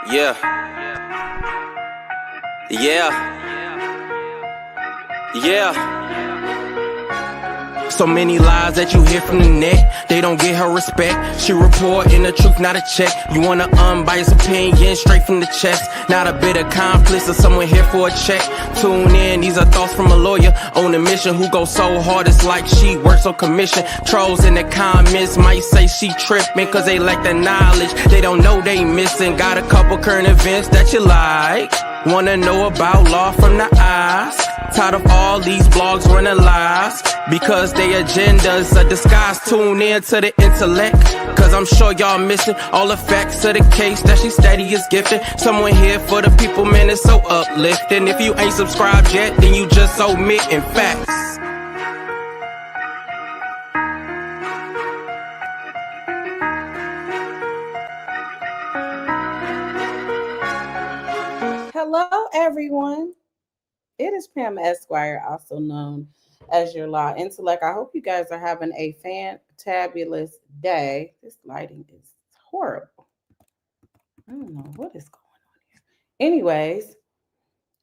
Yeah. Yeah. Yeah. So many lies that you hear from the net, they don't get her respect. She reporting the truth, not a check. You want an unbiased opinion straight from the chest, not a bit of conflict or someone here for a check. Tune in, these are thoughts from a lawyer on a mission who goes so hard it's like she works on commission. Trolls in the comments might say she tripping cause they lack the knowledge, they don't know they missing. Got a couple current events that you like, wanna know about law from the eyes. Tired of all these blogs running lies because their agendas are disguised. Tune in to the intellect, cause I'm sure y'all missing all the facts of the case that she steady is gifting. Someone here for the people, man, it's so uplifting. If you ain't subscribed yet, then you just omitting facts. Hello, everyone. It is Pam Esquire, also known as your law intellect. I hope you guys are having a fantabulous day. This lighting is horrible. I don't know what is going on here. Anyways,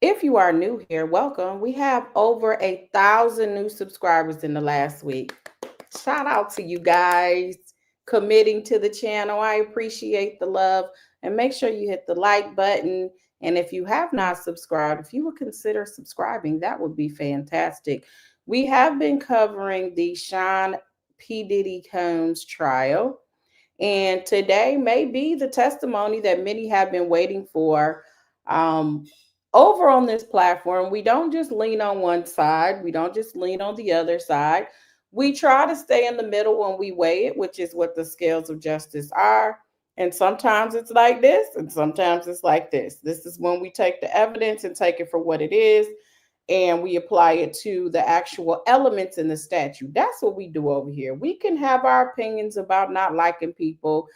if you are new here, welcome. We have over 1,000 new subscribers in the last week. Shout out to you guys committing to the channel. I appreciate the love. And make sure you hit the like button. And if you have not subscribed, if you would consider subscribing, that would be fantastic. We have been covering the Sean P. Diddy Combs trial. And today may be the testimony that many have been waiting for. Over on this platform, we don't just lean on one side. We don't just lean on the other side. We try to stay in the middle when we weigh it, which is what the scales of justice are. And sometimes it's like this, and sometimes it's like this. This is when we take the evidence and take it for what it is, and we apply it to the actual elements in the statute. That's what we do over here. We can have our opinions about not liking people,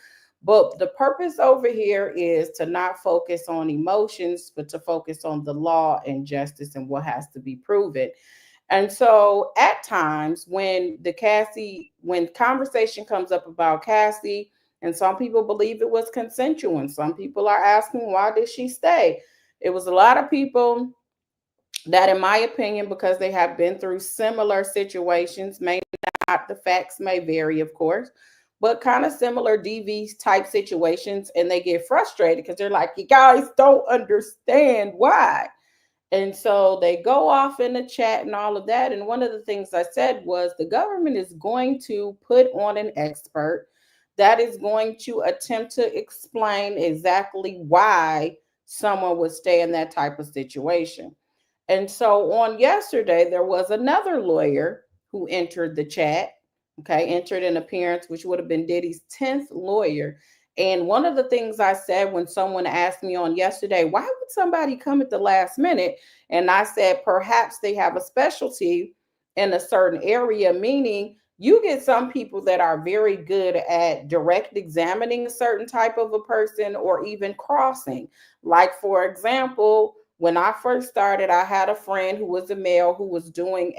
but the purpose over here is to not focus on emotions, but to focus on the law and justice and what has to be proven. And so at times when conversation comes up about Cassie, and some people believe it was consensual, and some people are asking, why did she stay? It was a lot of people that, in my opinion, because they have been through similar situations, may not, the facts may vary, of course, but kind of similar DV type situations, and they get frustrated because they're like, you guys don't understand why. And so they go off in the chat and all of that. And one of the things I said was the government is going to put on an expert that is going to attempt to explain exactly why someone would stay in that type of situation. And so on yesterday, there was another lawyer who entered the chat, entered an appearance, which would have been Diddy's 10th lawyer. And one of the things I said when someone asked me on yesterday, why would somebody come at the last minute? And I said, perhaps they have a specialty in a certain area, meaning you get some people that are very good at direct examining a certain type of a person or even crossing. Like, for example, when I first started, I had a friend who was a male who was doing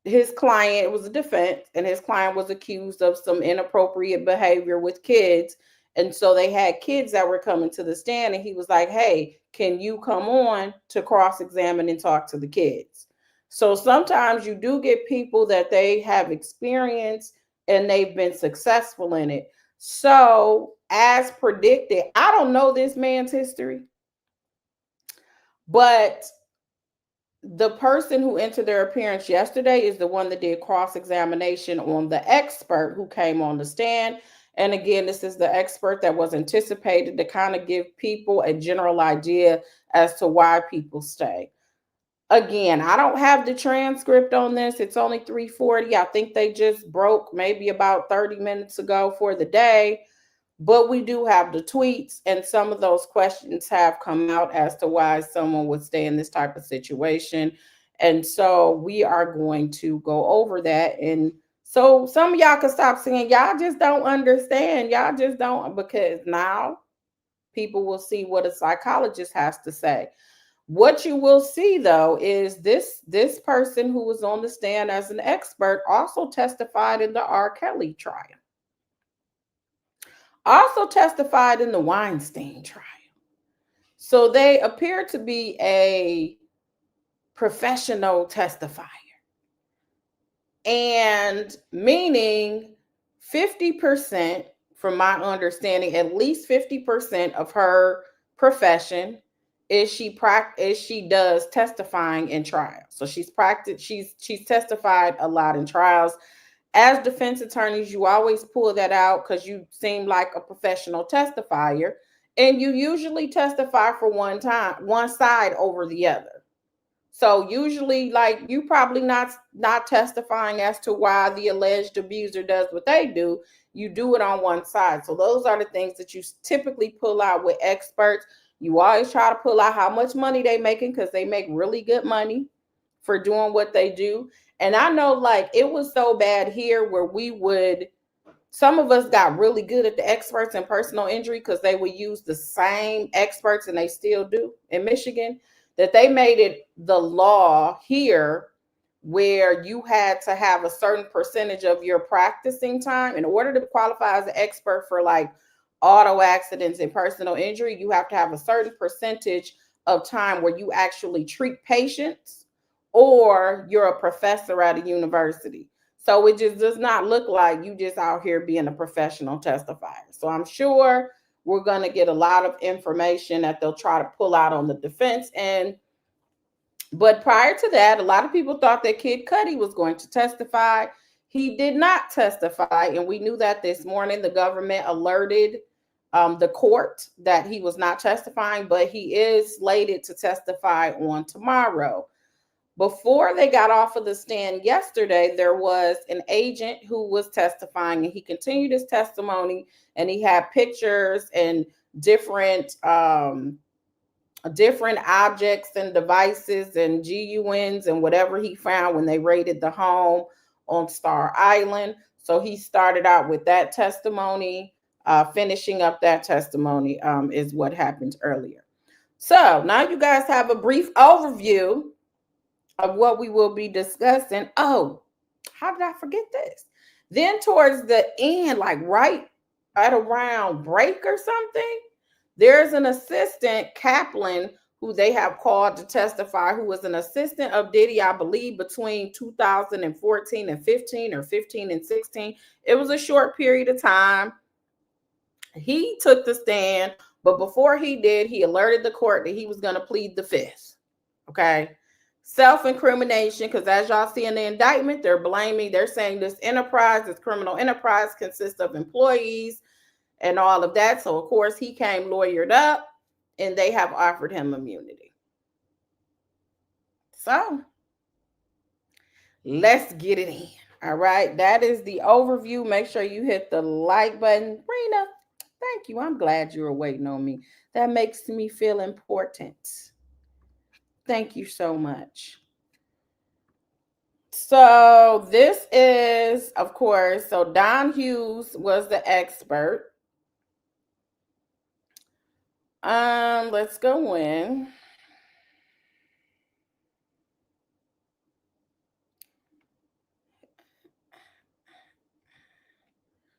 his client was a defense, and his client was accused of some inappropriate behavior with kids. And so they had kids that were coming to the stand, and he was like, hey, can you come on to cross-examine and talk to the kids? So sometimes you do get people that they have experience and they've been successful in it. So as predicted, I don't know this man's history, but the person who entered their appearance yesterday is the one that did cross-examination on the expert who came on the stand. And again, this is the expert that was anticipated to kind of give people a general idea as to why people stay. Again, I don't have the transcript on this. It's only 3:40. I think they just broke maybe about 30 minutes ago for the day. But we do have the tweets, and some of those questions have come out as to why someone would stay in this type of situation. And so we are going to go over that. And so some of y'all can stop saying, y'all just don't understand. Y'all just don't, because now people will see what a psychologist has to say. What you will see, though, is this person who was on the stand as an expert also testified in the R. Kelly trial. also testified in the Weinstein trial. So they appear to be a professional testifier. And meaning 50%, from my understanding, at least 50% of her profession is she does testifying in trials. So she's testified a lot in trials. As defense attorneys, you always pull that out because you seem like a professional testifier, and you usually testify for one side over the other. So usually, like, you probably not testifying as to why the alleged abuser does what they do. You do it on one side. So those are the things that you typically pull out with experts. You always try to pull out how much money they making, because they make really good money for doing what they do. And I know, like, it was so bad here where some of us got really good at the experts in personal injury because they would use the same experts, and they still do in Michigan, that they made it the law here where you had to have a certain percentage of your practicing time in order to qualify as an expert for like auto accidents and personal injury. You have to have a certain percentage of time where you actually treat patients, or you're a professor at a university. So it just does not look like you just out here being a professional testifier. So I'm sure we're going to get a lot of information that they'll try to pull out on the defense end. But prior to that, a lot of people thought that Kid Cudi was going to testify. He did not testify, and we knew that this morning. The government alerted the court that he was not testifying, but he is slated to testify on tomorrow. Before they got off of the stand yesterday, there was an agent who was testifying, and he continued his testimony, and he had pictures and different objects and devices and GUNs and whatever he found when they raided the home on Star Island. So he started out with that testimony. Finishing up that testimony is what happened earlier. So now you guys have a brief overview of what we will be discussing. Oh, how did I forget this? Then towards the end, like right at around break or something, there's an assistant, Kaplan, who they have called to testify, who was an assistant of Diddy, I believe, between 2014 and 15, or 15 and 16. It was a short period of time. He took the stand, but before he did, he alerted the court that he was going to plead the fifth. Okay. Self-incrimination, because as y'all see in the indictment, they're saying this criminal enterprise, consists of employees and all of that. So, of course, he came lawyered up, and they have offered him immunity. So, let's get it in. All right. That is the overview. Make sure you hit the like button. Rena, thank you. I'm glad you were waiting on me. That makes me feel important. Thank you so much. So this is, of course, so Don Hughes was the expert. Let's go in.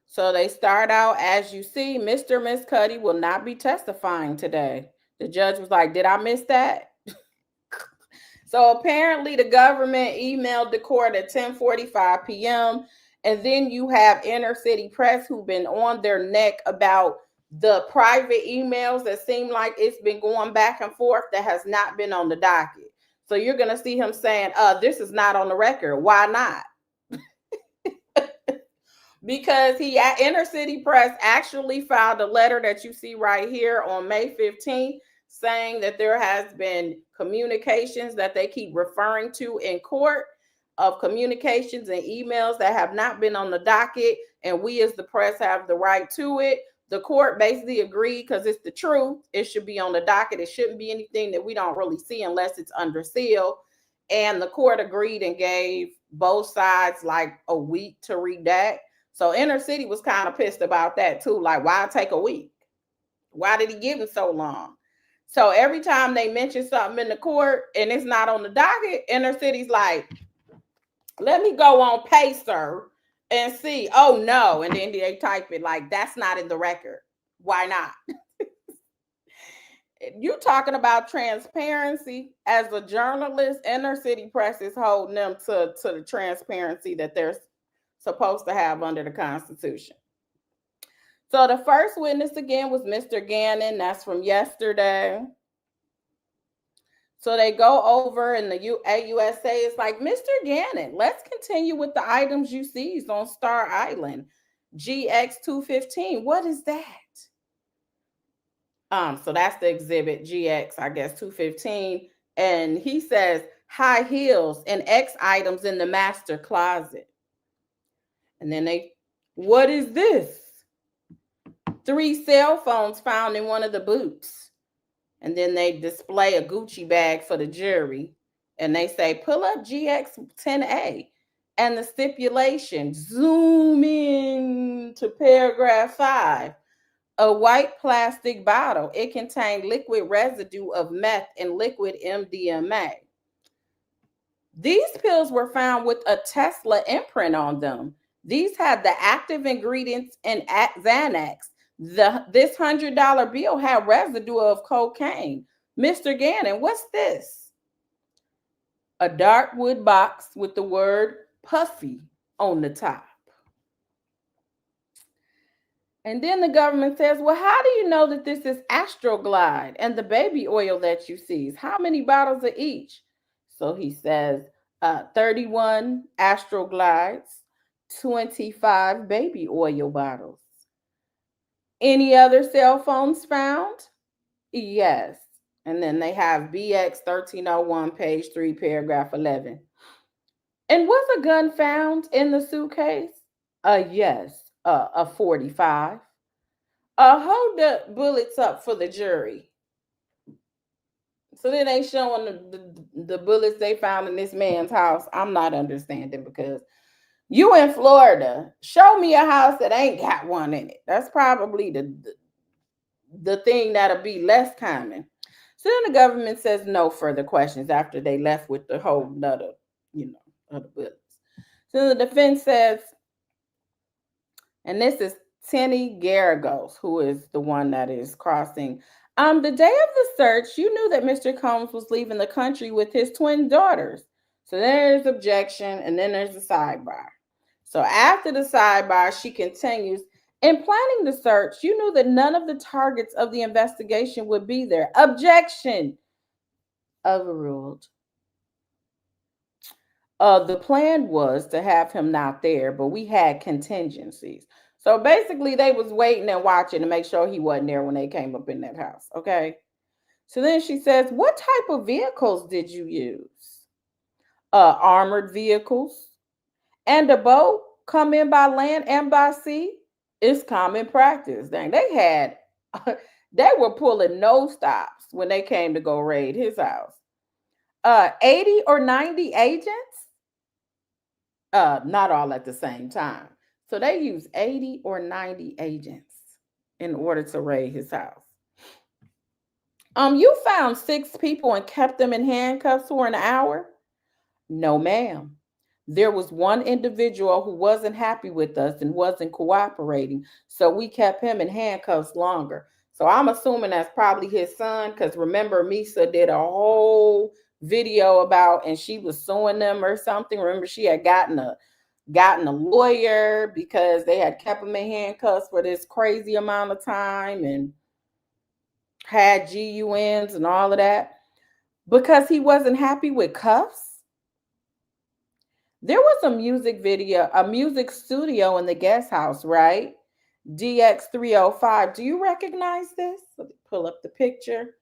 So they start out, as you see, Mr. and Miss Cudi will not be testifying today. The judge was like, did I miss that? So apparently the government emailed the court at 10:45 p.m. And then you have Inner City Press, who've been on their neck about the private emails that seem like it's been going back and forth that has not been on the docket. So you're going to see him saying, this is not on the record. Why not? Because Inner City Press actually filed a letter that you see right here on May 15th, saying that there has been communications that they keep referring to in court, of communications and emails that have not been on the docket, and we as the press have the right to it. The court basically agreed, because it's the truth, it should be on the docket. It shouldn't be anything that we don't really see unless it's under seal. And the court agreed and gave both sides like a week to redact. So Inner City was kind of pissed about that too. Like, why take a week? Why did he give it so long? So every time they mention something in the court and it's not on the docket, Inner City's like, let me go on Pacer and see, oh no, and then they type it like that's not in the record. Why not? You talking about transparency as a journalist, inner city press is holding them to the transparency that they're supposed to have under the Constitution. So the first witness again was Mr. Gannon. That's from yesterday. So they go over and the AUSA is like, Mr. Gannon, let's continue with the items you seized on Star Island. GX215. What is that? So that's the exhibit GX, I guess, 215. And he says high heels and X items in the master closet. And then what is this? 3 cell phones found in one of the boots. And then they display a Gucci bag for the jury. And they say, pull up GX10A. And the stipulation, zoom in to paragraph 5. A white plastic bottle. It contained liquid residue of meth and liquid MDMA. These pills were found with a Tesla imprint on them. These had the active ingredients in Xanax. This $100 bill had residue of cocaine. Mr. Gannon, what's this? A dark wood box with the word puffy on the top. And then the government says, well, how do you know that this is Astroglide and the baby oil that you seize? How many bottles of each? So he says 31 Astroglides, 25 baby oil bottles. Any other cell phones found? Yes. And then they have BX 1301, page 3, paragraph 11. And was a gun found in the suitcase? Yes. A 45. Hold the bullets up for the jury. So then they showing the bullets they found in this man's house. I'm not understanding because you in Florida. Show me a house that ain't got one in it. That's probably the thing that'll be less common. So then the government says no further questions after they left with the whole nother, of the bullets. So the defense says, and this is Tenny Garagos, who is the one that is crossing. The day of the search, you knew that Mr. Combs was leaving the country with his twin daughters. So there's objection, and then there's the sidebar. So after the sidebar, she continues, in planning the search, you knew that none of the targets of the investigation would be there. Objection. Overruled. The plan was to have him not there, but we had contingencies. So basically, they was waiting and watching to make sure he wasn't there when they came up in that house, okay? So then she says, what type of vehicles did you use? Armored vehicles. And a boat come in by land and by sea? It's common practice. Dang, they were pulling no stops when they came to go raid his house. 80 or 90 agents? Not all at the same time. So they use 80 or 90 agents in order to raid his house. You found 6 people and kept them in handcuffs for an hour? No, ma'am. There was one individual who wasn't happy with us and wasn't cooperating, so we kept him in handcuffs longer. So I'm assuming that's probably his son, because remember, Misa did a whole video about, and she was suing them or something. Remember, she had gotten a lawyer because they had kept him in handcuffs for this crazy amount of time and had GUNs and all of that because he wasn't happy with cuffs. There was a music studio in the guest house, right? DX305. Do you recognize this? Let me pull up the picture.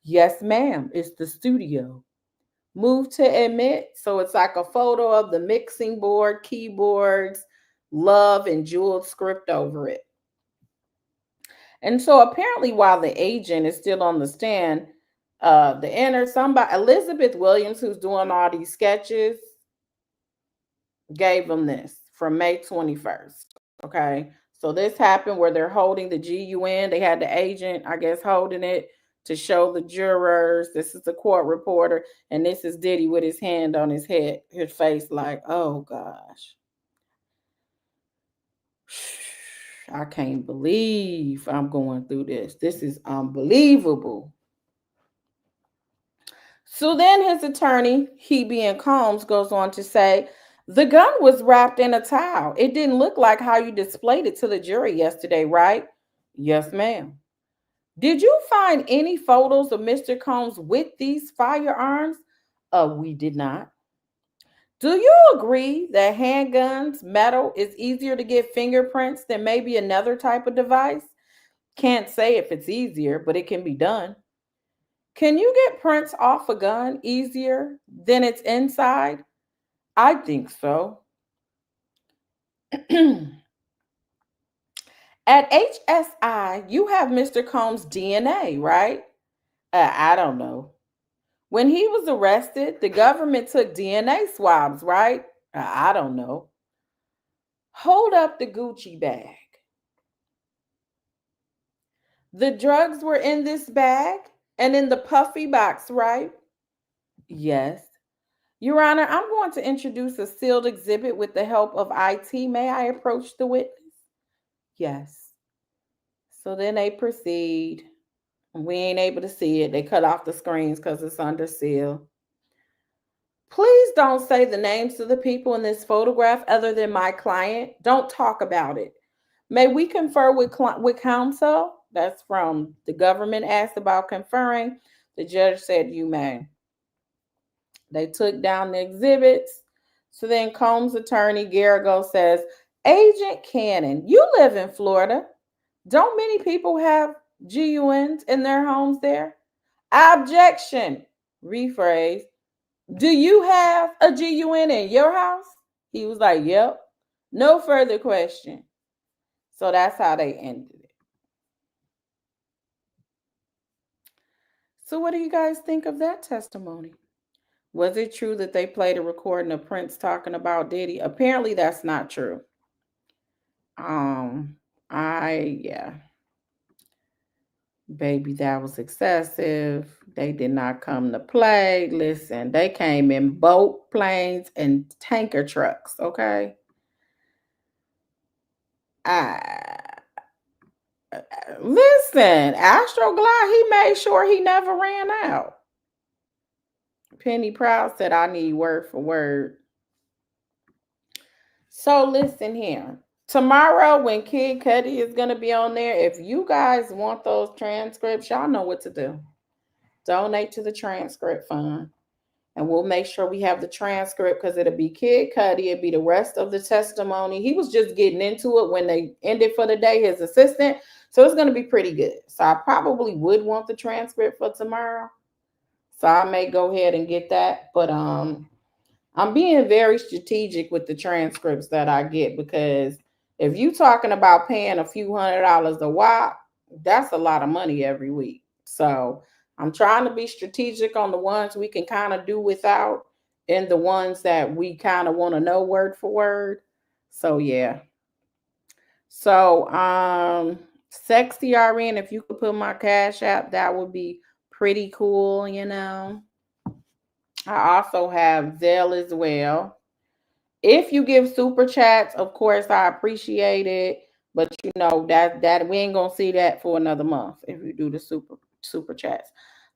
Yes, ma'am. It's the studio. Move to admit. So it's like a photo of the mixing board, keyboards, love, and jeweled script over it. And so apparently while the agent is still on the stand, Elizabeth Williams, who's doing all these sketches, gave them this from May 21st. Okay. So this happened where they're holding the GUN. They had the agent, I guess, holding it to show the jurors. This is the court reporter. And this is Diddy with his hand on his head, his face like, oh gosh. I can't believe I'm going through this. This is unbelievable. So then his attorney, he being Combs, goes on to say, the gun was wrapped in a towel. It didn't look like how you displayed it to the jury yesterday, right? Yes, ma'am. Did you find any photos of Mr. Combs with these firearms? We did not. Do you agree that handguns, metal, is easier to get fingerprints than maybe another type of device? Can't say if it's easier, but it can be done. Can you get prints off a gun easier than its inside? I think so. At HSI, you have Mr. Combs' DNA, right? I don't know. When he was arrested, the government took DNA swabs, right? I don't know. Hold up the Gucci bag. The drugs were in this bag and in the puffy box, right? Yes. Your Honor, I'm going to introduce a sealed exhibit with the help of IT. May I approach the witness? Yes. So then they proceed. We ain't able to see it. They cut off the screens because it's under seal. Please don't say the names of the people in this photograph other than my client. Don't talk about it. May we confer with counsel? That's from the government asked about conferring. The judge said you may. They took down the exhibits. So then Combs' attorney, Garrigo, says, Agent Gannon, you live in Florida. Don't many people have GUNs in their homes there? Objection. Rephrase. Do you have a GUN in your house? He was like, yep. No further question. So that's how they ended it. So what do you guys think of that testimony? Was it true that they played a recording of Prince talking about Diddy? Apparently that's not true. Yeah. Baby, that was excessive. They did not come to play. Listen, they came in boat, planes, and tanker trucks, okay? Listen, Astroglide, he made sure he never ran out. Penny Proud said, I need word for word. So listen here. Tomorrow, when Kid Cudi is going to be on there, if you guys want those transcripts, y'all know what to do. Donate to the transcript fund. And we'll make sure we have the transcript because it'll be Kid Cudi. It'll be the rest of the testimony. He was just getting into it when they ended for the day, his assistant. So it's going to be pretty good. So I probably would want the transcript for tomorrow. So I may go ahead and get that. But I'm being very strategic with the transcripts that I get because if you talking about paying a few $100s a while, that's a lot of money every week. So I'm trying to be strategic on the ones we can kind of do without and the ones that we kind of want to know word for word. So yeah. So Sexy RN, if you could put my Cash App, that would be pretty cool, you know. I also have Zelle as well. If you give super chats, of course, I appreciate it. But you know that we ain't gonna see that for another month if you do the super chats.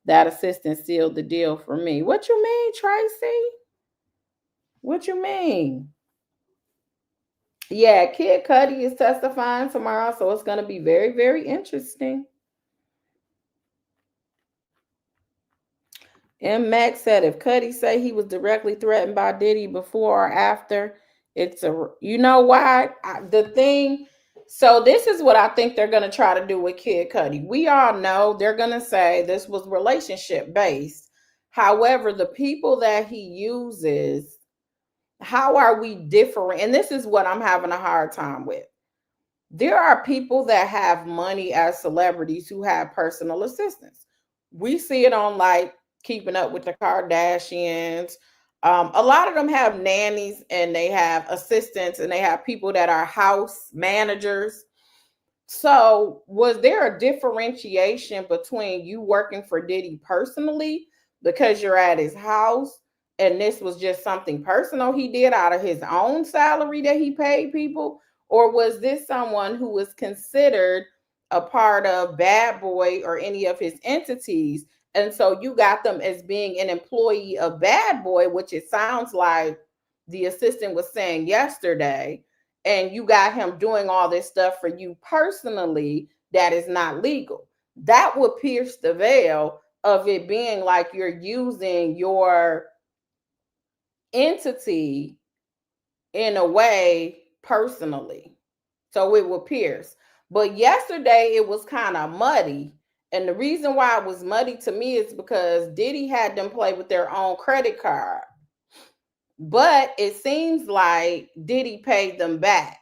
That assistant sealed the deal for me. What you mean, Tracy? What you mean? Yeah, Kid Cudi is testifying tomorrow, so it's gonna be very, very interesting. M. Max said if Cudi say he was directly threatened by Diddy before or after, it's you know why? So this is what I think they're going to try to do with Kid Cudi. We all know they're going to say this was relationship based. However, the people that he uses, how are we different? And this is what I'm having a hard time with. There are people that have money as celebrities who have personal assistants. We see it on like Keeping Up with the Kardashians. A lot of them have nannies and they have assistants and they have people that are house managers. So, was there a differentiation between you working for Diddy personally because you're at his house and this was just something personal he did out of his own salary that he paid people? Or was this someone who was considered a part of Bad Boy or any of his entities? And so you got them as being an employee of Bad Boy, which it sounds like the assistant was saying yesterday. And you got him doing all this stuff for you personally that is not legal. That would pierce the veil of it being like you're using your entity in a way personally. So it will pierce. But yesterday it was kind of muddy. And the reason why it was muddy to me is because Diddy had them play with their own credit card. But it seems like Diddy paid them back.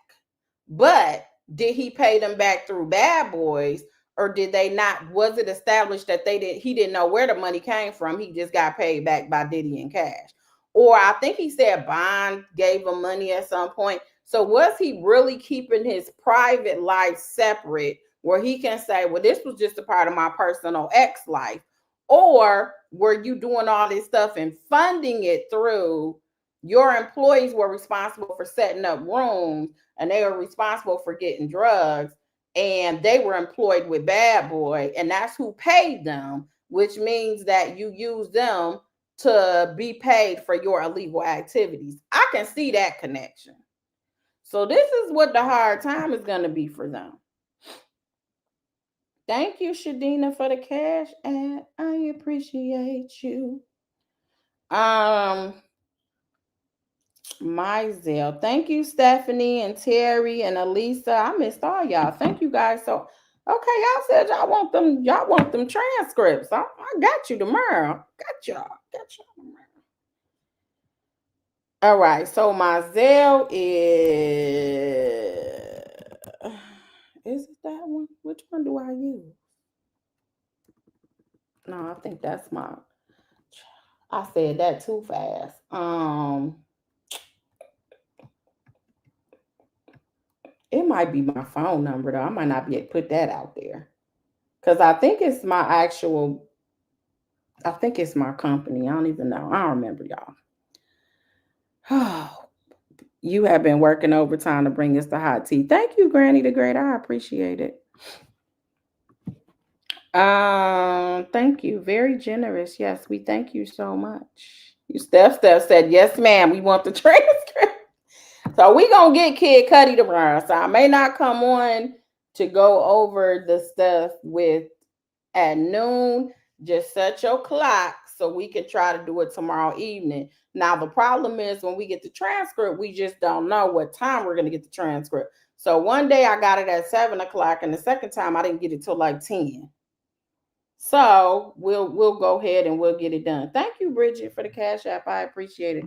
But did he pay them back through Bad Boys, or did they not? Was it established that he didn't know where the money came from? He just got paid back by Diddy in cash. Or I think he said Bond gave him money at some point. So was he really keeping his private life separate where he can say, well, this was just a part of my personal ex life? Or were you doing all this stuff and funding it through your employees were responsible for setting up rooms and they were responsible for getting drugs and they were employed with Bad Boy and that's who paid them, which means that you use them to be paid for your illegal activities. I can see that connection. So this is what the hard time is going to be for them. Thank you, Shadina, for the cash, and I appreciate you. Myzel. Thank you, Stephanie and Terry and Elisa. I missed all y'all. Thank you guys. So okay, y'all said y'all want them transcripts. I got you tomorrow. Got y'all tomorrow. All right, so my Zelle is it that one? Which one do I use? No, I think that's I said that too fast. It might be my phone number though. I might not be able to put that out there. Because I think it's my company. I don't even know. I don't remember, y'all. You have been working overtime to bring us the hot tea. Thank you, Granny the Great. I appreciate it. Thank you. Very generous. Yes, we thank you so much. You Steph said, yes, ma'am. We want the transcript. So we gonna get Kid Cudi tomorrow. So I may not come on to go over the stuff at noon. Just set your clock so we can try to do it tomorrow evening. Now the problem is when we get the transcript, we just don't know what time we're gonna get the transcript. So one day I got it at 7:00, and the second time I didn't get it till like 10. So we'll go ahead and we'll get it done. Thank you, Bridget, for the Cash App. I appreciate it.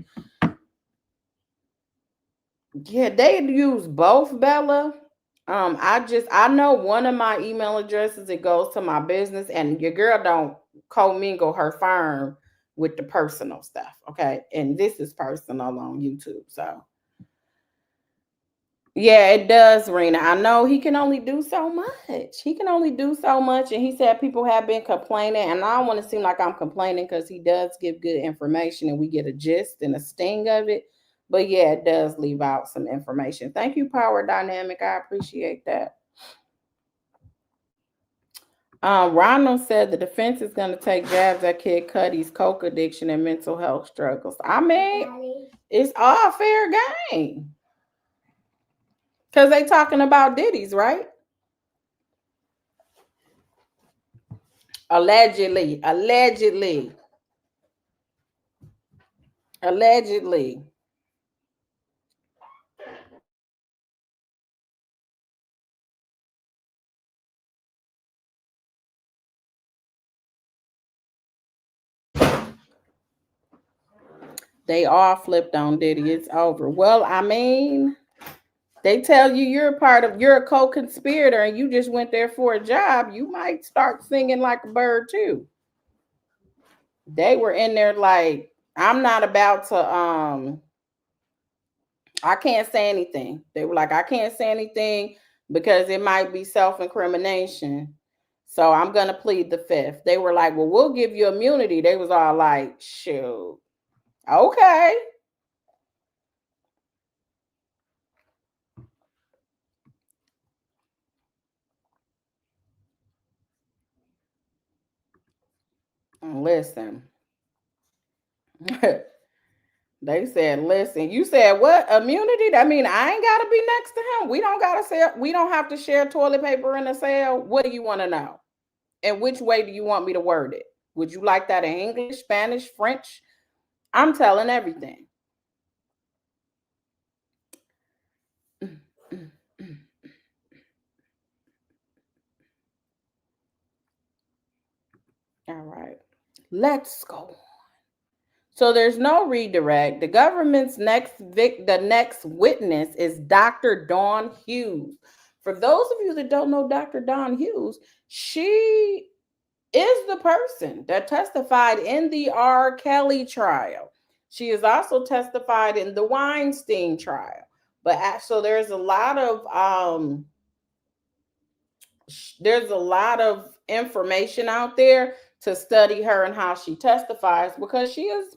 Yeah, they use both, Bella. I know one of my email addresses, it goes to my business, and your girl don't commingle her firm with the personal stuff. Okay. And this is personal on YouTube. So yeah, it does, Rena. I know he can only do so much. And he said people have been complaining, and I don't want to seem like I'm complaining because he does give good information and we get a gist and a sting of it. But yeah, it does leave out some information. Thank you, Power Dynamic. I appreciate that. Ronald said the defense is going to take jabs at Kid Cudi's coke addiction and mental health struggles. I mean, it's all fair game. Because they talking about Diddy's, right? Allegedly. They all flipped on Diddy. It's over. Well, I mean, they tell you you're a co-conspirator and you just went there for a job. You might start singing like a bird too. They were in there like, I'm not about to, I can't say anything. They were like, I can't say anything because it might be self-incrimination. So I'm going to plead the fifth. They were like, well, we'll give you immunity. They was all like, shoot. Okay. Listen. They said, listen, you said what? Immunity? That mean I ain't gotta be next to him. We don't have to share toilet paper in a cell. What do you want to know? And which way do you want me to word it? Would you like that in English, Spanish, French? I'm telling everything. All right. Let's go. So there's no redirect. The government's the next witness is Dr. Dawn Hughes. For those of you that don't know Dr. Dawn Hughes, she is the person that testified in the R. Kelly trial. She has also testified in the Weinstein trial. But so there's a lot of information out there to study her and how she testifies, because she's a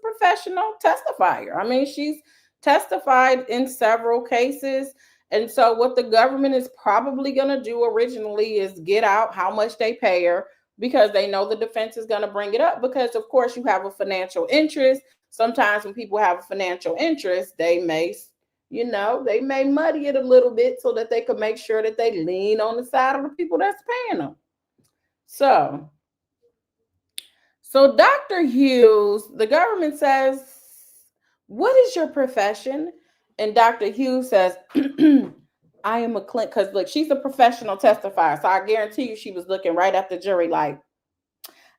professional testifier. I mean, she's testified in several cases. And so what the government is probably going to do originally is get out how much they pay her, because they know the defense is going to bring it up, because of course you have a financial interest. Sometimes when people have a financial interest, they may muddy it a little bit so that they can make sure that they lean on the side of the people that's paying them. So Dr. Hughes, the government says, what is your profession? And Dr. Hughes says, I am a clinic, because look, she's a professional testifier. So I guarantee you she was looking right at the jury like,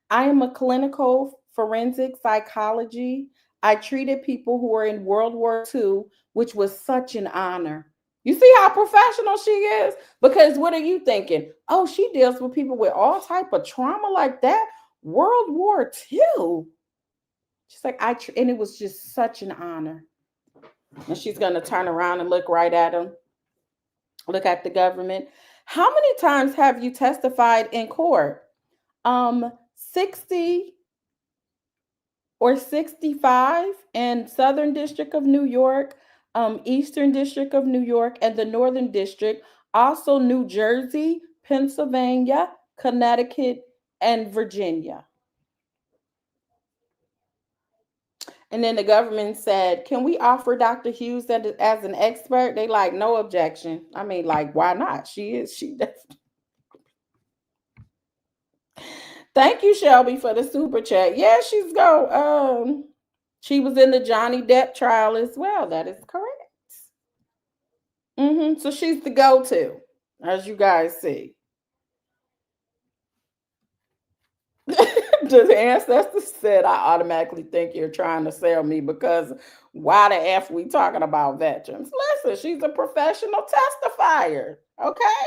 I am a clinical forensic psychology. I treated people who were in World War II, which was such an honor. You see how professional she is? Because what are you thinking? Oh, she deals with people with all type of trauma like that. World War II. She's like, and it was just such an honor. And she's going to turn around and look right at him. Look at the government. How many times have you testified in court? 60 or 65 in Southern District of New York, Eastern District of New York, and the Northern District, also New Jersey, Pennsylvania, Connecticut, and Virginia. And then the government said, can we offer Dr. Hughes as an expert? They like, no objection. I mean, like, why not? She definitely. Thank you, Shelby, for the super chat. Yeah, she was in the Johnny Depp trial as well. That is correct. So she's the go-to, as you guys see. The ancestor said, I automatically think you're trying to sell me, because why the F we talking about veterans? Listen, she's a professional testifier, okay?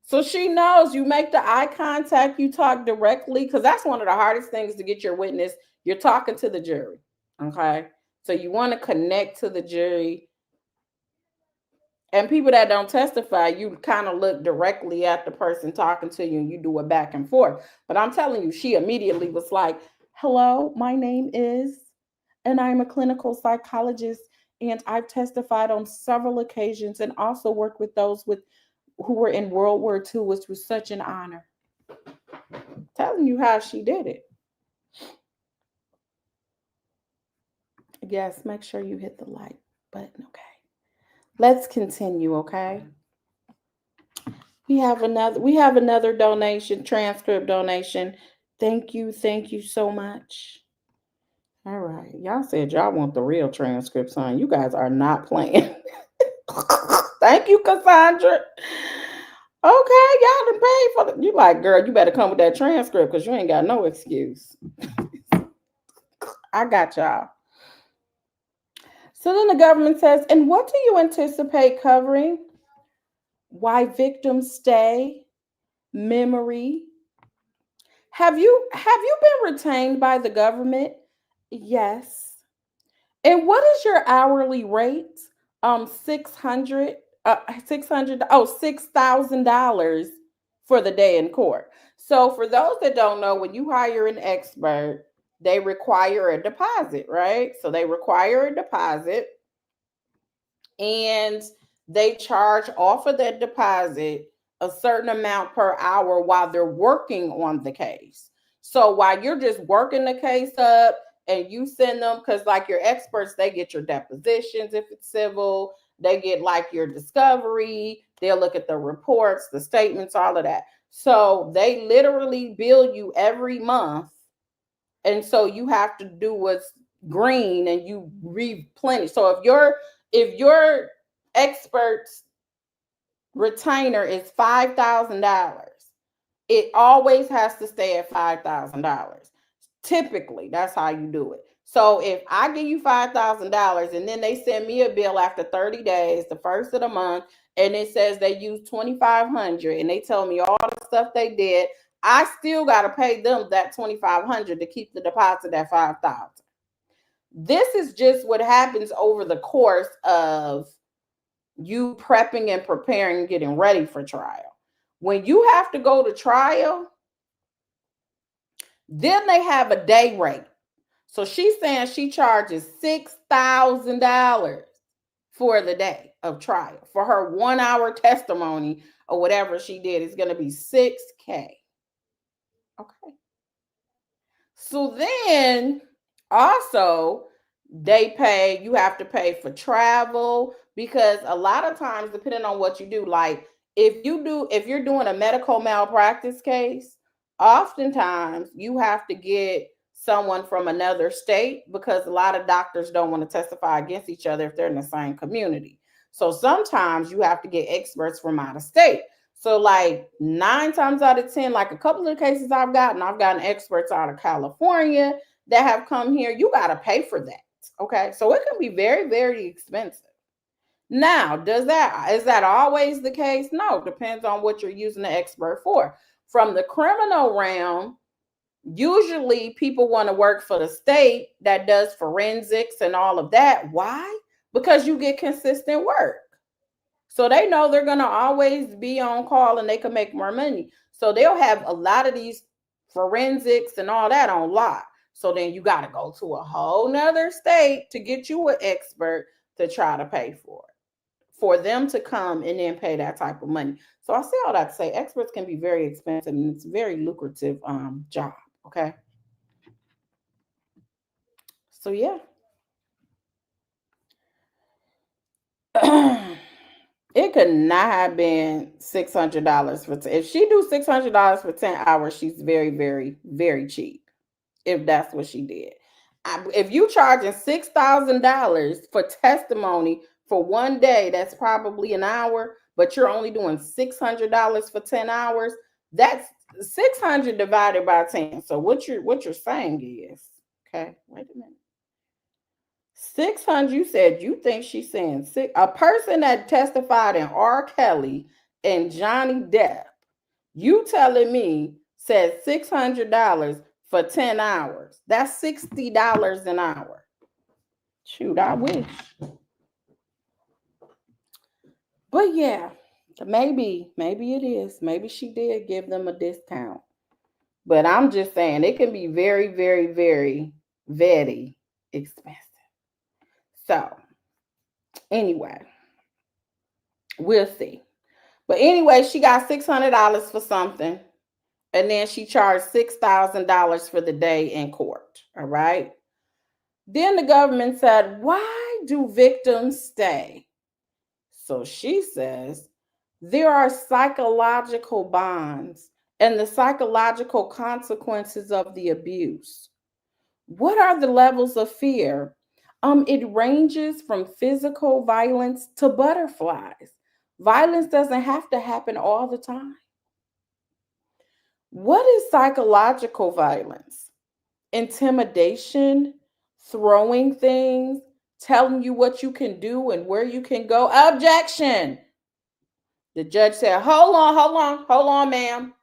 So she knows you make the eye contact, you talk directly, because that's one of the hardest things to get your witness. You're talking to the jury, okay? So you want to connect to the jury. And people that don't testify, you kind of look directly at the person talking to you and you do a back and forth. But I'm telling you, she immediately was like, hello, my name is, and I'm a clinical psychologist, and I've testified on several occasions and also worked with those who were in World War II, which was such an honor. Telling you how she did it. Yes, make sure you hit the like button, okay? Let's continue, okay? We have another donation, transcript donation. Thank you so much. All right, y'all said y'all want the real transcripts, huh? You guys are not playing. Thank you, Cassandra. Okay, y'all done paid for the. You like, girl, you better come with that transcript, because you ain't got no excuse. I got y'all. So then the government says, and what do you anticipate covering? Why victims stay, memory. Have you been retained by the government? Yes. And what is your hourly rate? $6,000 for the day in court. So for those that don't know, when you hire an expert, they require a deposit, right? So they require a deposit, and they charge off of that deposit a certain amount per hour while they're working on the case. So while you're just working the case up and you send them, because like your experts, they get your depositions if it's civil, they get like your discovery, they'll look at the reports, the statements, all of that. So they literally bill you every month. And so you have to do what's green and you replenish. So if your expert's retainer is $5,000, it always has to stay at $5,000. Typically, that's how you do it. So if I give you $5,000 and then they send me a bill after 30 days, the first of the month, and it says they used 2,500 and they tell me all the stuff they did, I still got to pay them that 2,500 to keep the deposit at 5,000. This is just what happens over the course of you prepping and preparing and getting ready for trial. When you have to go to trial, then they have a day rate. So she's saying she charges $6,000 for the day of trial. For her 1 hour testimony or whatever she did, it's going to be $6,000. Okay. So then also you have to pay for travel, because a lot of times, depending on what you do, like if you're doing a medical malpractice case, oftentimes you have to get someone from another state, because a lot of doctors don't want to testify against each other if they're in the same community. So sometimes you have to get experts from out of state. So like 9 times out of 10, like a couple of cases I've gotten experts out of California that have come here. You got to pay for that. Okay. So it can be very, very expensive. Now, is that always the case? No, depends on what you're using the expert for. From the criminal realm, usually people want to work for the state that does forensics and all of that. Why? Because you get consistent work. So they know they're going to always be on call and they can make more money. So they'll have a lot of these forensics and all that on lock. So then you got to go to a whole nother state to get you an expert to try to pay for them to come and then pay that type of money. So I say all that to say experts can be very expensive and it's a very lucrative job. Okay. So yeah. It could not have been $600 for if she do $600 for 10 hours, she's very, very, very cheap. If that's what she did. If you charging $6,000 for testimony for one day, that's probably an hour, but you're only doing $600 for 10 hours. That's 600 divided by 10. So what you're saying is, okay, wait a minute. 600, you said you think she's saying a person that testified in R. Kelly and Johnny Depp, you telling me said $600 for 10 hours. That's $60 an hour. Shoot, I wish. But yeah, maybe it is. Maybe she did give them a discount. But I'm just saying it can be very, very, very, very expensive. So anyway, we'll see. But anyway, she got $600 for something. And then she charged $6,000 for the day in court. All right. Then the government said, why do victims stay? So she says, there are psychological bonds and the psychological consequences of the abuse. What are the levels of fear? It ranges from physical violence to butterflies. Violence doesn't have to happen all the time. What is psychological violence? Intimidation, throwing things, telling you what you can do and where you can go. Objection. The judge said, hold on, ma'am.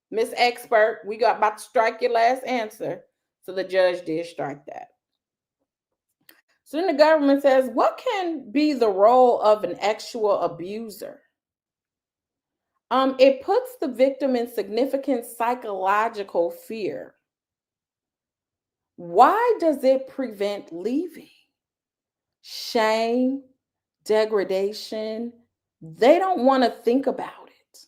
Miss Expert, we got about to strike your last answer. So the judge did strike that. So then the government says, what can be the role of an actual abuser? It puts the victim in significant psychological fear. Why does it prevent leaving? Shame, degradation. They don't want to think about it.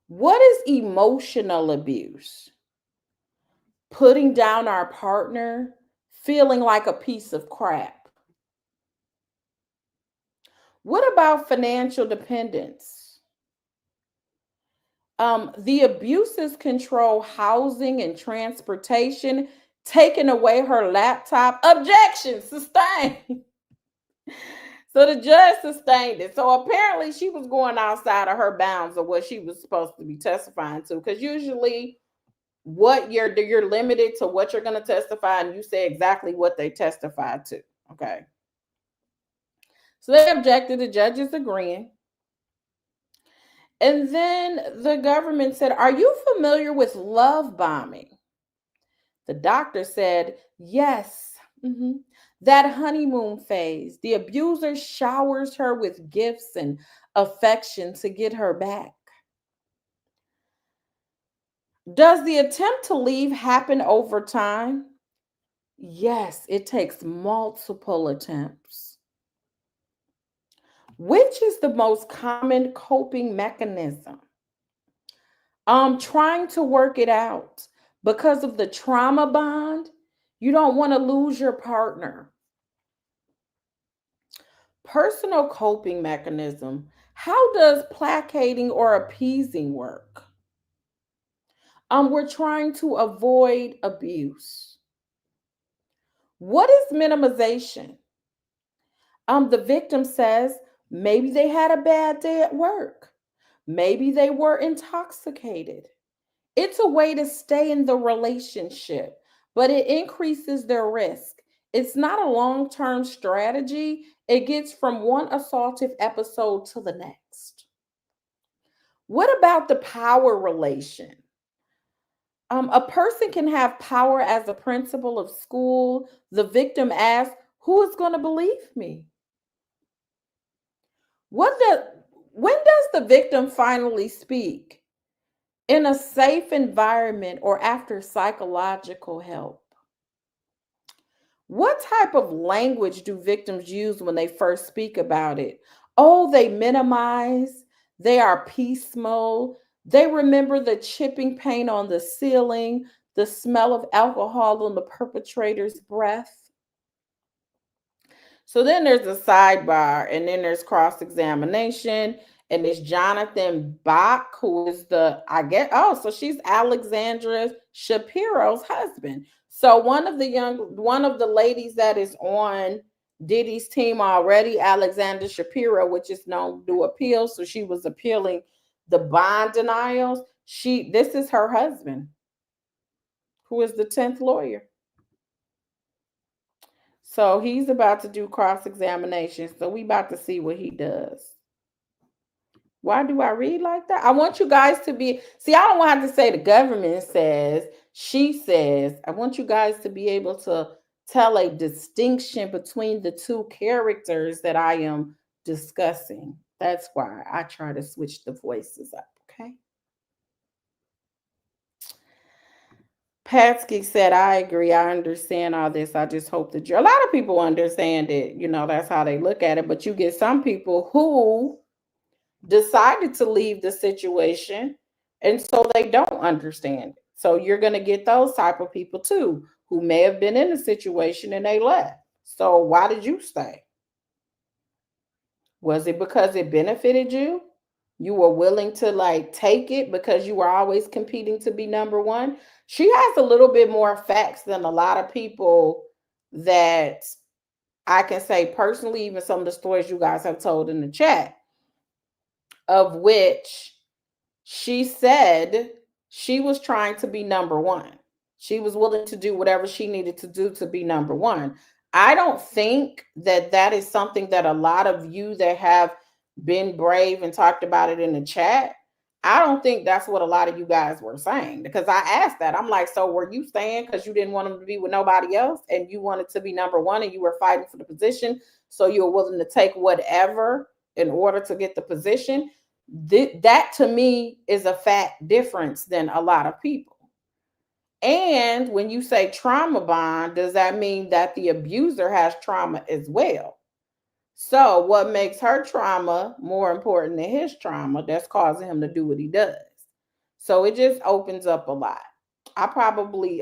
What is emotional abuse? Putting down our partner, feeling like a piece of crap. What about financial dependence? The abuses control housing and transportation, taking away her laptop. Objection, sustained. So the judge sustained it. So apparently she was going outside of her bounds of what she was supposed to be testifying to. Because usually what you're limited to what you're going to testify, and you say exactly what they testified to. Okay. So they objected, the judge is agreeing. And then the government said, "Are you familiar with love bombing?" The doctor said, "Yes. That honeymoon phase. The abuser showers her with gifts and affection to get her back." Does the attempt to leave happen over time? Yes, it takes multiple attempts. Which is the most common coping mechanism? Trying to work it out because of the trauma bond. You don't want to lose your partner. Personal coping mechanism. How does placating or appeasing work? We're trying to avoid abuse. What is minimization? The victim says maybe they had a bad day at work. Maybe they were intoxicated. It's a way to stay in the relationship, but it increases their risk. It's not a long term strategy. It gets from one assaultive episode to the next. What about the power relation? A person can have power as a principal of school. The victim asks, "Who is going to believe me?" What the when does the victim finally speak? In a safe environment or after psychological help? What type of language do victims use when they first speak about it? Oh, they minimize, they are piecemeal, they remember the chipping paint on the ceiling, the smell of alcohol on the perpetrator's breath. So then there's a sidebar, and then there's cross examination. And it's Jonathan Bach, who is so she's Alexandra Shapiro's husband. So one of the ladies that is on Diddy's team already, Alexandra Shapiro, which is known to do appeals. So she was appealing the bond denials. This is her husband, who is the 10th lawyer. So he's about to do cross examination. So we about to see what he does. Why do I read like that? I want you guys to see, I don't want to have to say the government says, she says. I want you guys to be able to tell a distinction between the two characters that I am discussing. That's why I try to switch the voices up, okay? Patsky said, "I agree. I understand all this. I just hope that a lot of people understand it. That's how they look at it. But you get some people who decided to leave the situation, and so they don't understand it. So you're going to get those type of people too, who may have been in the situation and they left. So why did you stay? Was it because it benefited you? You were willing to take it because you were always competing to be number one?" She has a little bit more facts than a lot of people that I can say personally, even some of the stories you guys have told in the chat, of which she said she was trying to be number one. She was willing to do whatever she needed to do to be number one. I don't think that that is something that a lot of you that have been brave and talked about it in the chat, I don't think that's what a lot of you guys were saying, because I asked that. I'm like, so were you staying because you didn't want them to be with nobody else and you wanted to be number one and you were fighting for the position? So you were willing to take whatever in order to get the position? That to me is a fact difference than a lot of people. And when you say trauma bond, does that mean that the abuser has trauma as well? So what makes her trauma more important than his trauma that's causing him to do what he does? So it just opens up a lot. I probably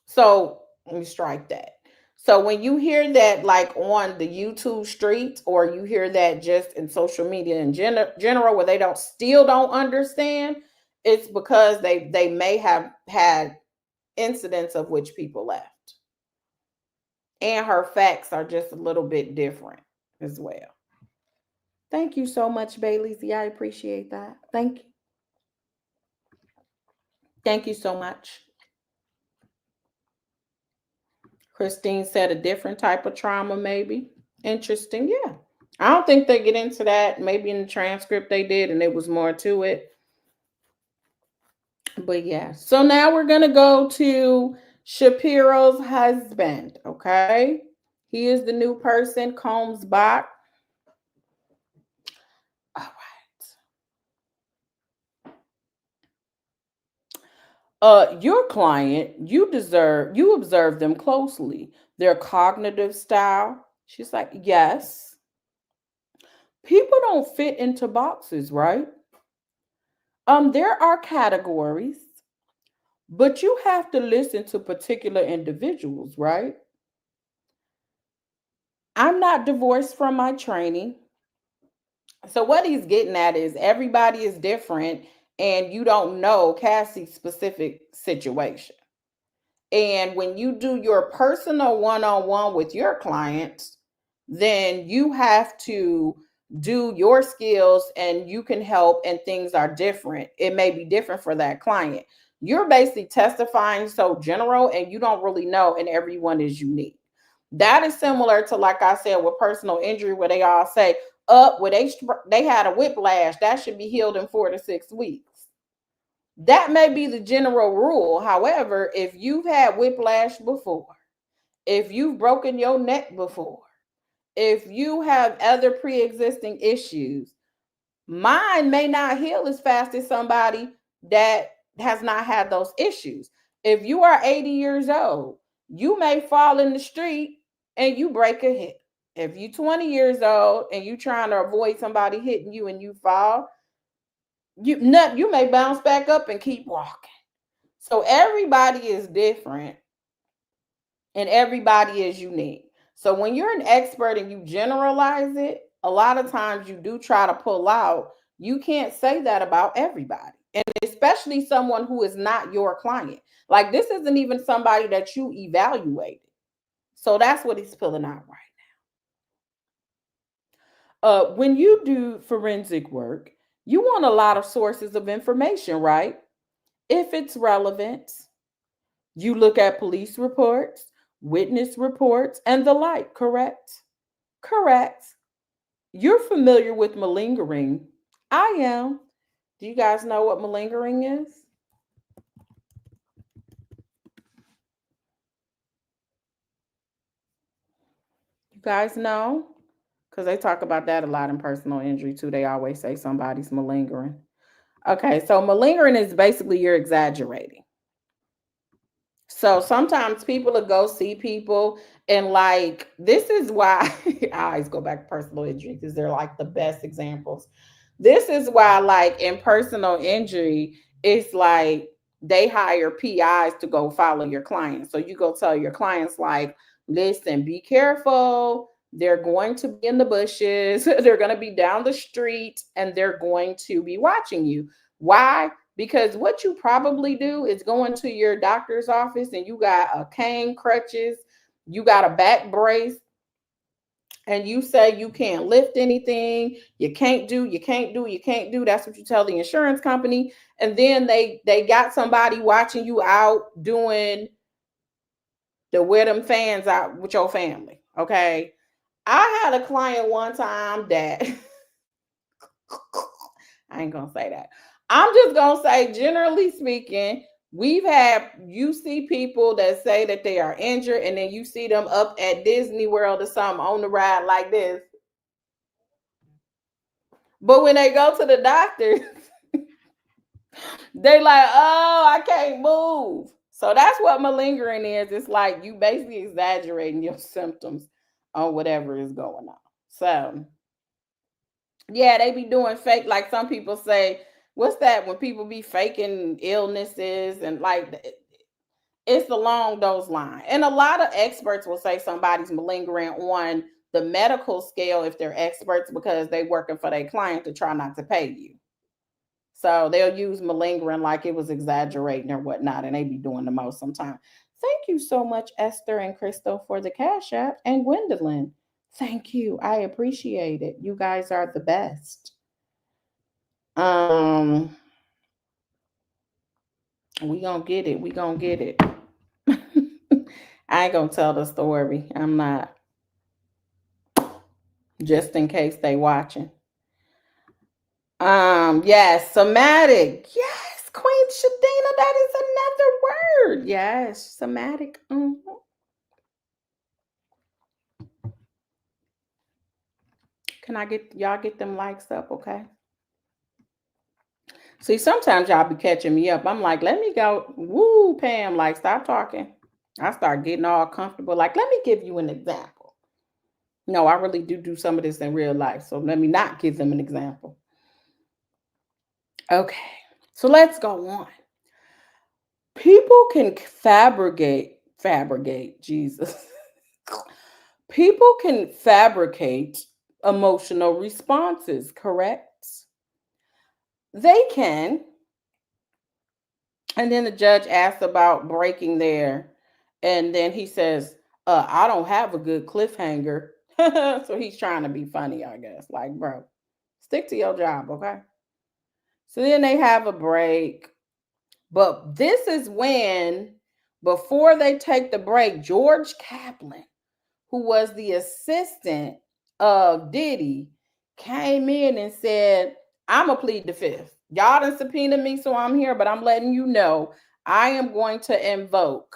so let me strike that. So when you hear that like on the YouTube streets, or you hear that just in social media in general where they don't understand, it's because they may have had incidents of which people left. And her facts are just a little bit different as well. Thank you so much, Bailey Z. I appreciate that. Thank you. Thank you so much. Christine said a different type of trauma, maybe. Interesting. Yeah. I don't think they get into that. Maybe in the transcript they did, and there was more to it. But yeah. So now we're going to go to Shapiro's husband. Okay. He is the new person, Combs Bach. All right. Your client, you observe them closely. Their cognitive style. She's like, yes. People don't fit into boxes, right? There are categories, but you have to listen to particular individuals, right? I'm not divorced from my training. So what he's getting at is everybody is different, and you don't know Cassie's specific situation. And when you do your personal one-on-one with your clients, then you have to do your skills, and you can help, and things are different. It may be different for that client. You're basically testifying so general, and you don't really know, and everyone is unique. That is similar to, like I said, with personal injury, where they all say, where they had a whiplash, that should be healed in 4 to 6 weeks. That may be the general rule. However, if you've had whiplash before, if you've broken your neck before, if you have other pre-existing issues, mine may not heal as fast as somebody that has not had those issues. If you are 80 years old, you may fall in the street and you break a hip. If you're 20 years old and you're trying to avoid somebody hitting you and you fall, you may bounce back up and keep walking. So everybody is different, and everybody is unique. So when you're an expert and you generalize it, a lot of times you do try to pull out. You can't say that about everybody, and especially someone who is not your client. Like, this isn't even somebody that you evaluated. So that's what he's pulling out right now. When you do forensic work, you want a lot of sources of information, right? If it's relevant, you look at police reports, witness reports, and the like, correct? Correct. You're familiar with malingering. I am. Do you guys know what malingering is? You guys know? Because they talk about that a lot in personal injury too. They always say somebody's malingering. Okay, so malingering is basically you're exaggerating. So sometimes people will go see people, and like, this is why I always go back to personal injury, because they're like the best examples. This is why, like, in personal injury, it's like they hire PIs to go follow your clients. So you go tell your clients, like, listen, be careful. They're going to be in the bushes, they're going to be down the street, and they're going to be watching you. Why? Because what you probably do is go into your doctor's office and you got a cane, crutches, you got a back brace, and you say you can't lift anything, you can't do. That's what you tell the insurance company. And then they got somebody watching you out doing the wear them fans out with your family. Okay. I had a client one time that I ain't gonna say that. I'm just gonna say, generally speaking, you see people that say that they are injured, and then you see them up at Disney World or something on the ride like this. But when they go to the doctor, they like, oh, I can't move. So that's what malingering is. It's like you basically exaggerating your symptoms on whatever is going on. So Yeah, they be doing fake, like some people say, what's that when people be faking illnesses and like it's along those lines. And a lot of experts will say somebody's malingering on the medical scale if they're experts because they working for their client to try not to pay you. So they'll use malingering like it was exaggerating or whatnot, and they be doing the most sometimes. Thank you so much, Esther and Crystal, for the Cash App, and Gwendolyn. Thank you. I appreciate it. You guys are the best. Um, we gonna get it. We gonna get it. I ain't gonna tell the story. I'm not. Just in case they watching. Yes, somatic. Yes, Queen Shadina, that is another word. Yes, somatic. Can I get y'all get them likes up, okay? See, sometimes y'all be catching me up. I'm like, let me go. Woo, Pam, like, stop talking. I start getting all comfortable. Like, let me give you an example. No, I really do some of this in real life. So let me not give them an example. Okay, so let's go on. People can fabricate, Jesus. People can fabricate emotional responses, correct? They can. And then the judge asks about breaking there. And then he says, I don't have a good cliffhanger. So he's trying to be funny, I guess. Like, bro, stick to your job, okay? So then they have a break. But this is when, before they take the break, George Kaplan, who was the assistant of Diddy, came in and said, I'm going to plead the fifth. Y'all done subpoenaed me, so I'm here, but I'm letting you know I am going to invoke.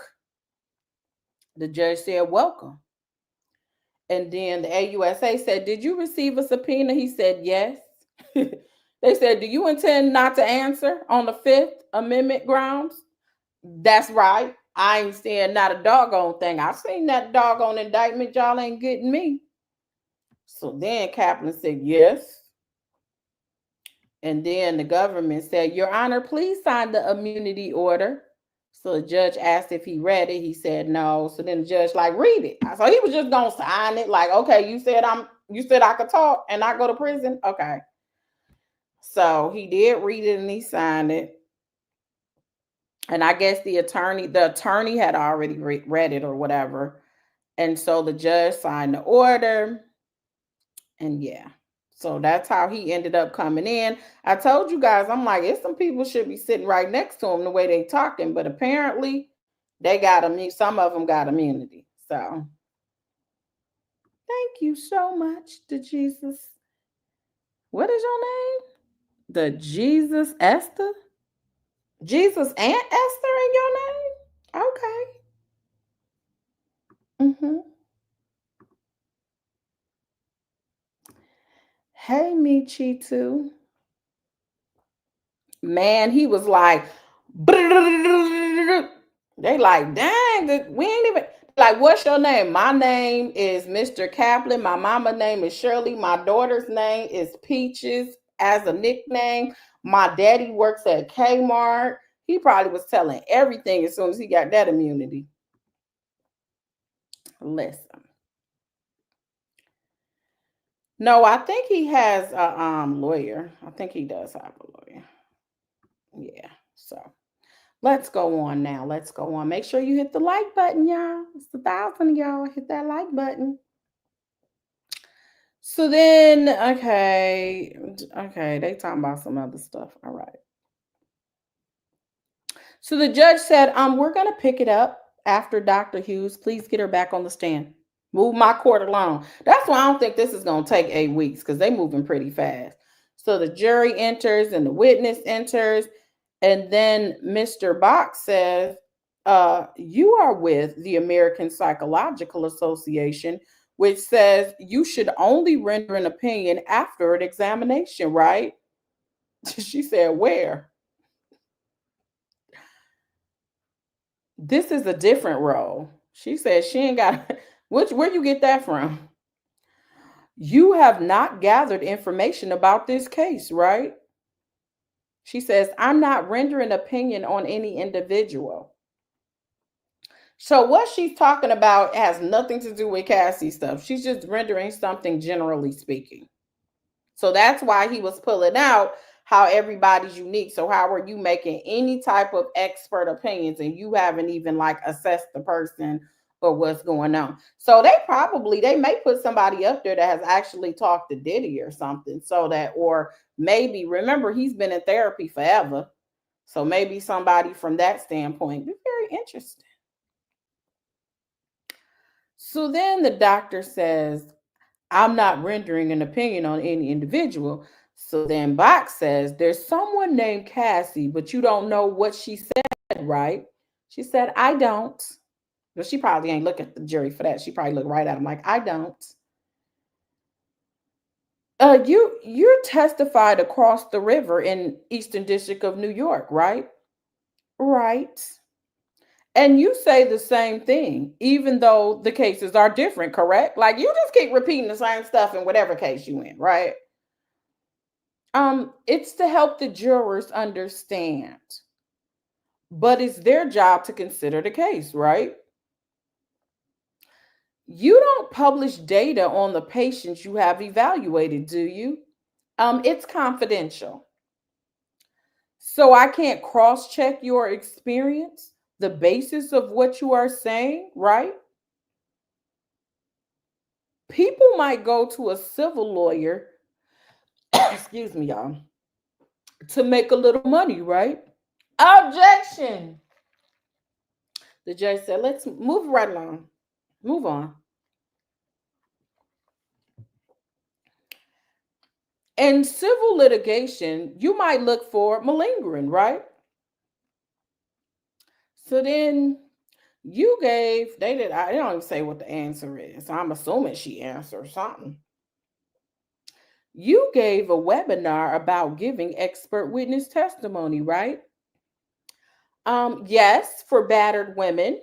The judge said, welcome. And then the AUSA said, did you receive a subpoena? He said, yes. They said, do you intend not to answer on the Fifth Amendment grounds? That's right. I ain't saying not a doggone thing. I seen that doggone indictment. Y'all ain't getting me. So then Kaplan said, yes. And then the government said, Your Honor, please sign the immunity order. So the judge asked if he read it. He said no. So then the judge like, read it. So he was just gonna sign it. Like, okay, you said I could talk and not go to prison. Okay. So he did read it and he signed it. And I guess the attorney had already read it or whatever. And so the judge signed the order. And yeah. So that's how he ended up coming in. I told you guys, I'm like, it's some people should be sitting right next to him the way they talking, but apparently they got some of them got immunity. So thank you so much to Jesus. What is your name? The Jesus Esther? Jesus and Esther in your name? Okay. Hey, Michi too. Man, he was like, they like, dang, we ain't even like, what's your name? My name is Mr. Kaplan. My mama name is Shirley. My daughter's name is Peaches as a nickname. My daddy works at Kmart. He probably was telling everything as soon as he got that immunity. Listen. No, I think he has a lawyer. I think he does have a lawyer. Yeah, so let's go on now. Let's go on. Make sure you hit the like button, y'all. It's 1,000 of y'all. Hit that like button. So then, okay, they talking about some other stuff. All right. So the judge said, we're gonna pick it up after Dr. Hughes. Please get her back on the stand. Move my court along. That's why I don't think this is gonna take 8 weeks because they moving pretty fast. So the jury enters and the witness enters. And then Mr. Box says, you are with the American Psychological Association, which says you should only render an opinion after an examination, right? She said, where? This is a different role. She said she ain't got, where you get that from? You have not gathered information about this case, right? She says, I'm not rendering opinion on any individual. So what she's talking about has nothing to do with Cassie stuff. She's just rendering something generally speaking. So that's why he was pulling out how everybody's unique. So how are you making any type of expert opinions and you haven't even like assessed the person or what's going on? So they may put somebody up there that has actually talked to Diddy or something, so that, or maybe, remember, he's been in therapy forever. So maybe somebody from that standpoint. Be very interesting. So then the doctor says, I'm not rendering an opinion on any individual. So then Box says, there's someone named Cassie, but you don't know what she said, right? She said, I don't. But she probably ain't look at the jury for that. She probably looked right at him like, I don't. You're testified across the river in Eastern District of New York, right? Right. And you say the same thing, even though the cases are different, correct? Like you just keep repeating the same stuff in whatever case you in, right? It's to help the jurors understand, but it's their job to consider the case, right? You don't publish data on the patients you have evaluated, do you? It's confidential. So I can't cross check your experience, the basis of what you are saying, right? People might go to a civil lawyer, excuse me, y'all, to make a little money, right? Objection. The judge said, let's move right along. Move on. In civil litigation, you might look for malingering, right? So then they don't even say what the answer is. So I'm assuming she answered something. You gave a webinar about giving expert witness testimony, right? Yes, for battered women.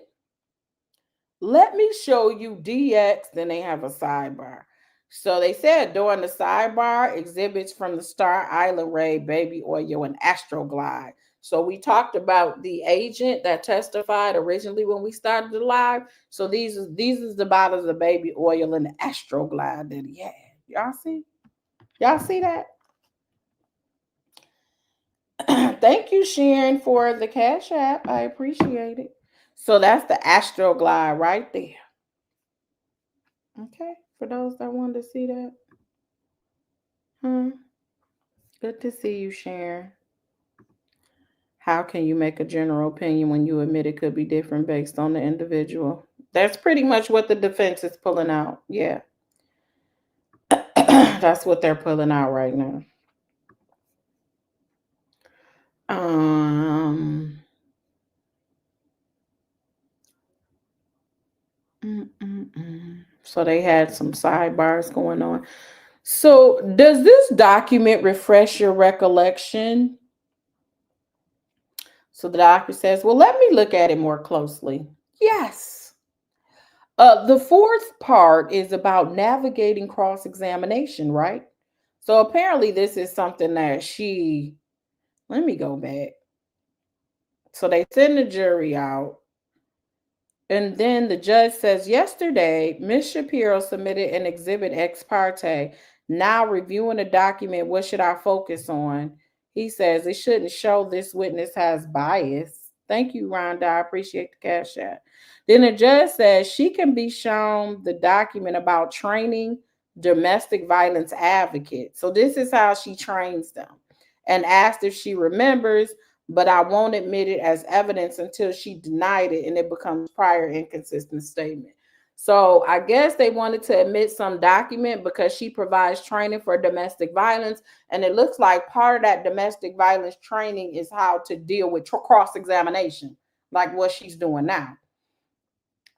Let me show you DX. Then they have a sidebar. So they said during the sidebar, exhibits from the Star Island Ray, Baby Oil, and Astroglide. So we talked about the agent that testified originally when we started the live. So these is the bottles of baby oil and the Astroglide that he had. Y'all see? Y'all see that? Thank you, Sharon, for the Cash App. I appreciate it. So that's the Astroglide right there. Okay, for those that wanted to see that. Good to see you, Sharon. How can you make a general opinion when you admit it could be different based on the individual? That's pretty much what the defense is pulling out. Yeah. That's what they're pulling out right now. So they had some sidebars going on. So does this document refresh your recollection? So the doctor says, well, let me look at it more closely. Yes. The fourth part is about navigating cross-examination, right? So apparently this is something that let me go back. So they send the jury out. And then the judge says, yesterday, Ms. Shapiro submitted an exhibit ex parte. Now reviewing the document, what should I focus on? He says it shouldn't show this witness has bias. Thank you, Rhonda. I appreciate the cash out. Then the judge says she can be shown the document about training domestic violence advocates. So this is how she trains them, and asked if she remembers, but I won't admit it as evidence until she denied it and it becomes prior inconsistent statement. So I guess they wanted to admit some document because she provides training for domestic violence. And it looks like part of that domestic violence training is how to deal with cross-examination, like what she's doing now.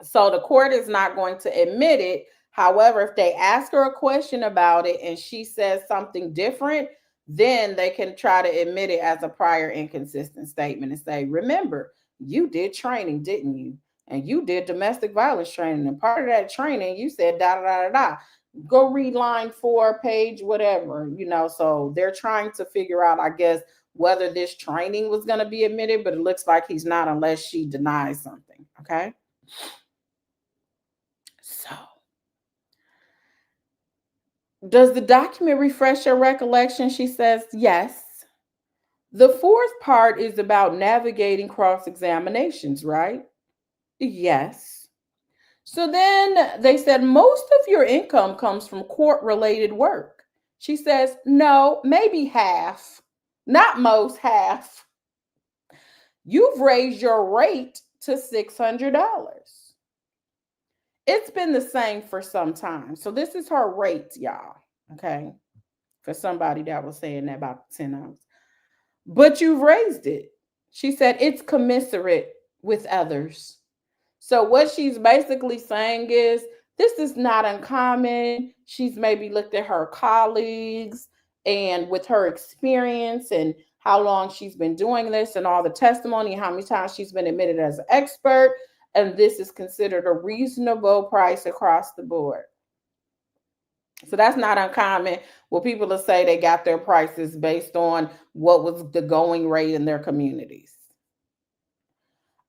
So the court is not going to admit it. However, if they ask her a question about it and she says something different, then they can try to admit it as a prior inconsistent statement and say, remember, you did training, didn't you? And you did domestic violence training. And part of that training, you said da da da da. Go read line 4, page whatever, So they're trying to figure out, I guess, whether this training was going to be admitted, but it looks like he's not unless she denies something. Okay. So, does the document refresh your recollection? She says, yes. The fourth part is about navigating cross examinations, right? Yes. So then they said, most of your income comes from court related work. She says, no, maybe half, not most, half. You've raised your rate to $600. It's been the same for some time. So this is her rate, y'all. Okay. For somebody that was saying that about 10 hours. But you've raised it. She said it's commensurate with others. So what she's basically saying is this is not uncommon. She's maybe looked at her colleagues and with her experience and how long she's been doing this and all the testimony and how many times she's been admitted as an expert. And this is considered a reasonable price across the board. So that's not uncommon. Well, people will say they got their prices based on what was the going rate in their communities.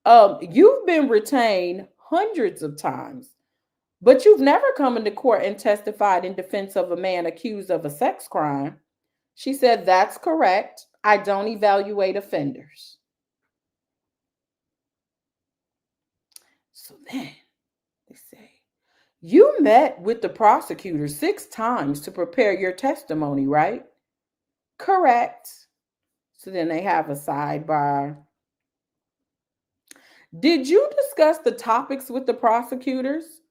You've been retained hundreds of times, but you've never come into court and testified in defense of a man accused of a sex crime. She said, that's correct. I don't evaluate offenders. So then they say, you met with the prosecutor 6 times to prepare your testimony, right? Correct. So then they have a sidebar. Did you discuss the topics with the prosecutors?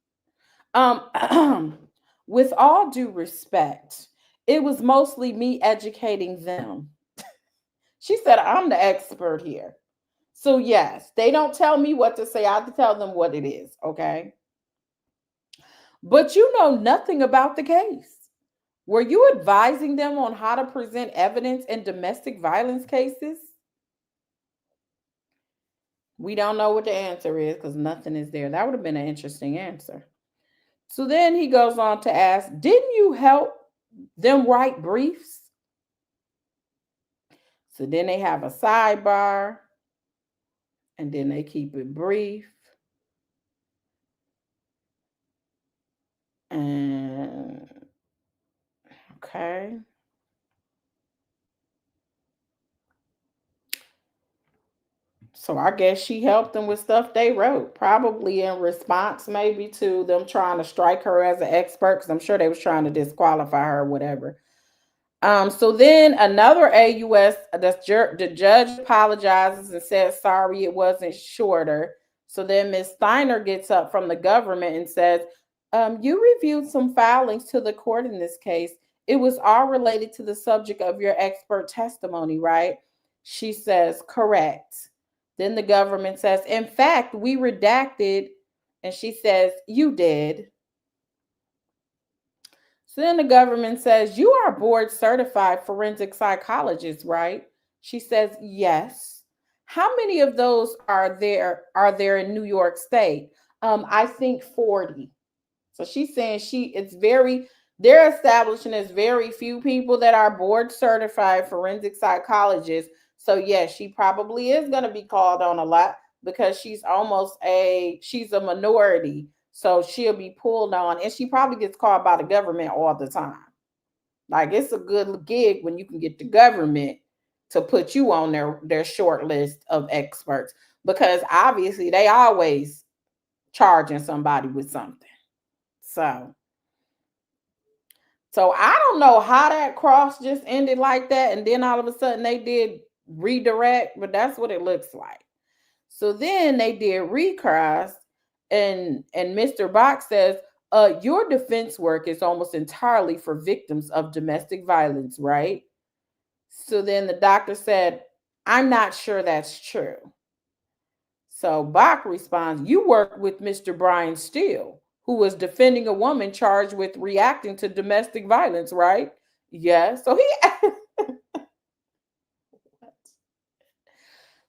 With all due respect, it was mostly me educating them. She said, I'm the expert here. So yes, they don't tell me what to say. I have to tell them what it is, okay? But you know nothing about the case. Were you advising them on how to present evidence in domestic violence cases? We don't know what the answer is because nothing is there. That would have been an interesting answer. So then he goes on to ask, didn't you help them write briefs? So then they have a sidebar and then they keep it brief. And okay. So I guess she helped them with stuff they wrote, probably in response maybe to them trying to strike her as an expert, because I'm sure they was trying to disqualify her or whatever. So then another AUS, the judge apologizes and says sorry it wasn't shorter. So then Ms. Steiner gets up from the government and says, you reviewed some filings to the court in this case. It was all related to the subject of your expert testimony, right? She says, correct. Then the government says, in fact, we redacted. And she says, you did. So then the government says, you are a board certified forensic psychologist, right? She says, yes. How many of those are there in New York State? I think 40. So she's saying they're establishing as very few people that are board certified forensic psychologists. So yes, she probably is going to be called on a lot because she's a minority. So she'll be pulled on and she probably gets called by the government all the time. Like it's a good gig when you can get the government to put you on their short list of experts because obviously they always charging somebody with something. So I don't know how that cross just ended like that. And then all of a sudden they did redirect, but that's what it looks like. So then they did recross and Mr. Bach says, your defense work is almost entirely for victims of domestic violence, right? So then the doctor said, I'm not sure that's true. So Bach responds, you work with Mr. Brian Steele, who was defending a woman charged with reacting to domestic violence, right? Yes.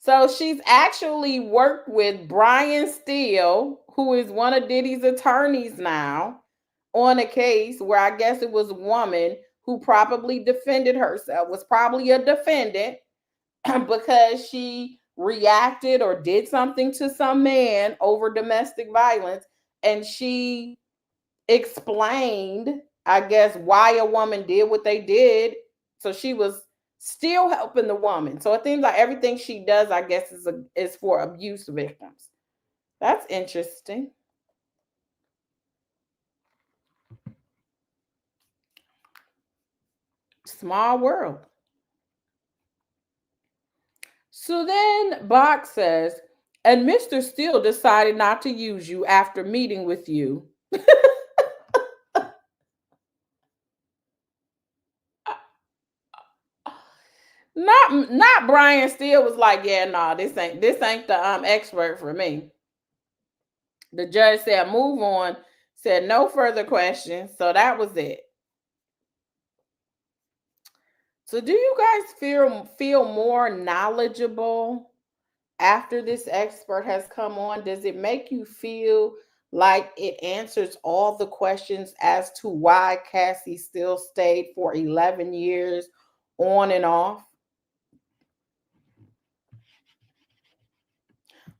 So she's actually worked with Brian Steele, who is one of Diddy's attorneys now. on a case where I guess it was a woman who probably defended herself, was probably a defendant because she reacted or did something to some man over domestic violence, and she explained, I guess, why a woman did what they did. So she was still helping the woman. So it seems like everything she does, I guess, is for abuse victims. That's interesting. Small world. So then Bach says, and Mr. Steele decided not to use you after meeting with you. Not Brian Steele was like, yeah, no, this ain't the expert for me. The judge said, move on, said no further questions. So that was it. So do you guys feel more knowledgeable after this expert has come on? Does it make you feel like it answers all the questions as to why Cassie still stayed for 11 years on and off?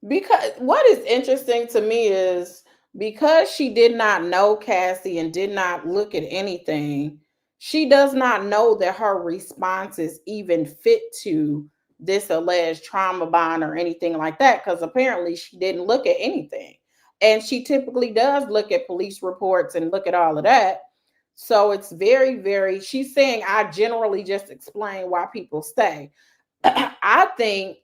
Because what is interesting to me is because she did not know Cassie and did not look at anything, she does not know that her responses even fit to this alleged trauma bond or anything like that, because apparently she didn't look at anything. And she typically does look at police reports and look at all of that. So it's very, very, she's saying, I generally just explain why people stay. I think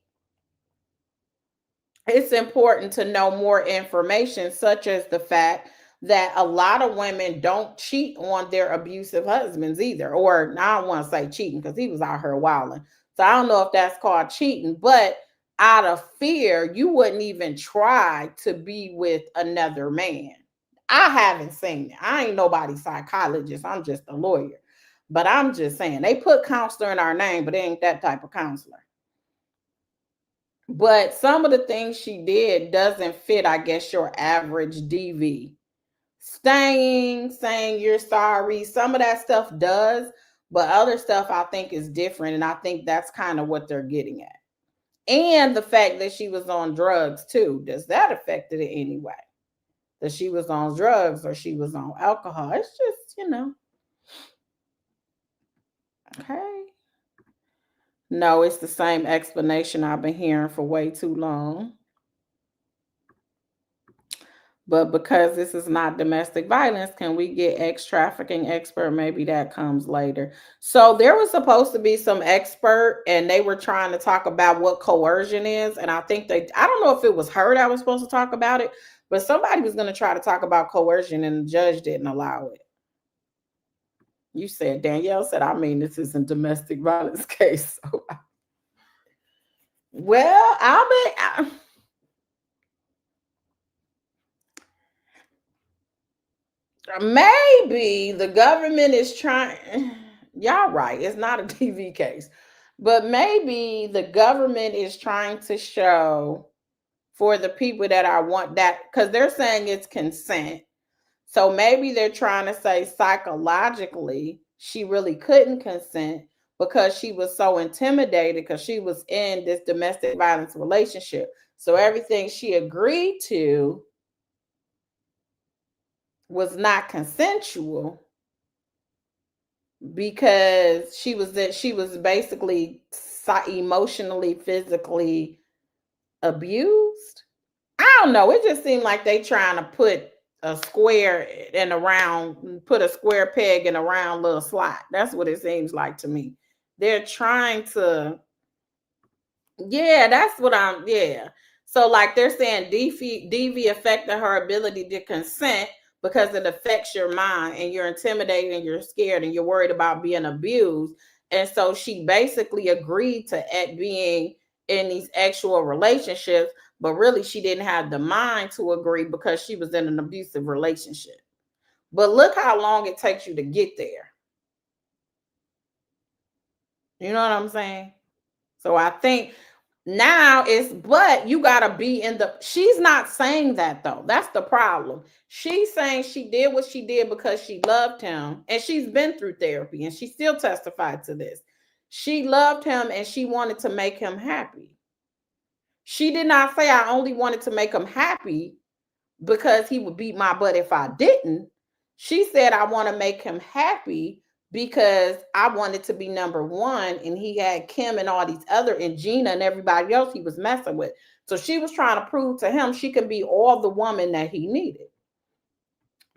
it's important to know more information, such as the fact that a lot of women don't cheat on their abusive husbands either. Or I don't want to say cheating because he was out here wilding. So I don't know if that's called cheating, but out of fear, you wouldn't even try to be with another man. I haven't seen it. I ain't nobody's psychologist. I'm just a lawyer. But I'm just saying, they put counselor in our name, but it ain't that type of counselor. But some of the things she did doesn't fit, I guess, your average DV. Staying, saying you're sorry, some of that stuff does, but other stuff I think is different. And I think that's kind of what they're getting at. And the fact that she was on drugs too, does that affect it in any way? That she was on drugs or she was on alcohol? It's just. Okay. No, it's the same explanation I've been hearing for way too long. But because this is not domestic violence, can we get ex-trafficking expert? Maybe that comes later. So there was supposed to be some expert and they were trying to talk about what coercion is. And I don't know if it was her that was supposed to talk about it, but somebody was going to try to talk about coercion and the judge didn't allow it. You said, Danielle said, I mean, this isn't domestic violence case. Well, maybe the government is trying. Y'all right. It's not a TV case. But maybe the government is trying to show for the people that I want that, because they're saying it's consent. So maybe they're trying to say psychologically she really couldn't consent because she was so intimidated because she was in this domestic violence relationship. So everything she agreed to was not consensual because she was basically emotionally, physically abused. I don't know. It just seemed like they trying to put a square in a round, put a square peg in a round little slot. That's what it seems like to me. They're trying to, yeah, that's what yeah. So like they're saying DV affected her ability to consent because it affects your mind and you're intimidated and you're scared and you're worried about being abused. And so she basically agreed to being in these actual relationships, but really she didn't have the mind to agree because she was in an abusive relationship. But look how long it takes you to get there. You know what I'm saying? So I think Now it's, but you gotta be in the, she's not saying that though. That's the problem. She's saying she did what she did because she loved him, and she's been through therapy and she still testified to this. She loved him and she wanted to make him happy. She did not say I only wanted to make him happy because he would beat my butt if I didn't. She said I want to make him happy because I wanted to be number one, and he had Kim and all these other, and Gina and everybody else he was messing with. So she was trying to prove to him she can be all the woman that he needed.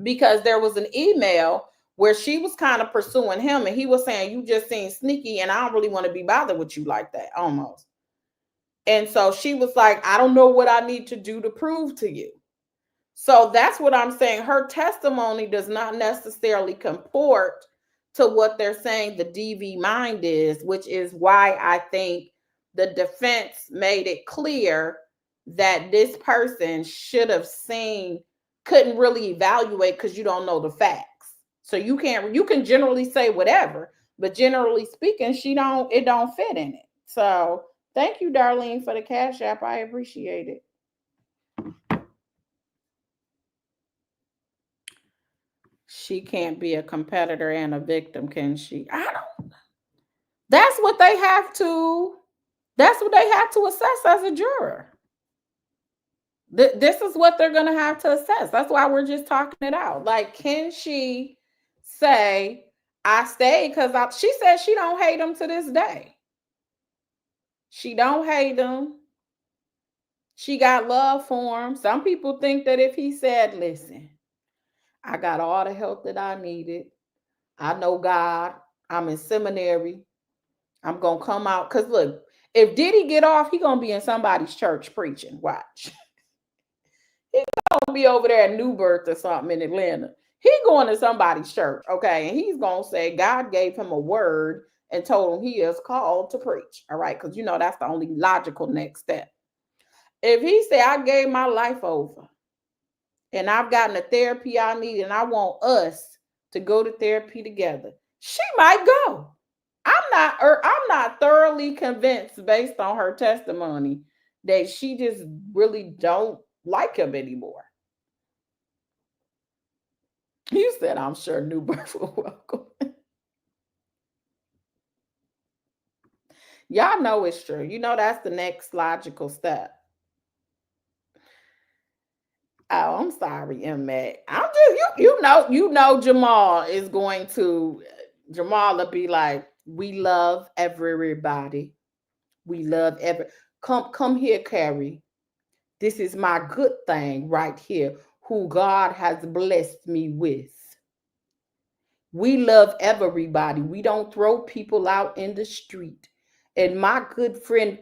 Because there was an email where she was kind of pursuing him, and he was saying, you just seem sneaky, and I don't really want to be bothered with you like that, almost. And so she was like, I don't know what I need to do to prove to you. So that's what I'm saying. Her testimony does not necessarily comport to what they're saying the DV mind is, which is why I think the defense made it clear that this person should have seen, couldn't really evaluate because you don't know the facts. So you can generally say whatever, but generally speaking, it don't fit in it. So thank you, Darlene, for the Cash App. I appreciate it. She can't be a competitor and a victim, can she? I don't. That's what they have to assess as a juror. This is what they're going to have to assess. That's why we're just talking it out. Like, can she say, I stayed because she said she don't hate him to this day. She don't hate him. She got love for him. Some people think that if he said, listen, I got all the help that I needed, I know God, I'm in seminary, I'm going to come out. Because look, if Diddy get off, he going to be in somebody's church preaching. Watch. He's going to be over there at New Birth or something in Atlanta. He going to somebody's church, okay? And he's going to say God gave him a word and told him he is called to preach, all right? Because, that's the only logical next step. If he say, I gave my life over and I've gotten the therapy I need and I want us to go to therapy together, she might go. I'm not thoroughly convinced based on her testimony that she just really don't like him anymore. You said, I'm sure New Birth will welcome. Y'all know it's true. That's the next logical step. Oh, I'm sorry, M-Mac. I'm just you know Jamal is going to will be like, we love everybody. We love come here, Carrie. This is my good thing right here, who God has blessed me with. We love everybody. We don't throw people out in the street. And my good friend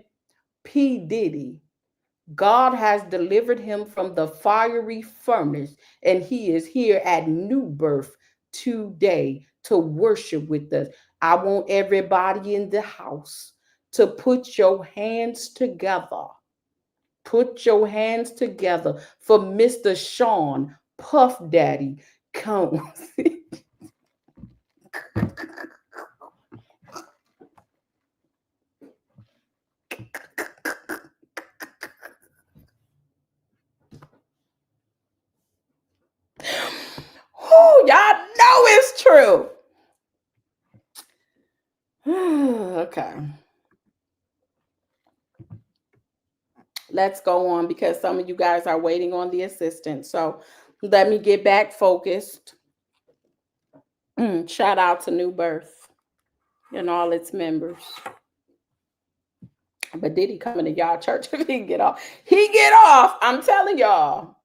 P. Diddy, God has delivered him from the fiery furnace, and he is here at New Birth today to worship with us. I want everybody in the house to put your hands together. Put your hands together for Mr. Sean Puff Daddy Combs. Oh, y'all know it's true. Okay. Let's go on because some of you guys are waiting on the assistant. So let me get back focused. Shout out to New Birth and all its members. But Diddy coming to y'all church if he get off? He get off. I'm telling y'all.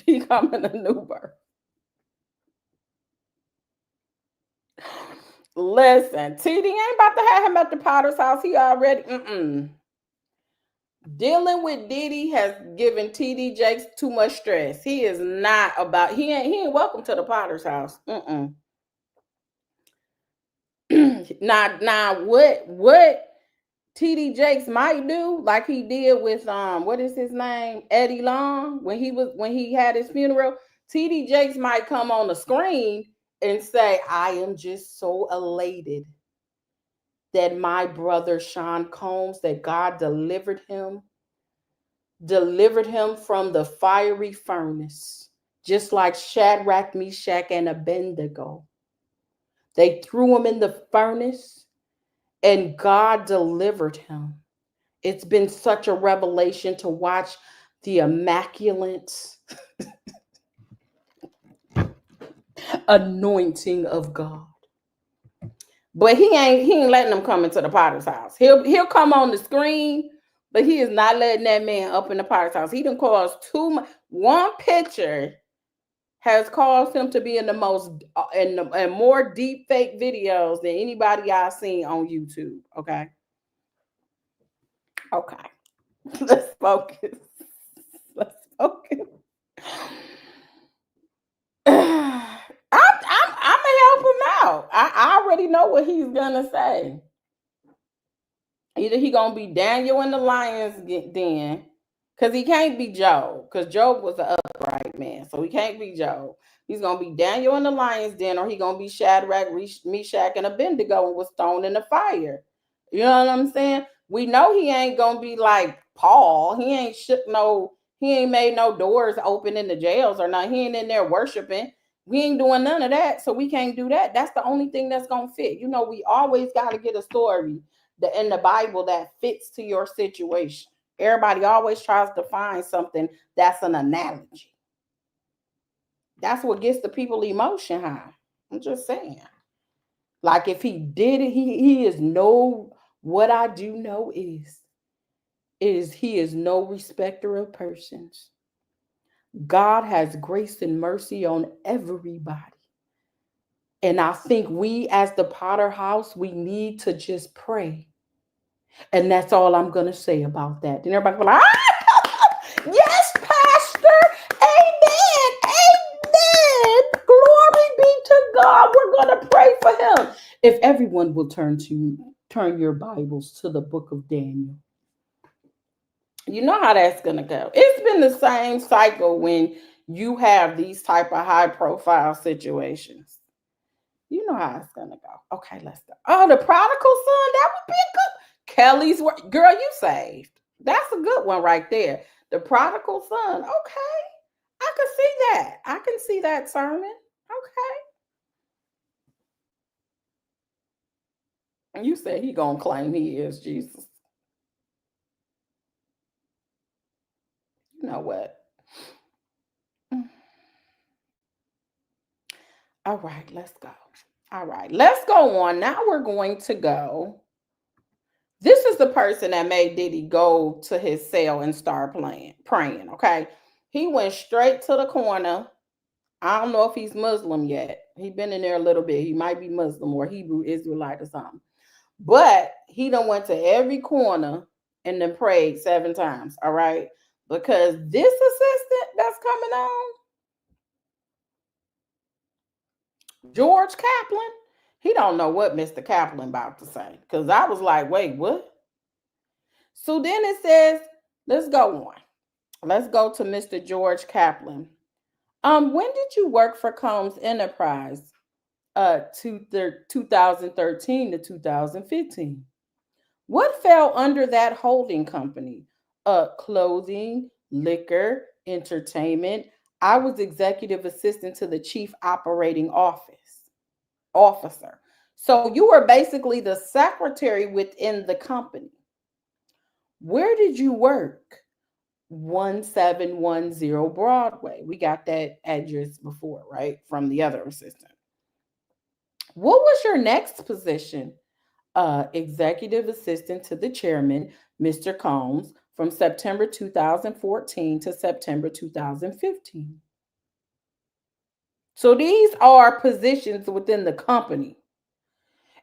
He coming to New Birth. Listen, TD ain't about to have him at the Potter's house. He already, Dealing with Diddy has given TD Jakes too much stress. He is not about, he ain't welcome to the Potter's house. Now what TD Jakes might do, like he did with what is his name? Eddie Long, when he had his funeral, TD Jakes might come on the screen and say, I am just so elated that my brother Sean Combs, that God delivered him from the fiery furnace, just like Shadrach, Meshach, and Abednego. They threw him in the furnace and God delivered him. It's been such a revelation to watch the immaculate anointing of God. But he ain't letting them come into the potter's house. He'll come on the screen, but he is not letting that man up in the potter's house. He done caused too much. One picture has caused him to be in the most and more deep fake videos than anybody I've seen on YouTube. Okay. Let's focus. Let's focus. I'm gonna help him out. I already know what he's gonna say. Either he gonna be Daniel in the lion's den, because he can't be Job, because Job was an upright man, so he can't be Job. He's gonna be Daniel in the lion's den, or he gonna be Shadrach, Meshach, and Abednego and was thrown in the fire. You know what I'm saying? We know he ain't gonna be like Paul. He ain't made no doors open in the jails or not. He ain't in there worshiping. We ain't doing none of that, so we can't do that. That's the only thing that's gonna fit. You know, we always got to get a story in the Bible that fits to your situation. Everybody always tries to find something that's an analogy. That's what gets the people emotion high. I'm just saying. Like if he did it, he is no, what I do know is he is no respecter of persons. God has grace and mercy on everybody. And I think we as the Potter House, we need to just pray. And that's all I'm going to say about that. And everybody be like, yes, Pastor. Amen. Amen. Glory be to God. We're going to pray for him. If everyone will turn your Bibles to the book of Daniel. You know how that's going to go. It's been the same cycle when you have these type of high profile situations. You know how it's going to go. Okay, let's go. Oh, the prodigal son. That would be a good. Kelly's work. Girl, you saved. That's a good one right there. The prodigal son. Okay. I can see that. I can see that sermon. Okay. You said he gonna claim he is Jesus. You know what? All right, let's go. All right, let's go on. Now we're going to go. This is the person that made Diddy go to his cell and start praying, okay? He went straight to the corner. I don't know if he's Muslim yet. He's been in there a little bit. He might be Muslim or Hebrew Israelite or something. But he done went to every corner and then prayed 7 times, all right? Because this assistant that's coming on, George Kaplan, he don't know what Mr. Kaplan about to say. Because I was like, wait, what? So then it says, let's go on. Let's go to Mr. George Kaplan. When did you work for Combs Enterprise? 2013 to 2015. What fell under that holding company? Clothing, liquor, entertainment. I was executive assistant to the chief operating officer. So you were basically the secretary within the company. Where did you work? 1710 Broadway. We got that address before, right? From the other assistant. What was your next position? Executive assistant to the chairman, Mr. Combs, from September 2014 to September 2015. So these are positions within the company.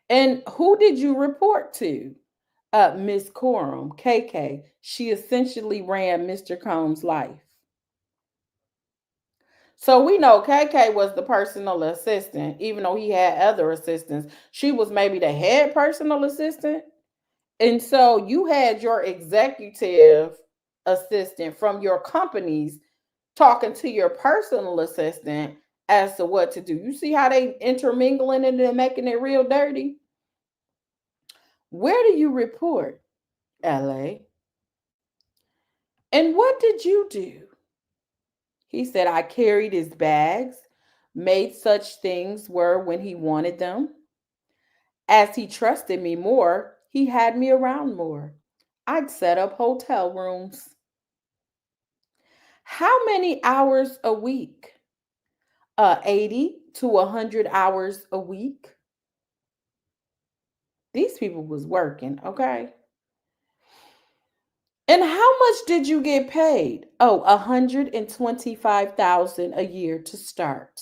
And who did you report to? Miss Coram, KK. She essentially ran Mr. Combs' life. So we know KK was the personal assistant, even though he had other assistants. She was maybe the head personal assistant. And so you had your executive assistant from your companies talking to your personal assistant as to what to do. You see how they intermingling and they're making it real dirty? Where do you report? LA. And what did you do? He said, I carried his bags, made such things were when he wanted them. As he trusted me more, he had me around more. I'd set up hotel rooms. How many hours a week? 80 to 100 hours a week. These people was working, okay? And how much did you get paid? Oh, 125,000 a year to start.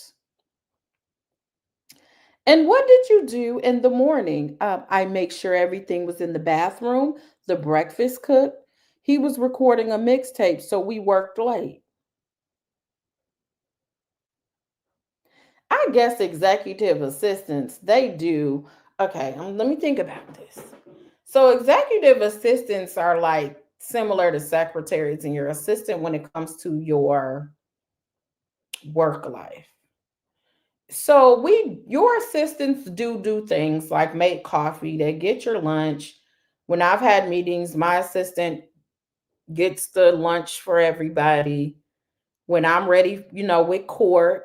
And what did you do in the morning? I make sure everything was in the bathroom, the breakfast cooked. He was recording a mixtape, so we worked late. I guess executive assistants, they do. Okay, let me think about this. So, executive assistants are like similar to secretaries and your assistant when it comes to your work life. So your assistants do things like make coffee, they get your lunch. When I've had meetings, my assistant gets the lunch for everybody. When I'm ready, with court,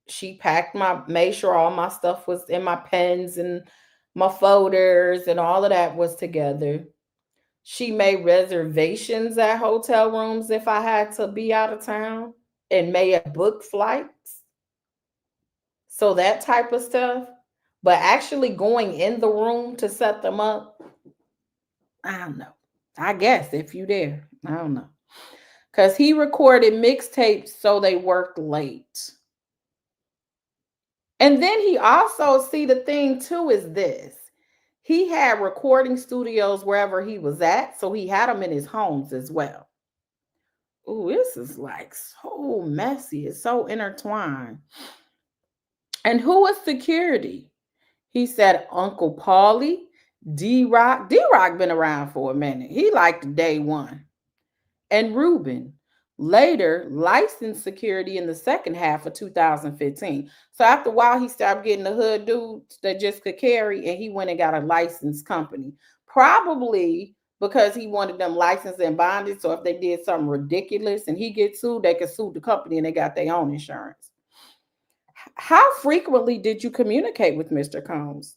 she made sure all my stuff was in my pens and my folders and all of that was together. She made reservations at hotel rooms if I had to be out of town and made book flights. So that type of stuff. But actually going in the room to set them up, I don't know. I guess if you there, I don't know. Because he recorded mixtapes so they worked late. And then he also, see, the thing too is this. He had recording studios wherever he was at, so he had them in his homes as well. Ooh, this is like so messy. It's so intertwined. And who was security? He said Uncle Paulie, D-Rock. D-Rock been around for a minute. He liked day one. And Ruben. Later, licensed security in the second half of 2015. So after a while, he stopped getting the hood dudes that just could carry, and he went and got a licensed company. Probably because he wanted them licensed and bonded. So if they did something ridiculous and he gets sued, they could sue the company and they got their own insurance. How frequently did you communicate with Mr. Combs?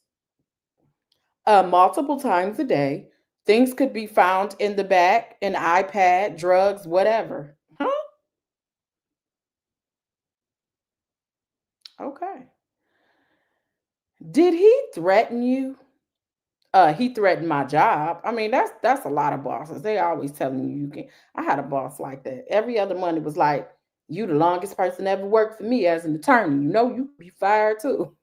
Multiple times a day. Things could be found in the back, an iPad, drugs, whatever. Huh? Okay. Did he threaten you? He threatened my job. I mean, that's a lot of bosses. They always telling you can. I had a boss like that. Every other month it was like, you the longest person ever worked for me as an attorney. You know you could be fired too.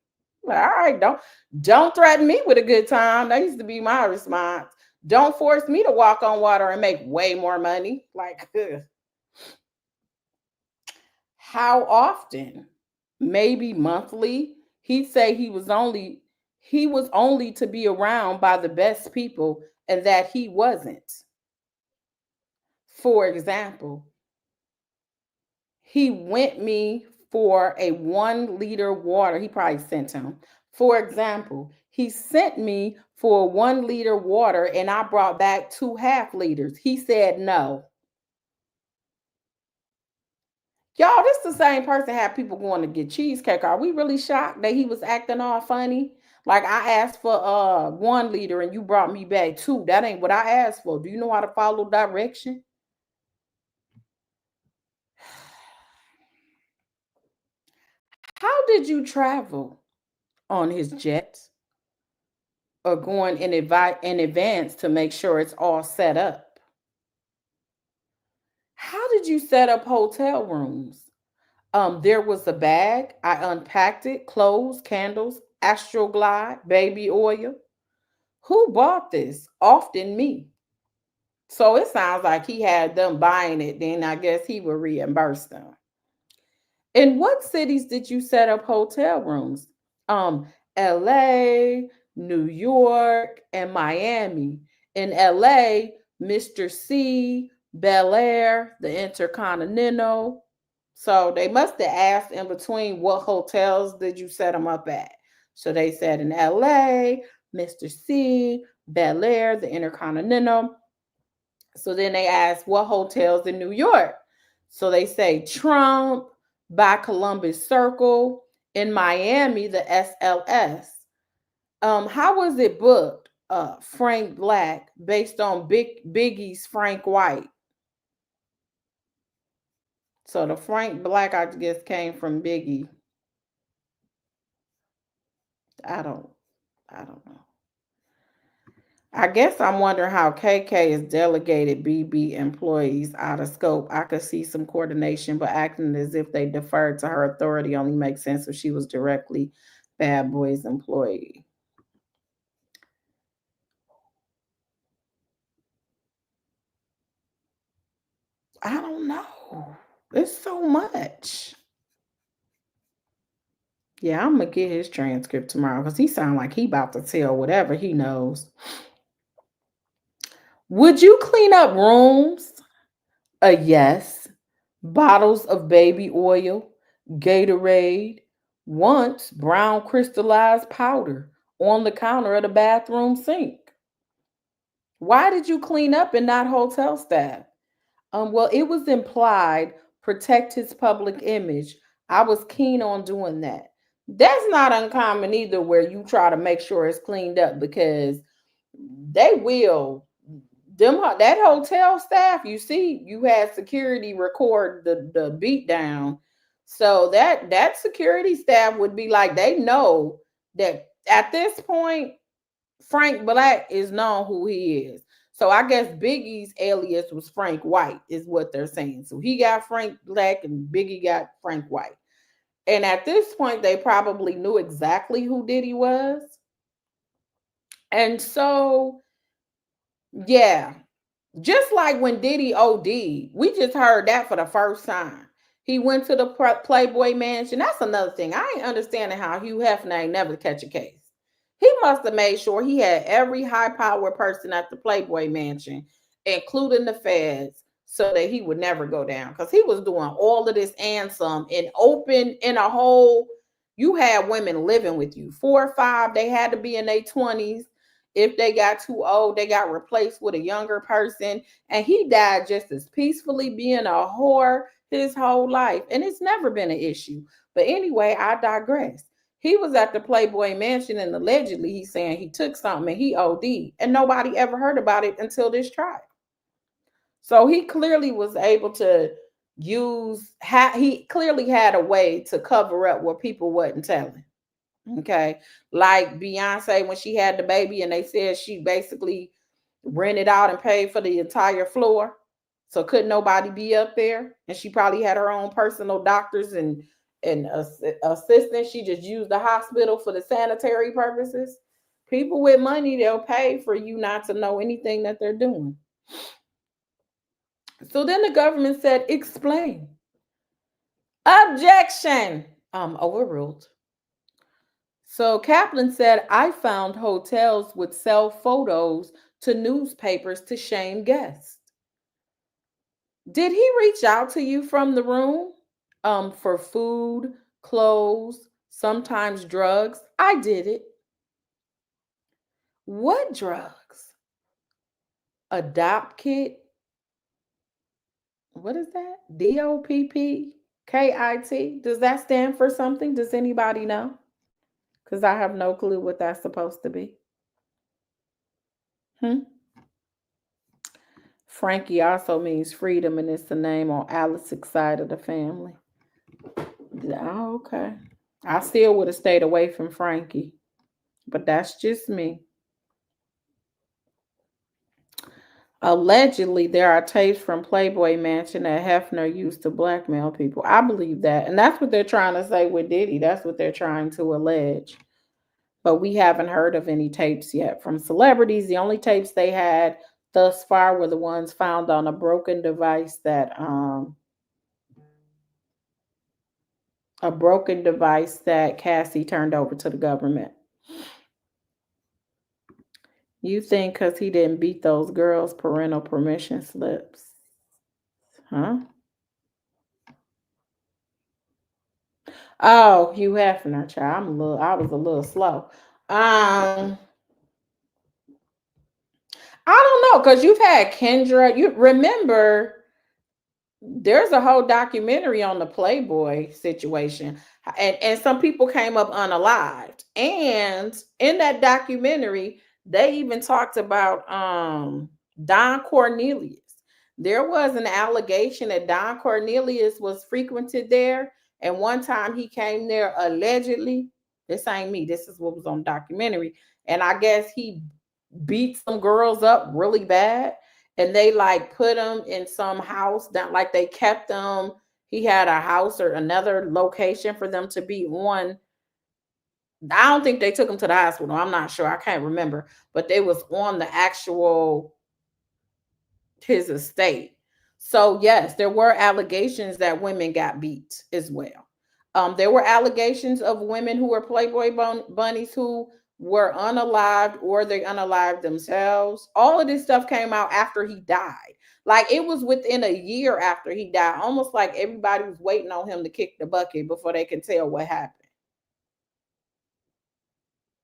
Like, all right, don't threaten me with a good time. That used to be my response. Don't force me to walk on water and make way more money. Like, ugh. How often? Maybe monthly. He'd say he was only to be around by the best people and that he wasn't. For example, he went me for a 1 liter water. He probably sent him. For example, he sent me for 1 liter water and I brought back 2 half liters. He said no. Y'all, this the same person had people going to get cheesecake. Are we really shocked that he was acting all funny? Like I asked for 1 liter and you brought me back 2. That ain't what I asked for. Do you know how to follow direction? How did you travel on his jet or going in advance to make sure it's all set up? How did you set up hotel rooms? There was a bag. I unpacked it, clothes, candles, Astroglide, baby oil. Who bought this? Often me. So it sounds like he had them buying it. Then I guess he would reimburse them. In what cities did you set up hotel rooms? LA, New York, and Miami. In LA, Mr. C, Bel Air, the Intercontinental. So they must have asked in between what hotels did you set them up at. So they said in LA, Mr. C, Bel Air, the Intercontinental. So then they ask, what hotels in New York? So they say Trump, by Columbus Circle, in Miami, the SLS. How was it booked? Frank Black, based on Biggie's Frank White. So the Frank Black, I guess, came from Biggie. I don't, I don't know. I guess I'm wondering how KK is delegated BB employees out of scope. I could see some coordination, but acting as if they deferred to her authority only makes sense if she was directly Bad Boy's employee. I don't know. It's so much. Yeah, I'm gonna get his transcript tomorrow because he sounds like he about to tell whatever he knows. Would you clean up rooms? A yes. Bottles of baby oil, Gatorade, once brown crystallized powder on the counter of the bathroom sink. Why did you clean up and not hotel staff? Well, it was implied protect his public image. I was keen on doing that. That's not uncommon either, where you try to make sure it's cleaned up because they will. Them that hotel staff, you see, you had security record the beat down. So that security staff would be like, they know that at this point Frank Black is known who he is. So I guess Biggie's alias was Frank White, is what they're saying. So he got Frank Black and Biggie got Frank White. And at this point, they probably knew exactly who Diddy was. And so, yeah, just like when Diddy OD, we just heard that for the first time. He went to the Playboy Mansion. That's another thing. I ain't understanding how Hugh Hefner ain't never catch a case. He must have made sure he had every high-powered person at the Playboy Mansion, including the feds, so that he would never go down. Because he was doing all of this and some in open, in a whole. You had women living with you, 4 or 5. They had to be in their 20s. If they got too old, they got replaced with a younger person. And he died just as peacefully being a whore his whole life. And it's never been an issue. But anyway, I digress. He was at the Playboy Mansion and allegedly he's saying he took something and he OD'd. And nobody ever heard about it until this trial. So he clearly was able to he clearly had a way to cover up what people wasn't telling. Okay. Like Beyonce, when she had the baby and they said she basically rented out and paid for the entire floor. So couldn't nobody be up there. And she probably had her own personal doctors and assistants. She just used the hospital for the sanitary purposes. People with money, they'll pay for you not to know anything that they're doing. So then the government said, explain. Objection. Overruled. So Kaplan said, I found hotels would sell photos to newspapers to shame guests. Did he reach out to you from the room? For food, clothes, sometimes drugs? I did it. What drugs? A DOP kit? What is that? DOPPKIT? Does that stand for something? Does anybody know? Because I have no clue what that's supposed to be. Frankie also means freedom, and it's the name on Alex's side of the family. Oh, okay. I still would have stayed away from Frankie, but that's just me. Allegedly, there are tapes from Playboy Mansion that Hefner used to blackmail people. I believe that. And that's what they're trying to say with Diddy. That's what they're trying to allege. But we haven't heard of any tapes yet from celebrities. The only tapes they had thus far were the ones found on a broken device that Cassie turned over to the government. You think because he didn't beat those girls' parental permission slips? Huh? Oh, Hugh Hefner, child. I was a little slow. I don't know, because you've had Kendra. You remember there's a whole documentary on the Playboy situation, and some people came up unalived. And in that documentary, they even talked about Don Cornelius. There was an allegation that Don Cornelius was frequented there, and one time he came there allegedly. This ain't me. This is what was on documentary, and I guess he beat some girls up really bad, and they like put him in some house that like they kept them. He had a house or another location for them to be on. I don't think they took him to the hospital. I'm not sure. I can't remember, but they was on the actual his estate. So yes, there were allegations that women got beat as well. There were allegations of women who were Playboy bunnies who were unalived or they unalived themselves. All of this stuff came out after he died. Like it was within a year after he died, almost like everybody was waiting on him to kick the bucket before they could tell what happened.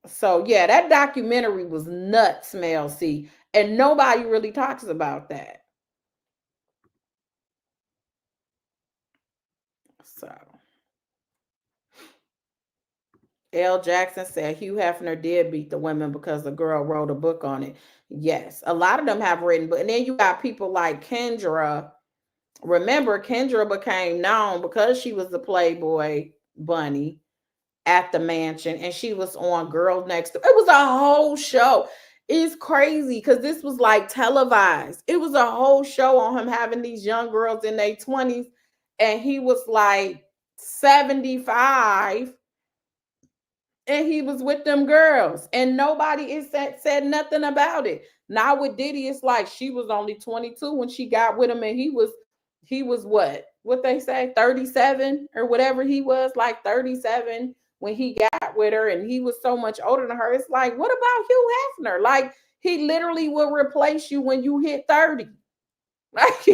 So yeah, that documentary was nuts, Mel C. And nobody really talks about that. So L. Jackson said Hugh Hefner did beat the women because the girl wrote a book on it. Yes, a lot of them have written, but and then you got people like Kendra. Remember, Kendra became known because she was the Playboy bunny at the mansion, and she was on Girls Next Door. It was a whole show. It's crazy because this was like televised. It was a whole show on him having these young girls in their 20s, and he was like 75 and he was with them girls and nobody said nothing about it. Now with Diddy, it's like she was only 22 when she got with him, and he was what they say 37 or whatever, he was like 37 when he got with her, and he was so much older than her. It's like, what about Hugh Hefner? Like he literally will replace you when you hit 30. Like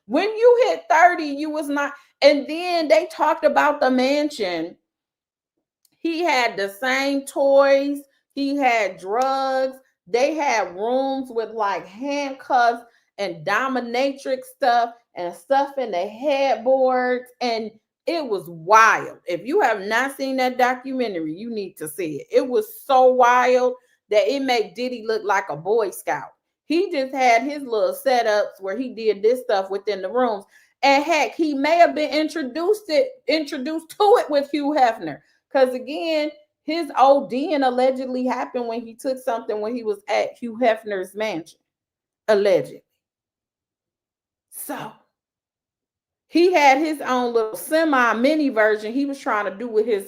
when you hit 30, you was not. And then they talked about the mansion. He had the same toys. He had drugs. They had rooms with like handcuffs and dominatrix stuff and stuff in the headboards. And it was wild. If you have not seen that documentary, you need to see it. It was so wild that it made Diddy look like a Boy Scout. He just had his little setups where he did this stuff within the rooms. And heck, he may have been introduced to it with Hugh Hefner. Because again, his ODing allegedly happened when he took something when he was at Hugh Hefner's mansion, allegedly. So he had his own little semi-mini version he was trying to do with his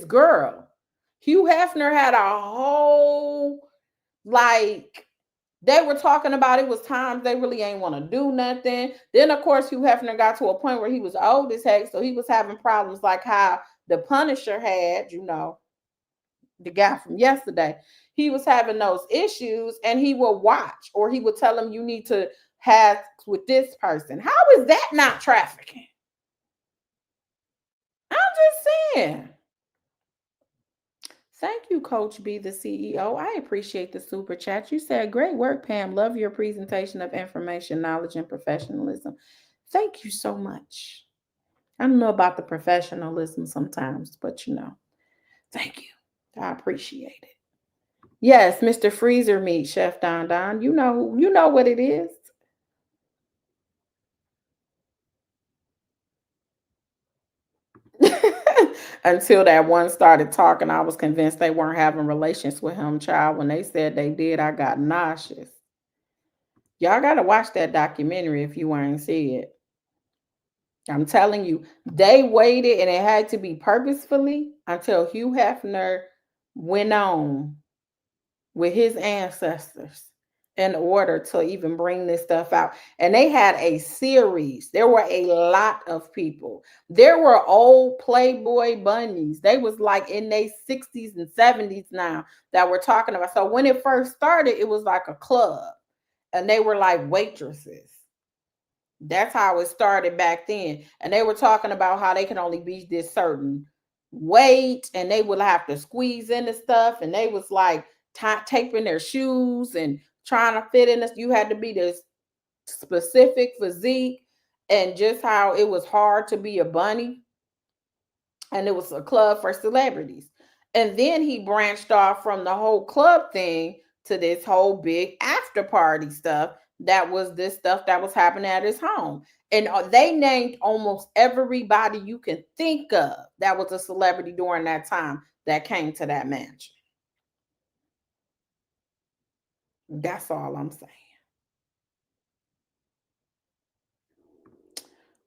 girl. Hugh Hefner had a whole, like, they were talking about it was times they really ain't want to do nothing. Then, of course, Hugh Hefner got to a point where he was old as heck, so he was having problems like how the Punisher had, the guy from yesterday. He was having those issues, and he would watch, or he would tell him, you need to have with this person. How is that not trafficking? I'm just saying. Thank you, Coach B, the CEO. I appreciate the super chat. You said, great work, Pam. Love your presentation of information, knowledge, and professionalism. Thank you so much. I don't know about the professionalism sometimes, but thank you. I appreciate it. Yes, Mr. Freezer Meat, Chef Don Don. You know what it is. Until that one started talking, I was convinced they weren't having relations with him, child. When they said they did, I got nauseous. Y'all got to watch that documentary if you ain't see it. I'm telling you, they waited, and it had to be purposefully until Hugh Hefner went on with his ancestors in order to even bring this stuff out. And they had a series. There were a lot of people. There were old Playboy bunnies. They was like in their 60s and 70s now that we're talking about. So when it first started, it was like a club, and they were like waitresses. That's how it started back then. And they were talking about how they can only be this certain weight, and they would have to squeeze into stuff. And they was like, taping their shoes and trying to fit in this. You had to be this specific physique, and just how it was hard to be a bunny, and it was a club for celebrities. And then he branched off from the whole club thing to this whole big after party stuff. That was this stuff that was happening at his home. And they named almost everybody you can think of that was a celebrity during that time that came to that mansion. That's all I'm saying.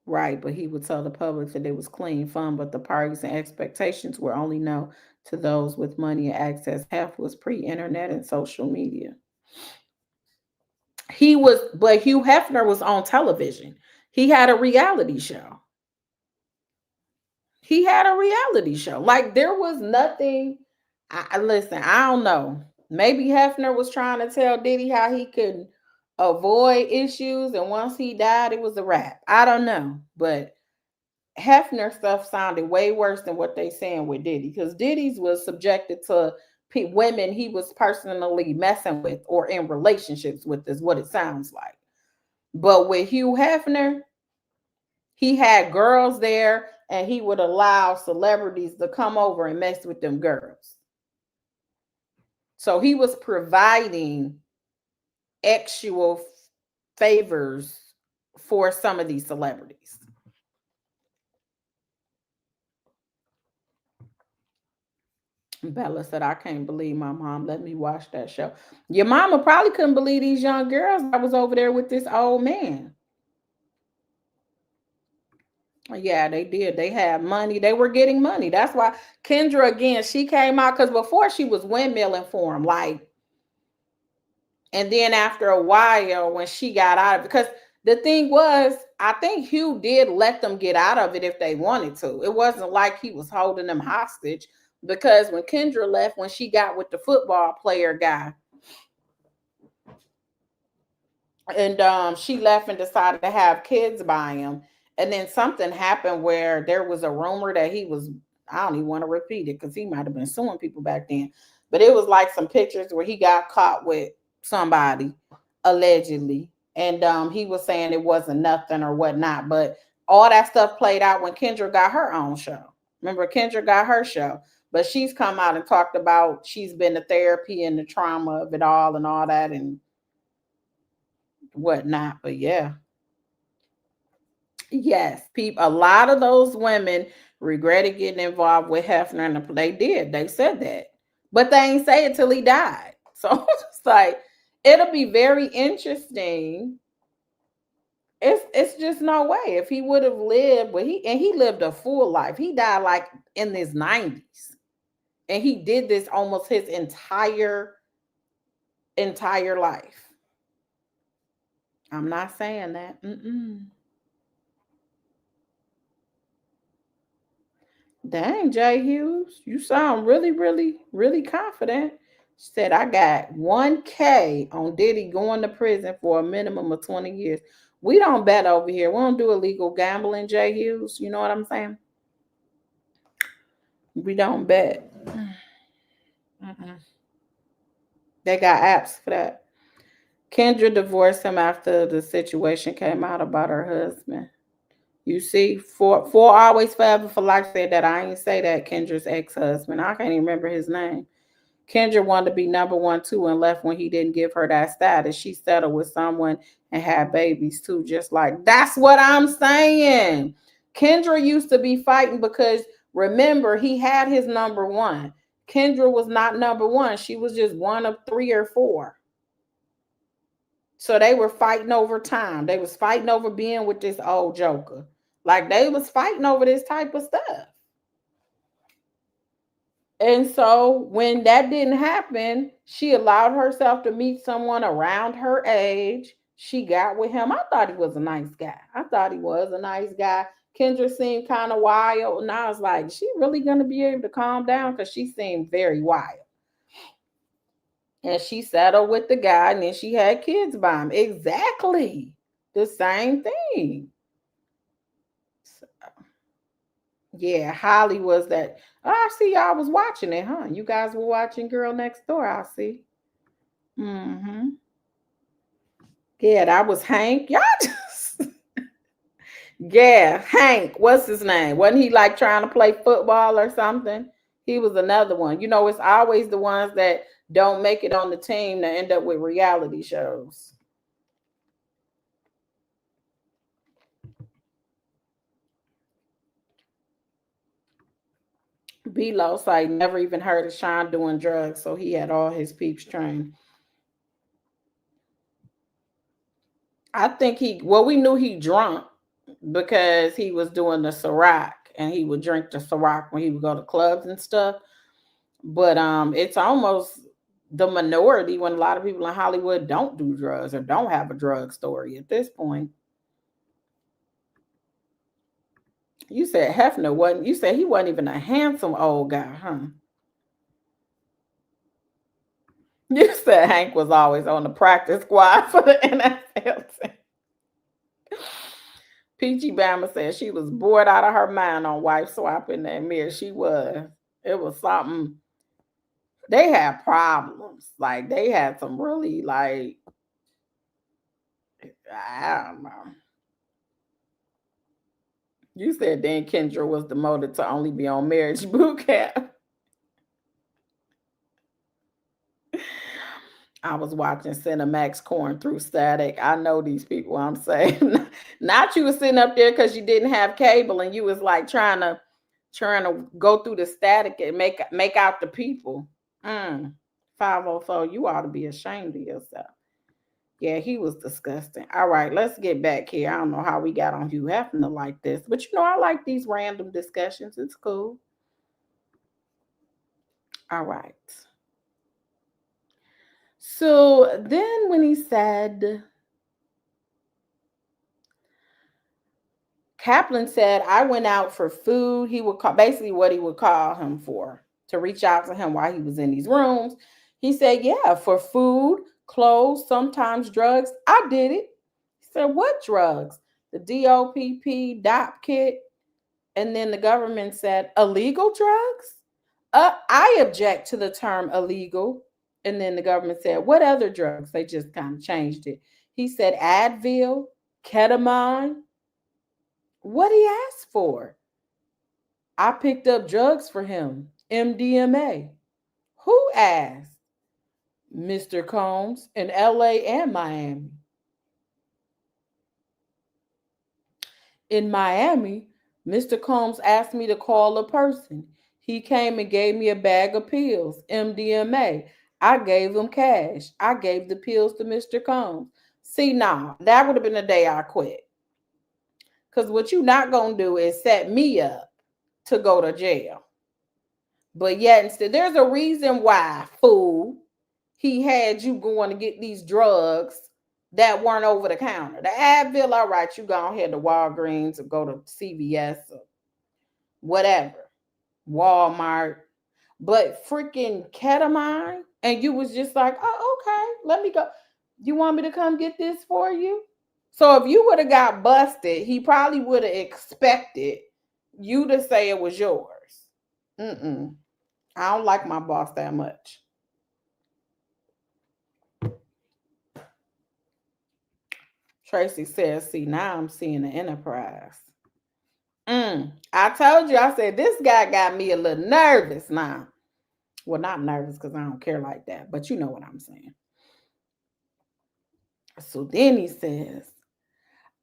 Right, but he would tell the public that it was clean fun, but the parties and expectations were only known to those with money and access. Half was pre-internet and social media. But Hugh Hefner was on television. He had a reality show. He had a reality show. Like there was nothing. Listen, I don't know. Maybe Hefner was trying to tell Diddy how he could avoid issues, and once he died, it was a wrap. I don't know, but Hefner stuff sounded way worse than what they saying with Diddy, because Diddy's was subjected to women he was personally messing with or in relationships with, is what it sounds like. But with Hugh Hefner, he had girls there and he would allow celebrities to come over and mess with them girls. So he was providing actual favors for some of these celebrities. Bella said, I can't believe my mom let me watch that show. Your mama probably couldn't believe these young girls that was over there with this old man. Yeah, they did. They had money. They were getting money. That's why Kendra, again, she came out, because before she was windmilling for him. Like, and then after a while, when she got out of it, because the thing was, I think Hugh did let them get out of it if they wanted to. It wasn't like he was holding them hostage, because when Kendra left, when she got with the football player guy, and she left and decided to have kids by him. And then something happened where there was a rumor that he was, I don't even want to repeat it because he might have been suing people back then, but it was like some pictures where he got caught with somebody allegedly, and he was saying it wasn't nothing or whatnot. But all that stuff played out when Kendra got her own show. Remember, Kendra got her show, but she's come out and talked about she's been to therapy and the trauma of it all and all that and whatnot. But yeah, yes, people, a lot of those women regretted getting involved with Hefner, and they did. They said that, but they ain't say it till he died. So it's like it'll be very interesting. It's just no way if he would have lived, but he lived a full life. He died like in his 90s, and he did this almost his entire life. I'm not saying that. Dang, Jay Hughes, you sound really, really, really confident. She said, I got 1K on Diddy going to prison for a minimum of 20 years. We don't bet over here. We don't do illegal gambling, Jay Hughes. You know what I'm saying? We don't bet. They got apps for that. Kendra divorced him after the situation came out about her husband. You see, for always forever for life said that. I ain't say that. Kendra's ex-husband, I can't even remember his name. Kendra wanted to be number one too and left when he didn't give her that status. She settled with someone and had babies too, just like that's what I'm saying. Kendra used to be fighting because remember, he had his number one. Kendra was not number one. She was just one of three or four. So they were fighting over time. They was fighting over being with this old joker. Like they was fighting over this type of stuff. And so when that didn't happen, she allowed herself to meet someone around her age. She got with him. I thought he was a nice guy. I thought he was a nice guy. Kendra seemed kind of wild. And I was like, she really going to be able to calm down? Because she seemed very wild. And she settled with the guy, and then she had kids by him. Exactly. The same thing. So, Yeah, Holly was that. Oh, I see y'all was watching it, huh? You guys were watching Girl Next Door, I see. Mm-hmm. Yeah, that was Hank. Y'all just yeah, Hank. What's his name? Wasn't he like trying to play football or something? He was another one. You know, it's always the ones that don't make it on the team that end up with reality shows. B-Lo like never even heard of Sean doing drugs, so he had all his peeps trained. I think we knew he drunk because he was doing the Ciroc and he would drink the Ciroc when he would go to clubs and stuff. But it's almost the minority when a lot of people in Hollywood don't do drugs or don't have a drug story at this point. You said Hefner wasn't, you said he wasn't even a handsome old guy, huh? You said Hank was always on the practice squad for the NFL team. Peachy Bama said she was bored out of her mind on wife swap in that mirror. She was. It was something. They had problems. Like they had some really like I don't know. You said Dan Kendra was demoted to only be on marriage boot camp. I was watching Cinemax Corn through static. I know these people. I'm saying, not you was sitting up there because you didn't have cable and you was like trying to go through the static and make out the people. 504, you ought to be ashamed of yourself. Yeah, he was disgusting. All right, let's get back here. I don't know how we got on Hugh Hefner like this, but you know, I like these random discussions. It's cool. All right. So then when he said, Kaplan said, I went out for food. He would call basically what he would call him for to reach out to him while he was in these rooms. He said, yeah, for food, clothes, sometimes drugs. I did it. He said, what drugs? The DOPP, Docket. And then the government said, illegal drugs? I object to the term illegal. And then the government said, what other drugs? They just kind of changed it. He said, Advil, ketamine. What he asked for? I picked up drugs for him, MDMA. Who asked? Mr. Combs in LA and Miami. In Miami, Mr. Combs asked me to call a person. He came and gave me a bag of pills, MDMA. I gave him cash. I gave the pills to Mr. Combs. See, now, that would have been the day I quit. Because what you're not going to do is set me up to go to jail. But yet, instead, there's a reason why, fool, he had you going to get these drugs that weren't over the counter. The Advil, all right, you go ahead to Walgreens or go to CVS or whatever, Walmart. But freaking ketamine, and you was just like, oh, okay, let me go. You want me to come get this for you? So if you would have got busted, he probably would have expected you to say it was yours. I don't like my boss that much. Tracy says, see, now I'm seeing the enterprise. I told you, I said, this guy got me a little nervous now. Well, not nervous because I don't care like that, but you know what I'm saying. So then he says,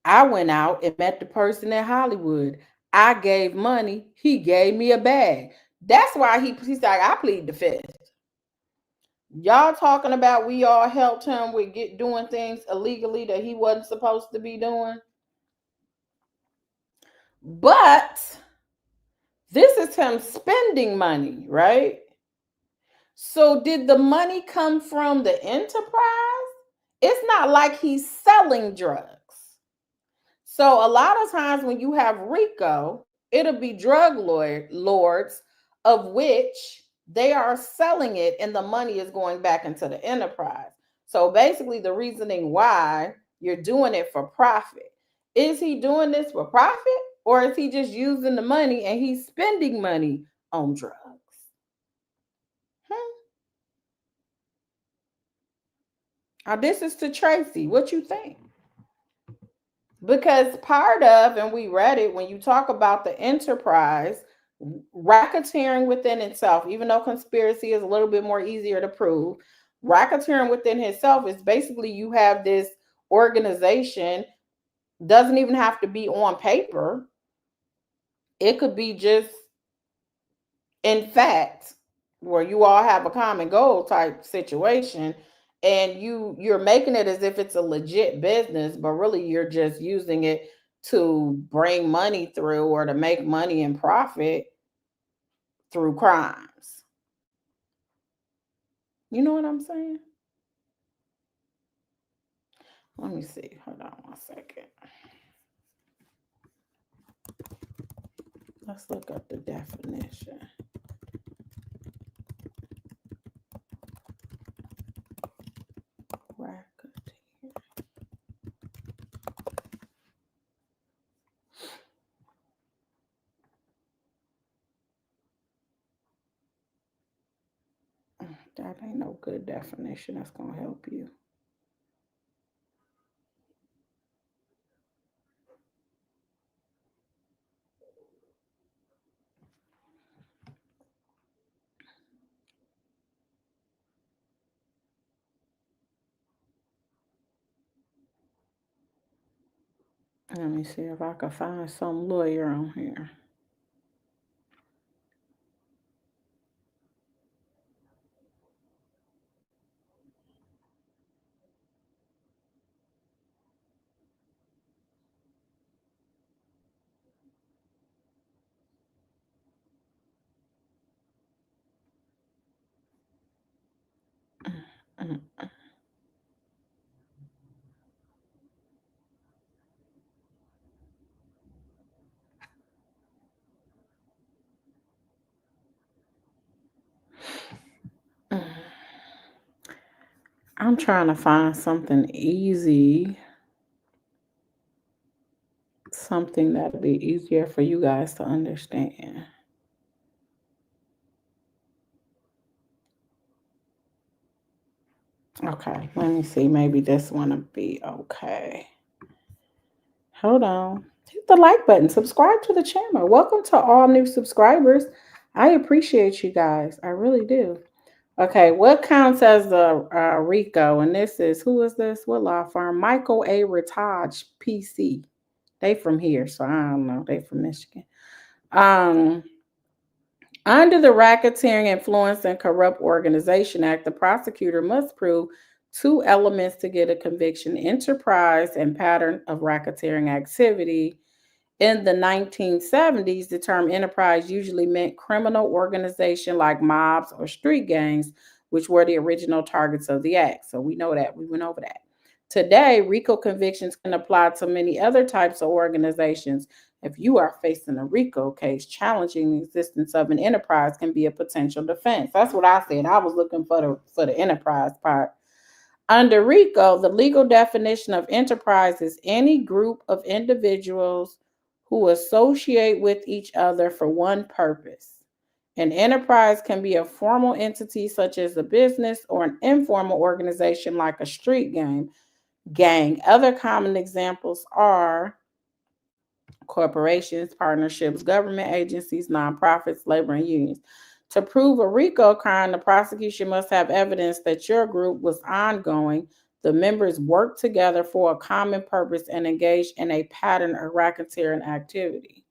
I went out and met the person in Hollywood. I gave money. He gave me a bag. That's why he's like, I plead the fifth. Y'all talking about we all helped him with doing things illegally that he wasn't supposed to be doing. But this is him spending money, right? So did the money come from the enterprise? It's not like he's selling drugs. So a lot of times when you have RICO, it'll be drug lords of which they are selling it and the money is going back into the enterprise. So basically the reasoning why you're doing it for profit. Is he doing this for profit Or is he just using the money and he's spending money on drugs? Now, this is to Tracy. What you think? Because part of, and we read it, when you talk about the enterprise, racketeering within itself, even though conspiracy is a little bit more easier to prove, racketeering within itself is basically you have this organization, doesn't even have to be on paper. It could be just in fact, where you all have a common goal type situation, and you're making it as if it's a legit business, but really you're just using it to bring money through or to make money and profit through crimes. You know what I'm saying? Let me see. Hold on 1 second. Let's look up the definition. Racketeer. That ain't no good definition that's gonna help you. Let me see if I can find some lawyer on here. I'm trying to find something easy, something that'll be easier for you guys to understand. Okay, let me see. Maybe this one will be okay. Hold on. Hit the like button. Subscribe to the channel. Welcome to all new subscribers. I appreciate you guys. I really do. Okay, what counts as the RICO? And this is, who is this? What law firm? Michael A. Ritage, PC. They from here, so I don't know. They from Michigan. Under the Racketeering, Influence, and Corrupt Organization Act, the prosecutor must prove two elements to get a conviction: enterprise and pattern of racketeering activity. In the 1970s, the term enterprise usually meant criminal organization like mobs or street gangs, which were the original targets of the act. So we know that. We went over that. Today, RICO convictions can apply to many other types of organizations. If you are facing a RICO case, challenging the existence of an enterprise can be a potential defense. That's what I said. I was looking for the enterprise part. Under RICO, the legal definition of enterprise is any group of individuals who associate with each other for one purpose. An enterprise can be a formal entity such as a business or an informal organization like a street gang. Other common examples are corporations, partnerships, government agencies, nonprofits, labor, and unions. To prove a RICO crime, the prosecution must have evidence that your group was ongoing, the members worked together for a common purpose, and engaged in a pattern of racketeering activity.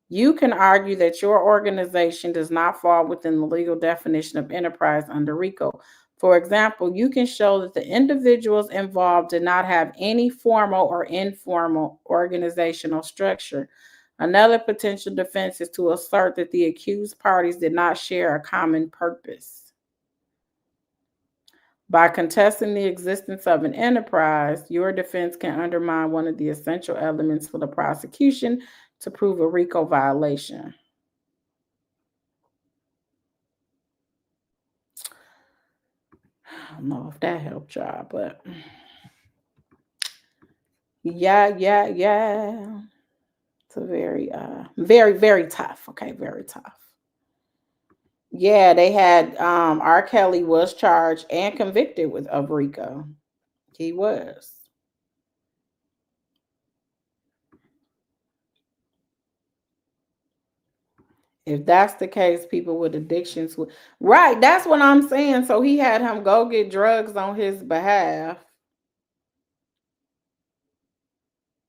You can argue that your organization does not fall within the legal definition of enterprise under RICO. For example, you can show that the individuals involved did not have any formal or informal organizational structure. Another potential defense is to assert that the accused parties did not share a common purpose. By contesting the existence of an enterprise, your defense can undermine one of the essential elements for the prosecution to prove a RICO violation. I don't know if that helped y'all, but yeah. It's a very, very tough. Okay, very tough. Yeah, they had R. Kelly was charged and convicted with of RICO. He was. If that's the case, people with addictions would right. That's what I'm saying. So he had him go get drugs on his behalf.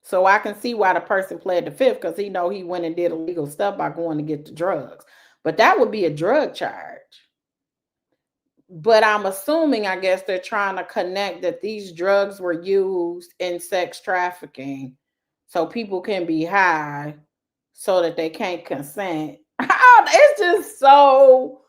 So I can see why the person pled the fifth because he know he went and did illegal stuff by going to get the drugs. But that would be a drug charge. But I'm assuming, I guess they're trying to connect that these drugs were used in sex trafficking so people can be high so that they can't consent. It's just so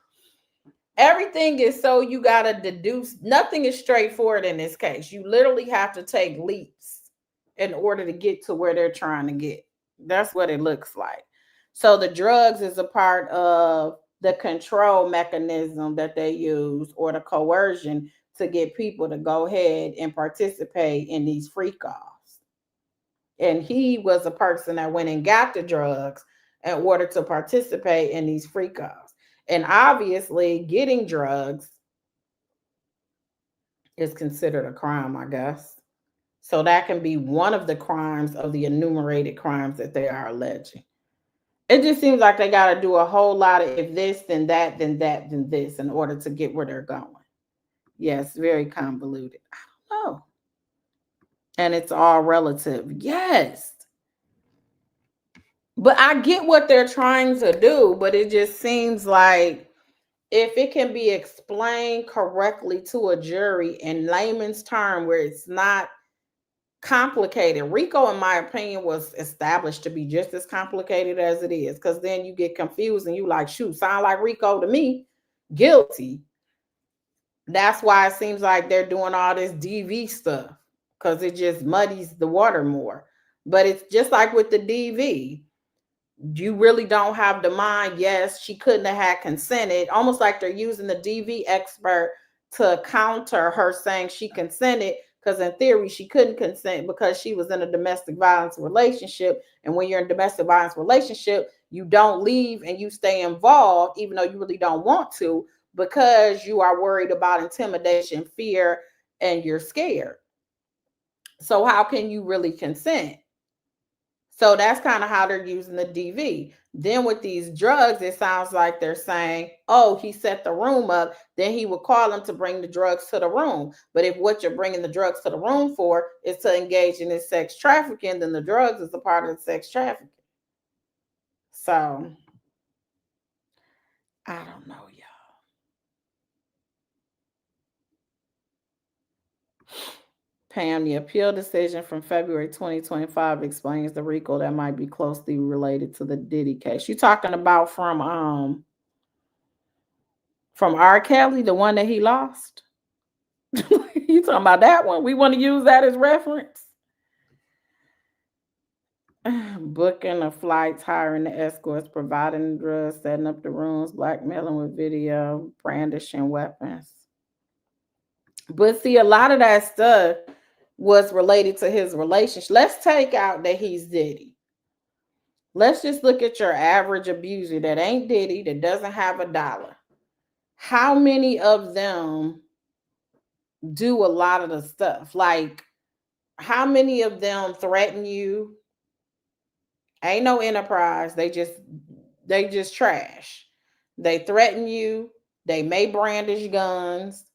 everything is so you got to deduce. Nothing is straightforward in this case. You literally have to take leaps in order to get to where they're trying to get. That's what it looks like. So the drugs is a part of the control mechanism that they use or the coercion to get people to go ahead and participate in these freak offs. And he was a person that went and got the drugs in order to participate in these freak offs. And obviously, getting drugs is considered a crime, I guess. So that can be one of the crimes of the enumerated crimes that they are alleging. It just seems like they got to do a whole lot of if this, then that, then that, then this in order to get where they're going. Yes, very convoluted. I don't know. And it's all relative. Yes. But I get what they're trying to do, but it just seems like if it can be explained correctly to a jury in layman's term where it's not complicated. RICO, in my opinion, was established to be just as complicated as it is, because then you get confused and you like, shoot, sound like RICO to me, guilty. That's why it seems like they're doing all this DV stuff because it just muddies the water more. But it's just like with the DV. You really don't have the mind. Yes, she couldn't have had consented. Almost like they're using the DV expert to counter her saying she consented because in theory she couldn't consent because she was in a domestic violence relationship. And when you're in a domestic violence relationship, you don't leave and you stay involved even though you really don't want to because you are worried about intimidation, fear, and you're scared. So how can you really consent? So that's kind of how they're using the DV. Then with these drugs, it sounds like they're saying, oh, he set the room up. Then he would call them to bring the drugs to the room. But if what you're bringing the drugs to the room for is to engage in this sex trafficking, then the drugs is a part of the sex trafficking. So I don't know, y'all. Pam, the appeal decision from February 2025 explains the RICO that might be closely related to the Diddy case. You talking about from R. Kelly, the one that he lost? You talking about that one? We want to use that as reference? Booking the flights, hiring the escorts, providing the drugs, setting up the rooms, blackmailing with video, brandishing weapons. But see, a lot of that stuff was related to his relationship. Let's take out that he's Diddy. Let's just look at your average abuser that ain't Diddy, that doesn't have a dollar. How many of them do a lot of the stuff? Like, how many of them threaten you? Ain't no enterprise. They just trash. They threaten you. They may brandish guns.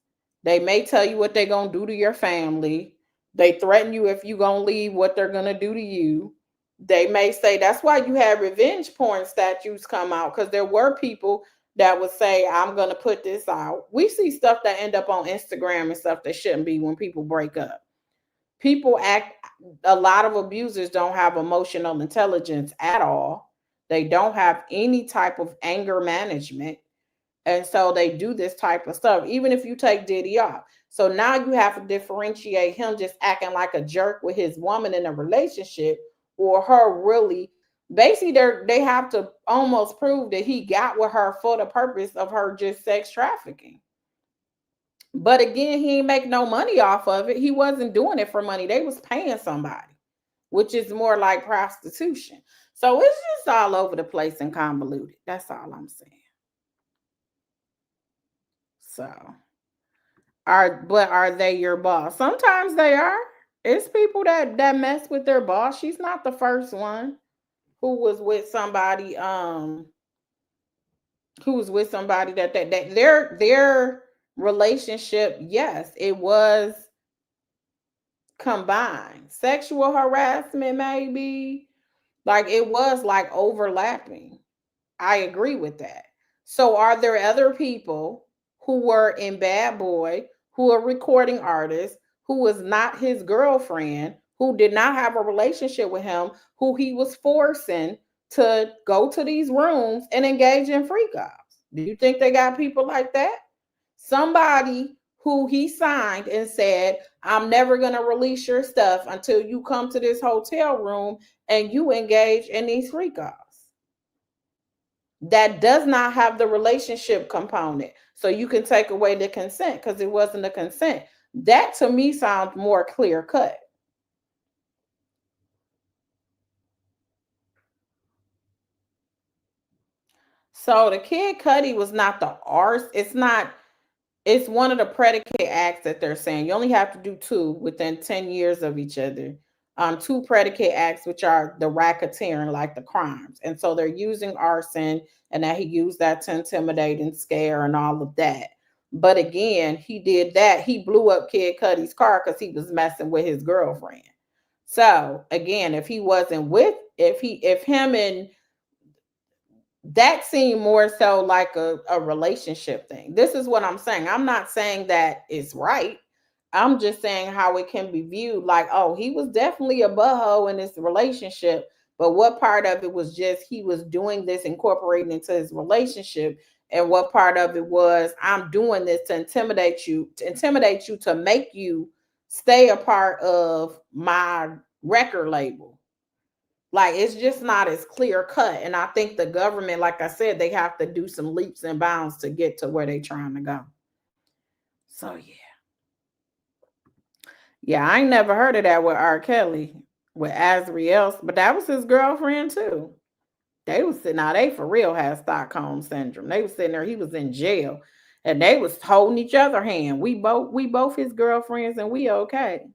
They may tell you what they're gonna do to your family. They threaten you if you gonna leave, what they're gonna do to you. They may say that's why you had revenge porn statutes come out, because there were people that would say, I'm gonna put this out. We see stuff that end up on Instagram and stuff that shouldn't be when people break up. People act, a lot of abusers don't have emotional intelligence at all. They don't have any type of anger management. And so they do this type of stuff, even if you take Diddy off. So now you have to differentiate him just acting like a jerk with his woman in a relationship, or her really, basically they have to almost prove that he got with her for the purpose of her just sex trafficking. But again, he ain't make no money off of it. He wasn't doing it for money. They was paying somebody. which is more like prostitution. So it's just all over the place and convoluted. That's all I'm saying. So are they your boss? Sometimes they are. It's people that mess with their boss. She's not the first one who was with somebody that their relationship, yes, it was combined. Sexual harassment, maybe. Like it was like overlapping. I agree with that. So are there other people who were in Bad Boy, who are recording artists, who was not his girlfriend, who did not have a relationship with him, who he was forcing to go to these rooms and engage in freak offs? Do you think they got people like that? Somebody who he signed and said, I'm never going to release your stuff until you come to this hotel room and you engage in these freak offs. That does not have the relationship component. So you can take away the consent because it wasn't a consent. That to me sounds more clear cut. So the Kid Cudi was not the arse. It's one of the predicate acts that they're saying. You only have to do two within 10 years of each other. Two predicate acts, which are the racketeering, like the crimes. And so they're using arson and that he used that to intimidate and scare and all of that. But again, he did that. He blew up Kid Cudi's car because he was messing with his girlfriend. So again, if him and that seemed more so like a relationship thing. This is what I'm saying. I'm not saying that it's right. I'm just saying how it can be viewed like, oh, he was definitely a butthole in this relationship. But what part of it was just he was doing this, incorporating into his relationship? And what part of it was I'm doing this to intimidate you to make you stay a part of my record label? Like it's just not as clear cut. And I think the government, like I said, they have to do some leaps and bounds to get to where they're trying to go. So yeah. Yeah, I ain't never heard of that with R. Kelly, with Azriel, but that was his girlfriend too. They was sitting out, they for real had Stockholm syndrome. They was sitting there, he was in jail, and they was holding each other hand. We both his girlfriends, and we okay.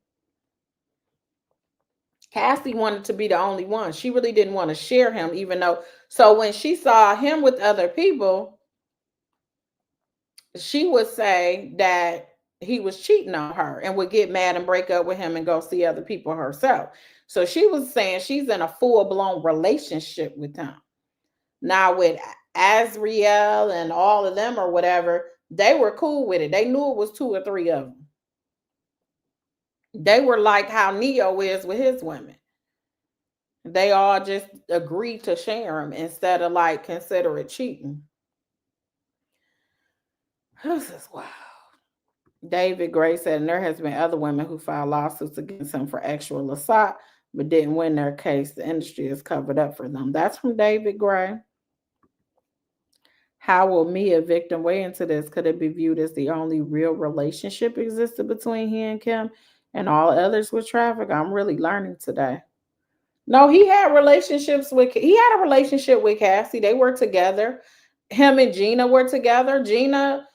Cassie wanted to be the only one. She really didn't want to share him, even though. So when she saw him with other people, she would say that he was cheating on her and would get mad and break up with him and go see other people herself. So she was saying she's in a full-blown relationship with him. Now with Azriel and all of them or whatever, they were cool with it. They knew it was two or three of them. They were like how Neo is with his women. They all just agreed to share them instead of like consider it cheating. This is wild. David Gray said, and there has been other women who filed lawsuits against him for sexual assault, but didn't win their case. The industry is covered up for them. That's from David Gray. How will me, a victim, weigh into this? Could it be viewed as the only real relationship existed between he and Kim and all others with traffic? I'm really learning today. No, he had a relationship with Cassie. They were together. Him and Gina were together. Gina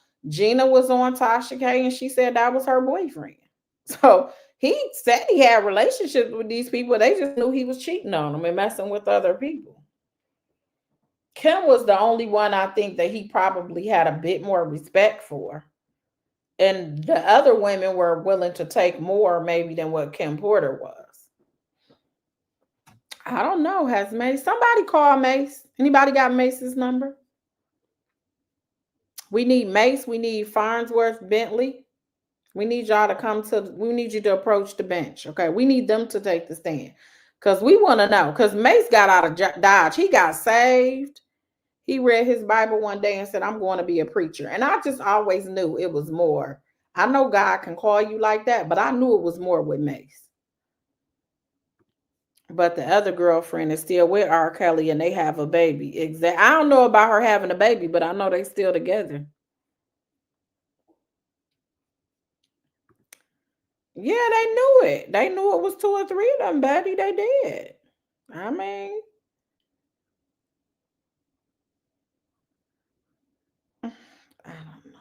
was on Tasha K, and she said that was her boyfriend. So he said he had relationships with these people. They just knew he was cheating on them and messing with other people. Kim was the only one I think that he probably had a bit more respect for. And the other women were willing to take more maybe than what Kim Porter was. I don't know. Has Mace? Somebody call Mace. Anybody got Mace's number? We need Mace. We need Farnsworth, Bentley. We need y'all to we need you to approach the bench. Okay. We need them to take the stand. Because we want to know. Because Mace got out of Dodge. He got saved. He read his Bible one day and said, I'm going to be a preacher. And I just always knew it was more. I know God can call you like that, but I knew it was more with Mace. But the other girlfriend is still with R. Kelly and they have a baby. I don't know about her having a baby, but I know they still together. Yeah, they knew it. They knew it was 2 or 3 of them, Betty. They did. I mean, I don't know.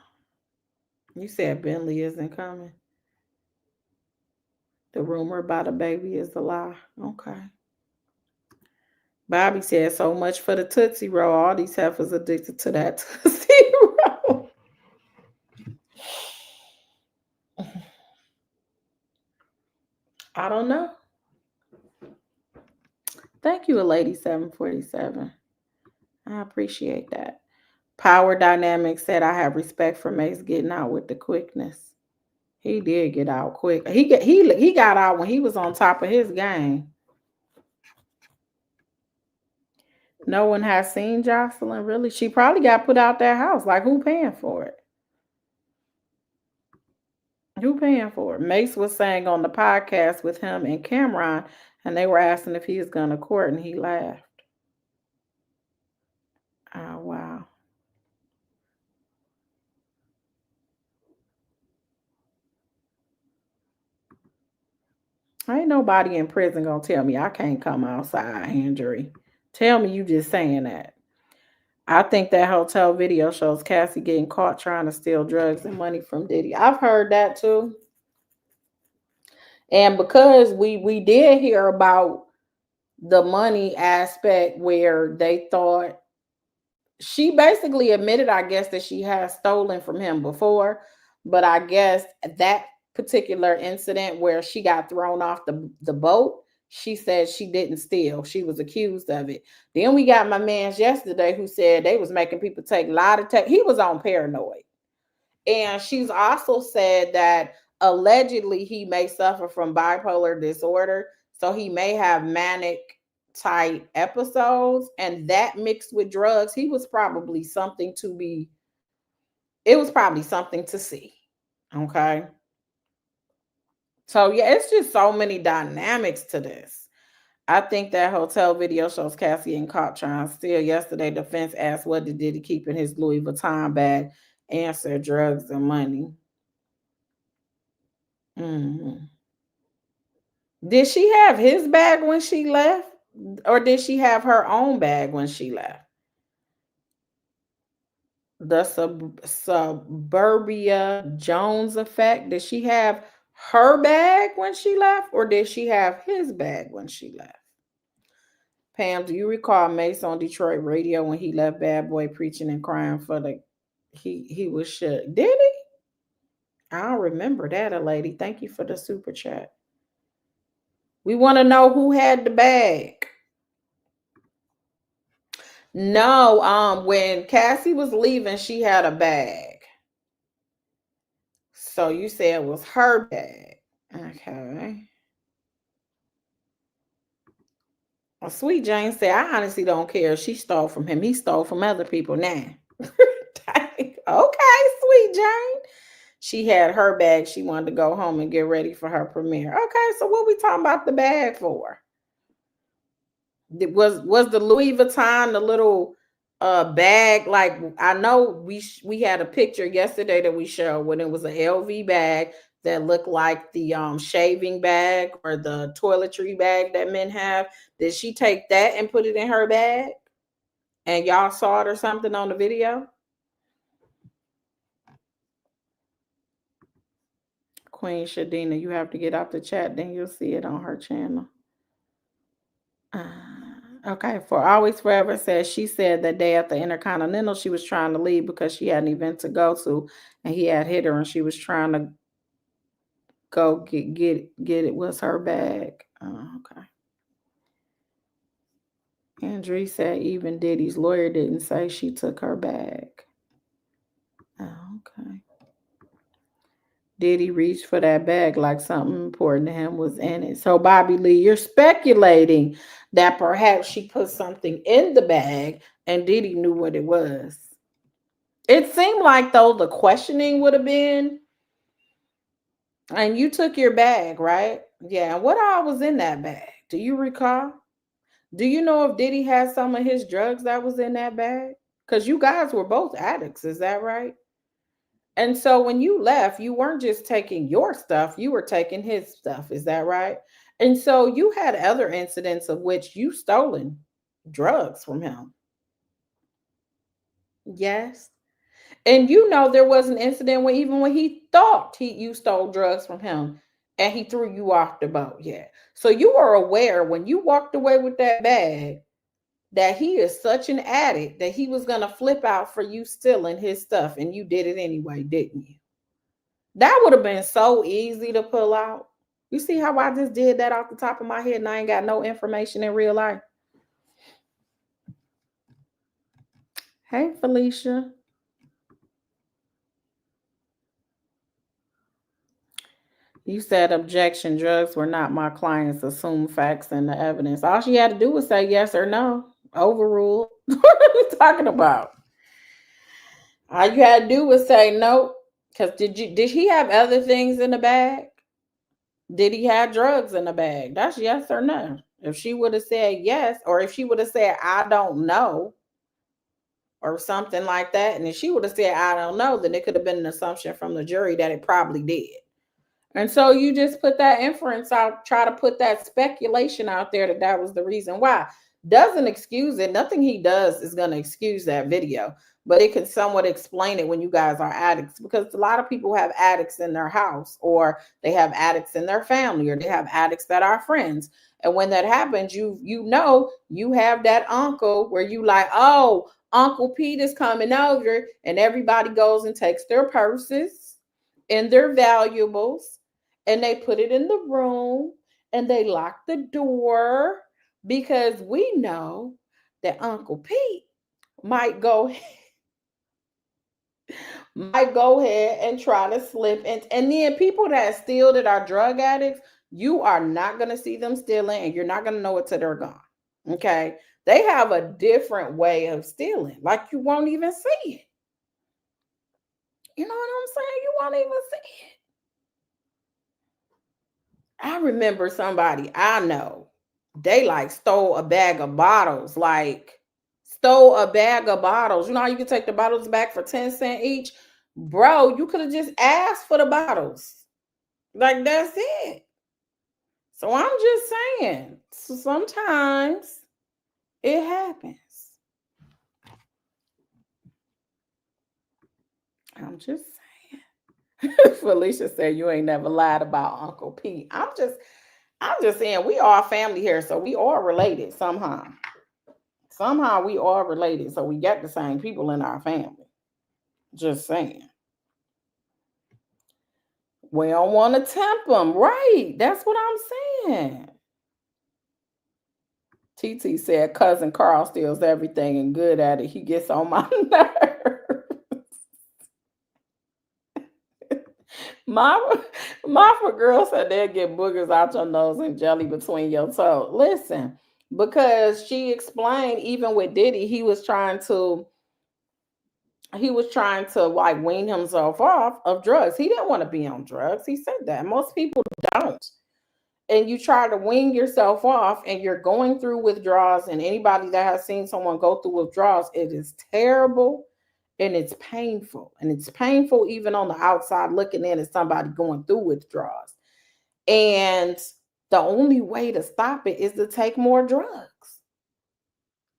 You said Bentley isn't coming. The rumor about a baby is a lie. Okay. Bobby said so much for the Tootsie Roll. All these heifers addicted to that Tootsie Roll. I don't know. Thank you, a lady 747. I appreciate that. Power Dynamics said I have respect for Mace getting out with the quickness. He did get out quick. He got out when he was on top of his game. No one has seen Jocelyn, really. She probably got put out that house. Like, who paying for it? Who paying for it? Mace was saying on the podcast with him and Cameron, and they were asking if he was going to court, and he laughed. Oh, wow. Ain't nobody in prison going to tell me I can't come outside, Andrew. Tell me you just saying that. I think that hotel video shows Cassie getting caught trying to steal drugs and money from Diddy. I've heard that too. And because we did hear about the money aspect where they thought she basically admitted, I guess, that she has stolen from him before, but I guess that particular incident where she got thrown off the boat, she said she didn't steal. She was accused of it. Then we got my man's yesterday who said they was making people take lie detector. He was on paranoid. And she's also said that allegedly he may suffer from bipolar disorder. So he may have manic type episodes, and that mixed with drugs, it was probably something to see. Okay. So yeah, it's just so many dynamics to this. I think that hotel video shows Cassie and caught trying to steal. Yesterday, defense asked what did he keep in his Louis Vuitton bag? Answer: drugs and money. Mm-hmm. Did she have his bag when she left? Or did she have her own bag when she left? The Suburbia Jones effect. Did she have her bag when she left? Or did she have his bag when she left? Pam, do you recall Mace on Detroit radio when he left Bad Boy preaching and crying for the he was shook? Did he? I don't remember that, a lady. Thank you for the super chat. We want to know who had the bag. No, when Cassie was leaving, she had a bag. So you said it was her bag. Okay. Well, Sweet Jane said, I honestly don't care if she stole from him. He stole from other people now. Okay, Sweet Jane. She had her bag. She wanted to go home and get ready for her premiere. Okay, so what we talking about the bag for? Was the Louis Vuitton the little bag? Like, I know we had a picture yesterday that we showed when it was an LV bag that looked like the shaving bag or the toiletry bag that men have. Did she take that and put it in her bag? And y'all saw it or something on the video? Queen Shadina, you have to get out the chat, then you'll see it on her channel. Okay, for Always Forever says she said that day at the Intercontinental she was trying to leave because she had an event to go to and he had hit her and she was trying to go get it. Was her bag. Okay. Andrea said even Diddy's lawyer didn't say she took her bag. Okay. Diddy reached for that bag like something important to him was in it. So Bobby Lee, you're speculating that perhaps she put something in the bag and Diddy knew what it was. It seemed like, though, the questioning would have been, and you took your bag, right? Yeah. What all was in that bag? Do you recall? Do you know if Diddy had some of his drugs that was in that bag? Because you guys were both addicts. Is that right? And so when you left, you weren't just taking your stuff, you were taking his stuff. Is that right? And so you had other incidents of which you stolen drugs from him. Yes. And there was an incident where even when he thought you stole drugs from him and he threw you off the boat. Yeah. So you were aware when you walked away with that bag that he is such an addict that he was going to flip out for you stealing his stuff, and you did it anyway, didn't you? That would have been so easy to pull out. You see how I just did that off the top of my head and I ain't got no information in real life? Hey, Felicia. You said objection, drugs were not my clients, assume facts and the evidence. All she had to do was say yes or no. Overruled. What are you talking about? All you had to do was say no. Because did he have other things in the bag? Did he have drugs in the bag? That's yes or no. If she would have said yes, or if she would have said, I don't know, or something like that, and if she would have said, I don't know, then it could have been an assumption from the jury that it probably did. And so you just put that inference out, try to put that speculation out there that was the reason why. Doesn't excuse it. Nothing he does is going to excuse that video, but it can somewhat explain it when you guys are addicts, because a lot of people have addicts in their house, or they have addicts in their family, or they have addicts that are friends. And when that happens, you have that uncle where you like, oh, Uncle Pete is coming over, and everybody goes and takes their purses and their valuables, and they put it in the room and they lock the door, because we know that Uncle Pete might go ahead and try to slip. And then people that steal, that are drug addicts, you are not going to see them stealing, and you're not going to know it till they're gone. Okay. They have a different way of stealing. Like, you won't even see it. You know what I'm saying? You won't even see it. I remember somebody I know, they like stole a bag of bottles, stole a bag of bottles. You know how you can take the bottles back for 10 cents each? Bro, you could have just asked for the bottles. Like, that's it. So I'm just saying, so sometimes it happens. I'm just saying. Felicia said you ain't never lied about Uncle Pete. I'm just saying, we are family here, so we are related somehow. Somehow we are related, so we got the same people in our family. Just saying. We don't want to tempt them, right? That's what I'm saying. TT said cousin Carl steals everything and good at it. He gets on my nerves. My girl said they'll get boogers out your nose and jelly between your toes. Listen, because she explained, even with Diddy, he was trying to like wean himself off of drugs. He didn't want to be on drugs. He said that. Most people don't. And you try to wean yourself off, and you're going through withdrawals. And anybody that has seen someone go through withdrawals, it is terrible and it's painful. And it's painful even on the outside looking in at somebody going through withdrawals. And the only way to stop it is to take more drugs,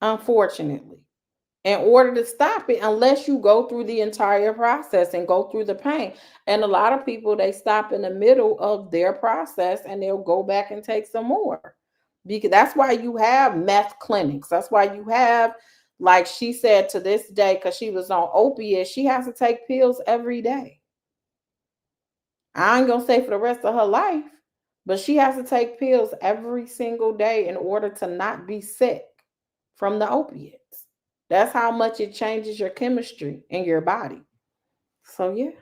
unfortunately, in order to stop it, unless you go through the entire process and go through the pain. And a lot of people, they stop in the middle of their process and they'll go back and take some more, because that's why you have meth clinics. That's why you have, like she said, to this day, because she was on opiates, she has to take pills every day. I ain't gonna say for the rest of her life, but she has to take pills every single day in order to not be sick from the opiates. That's how much it changes your chemistry in your body. So, yeah.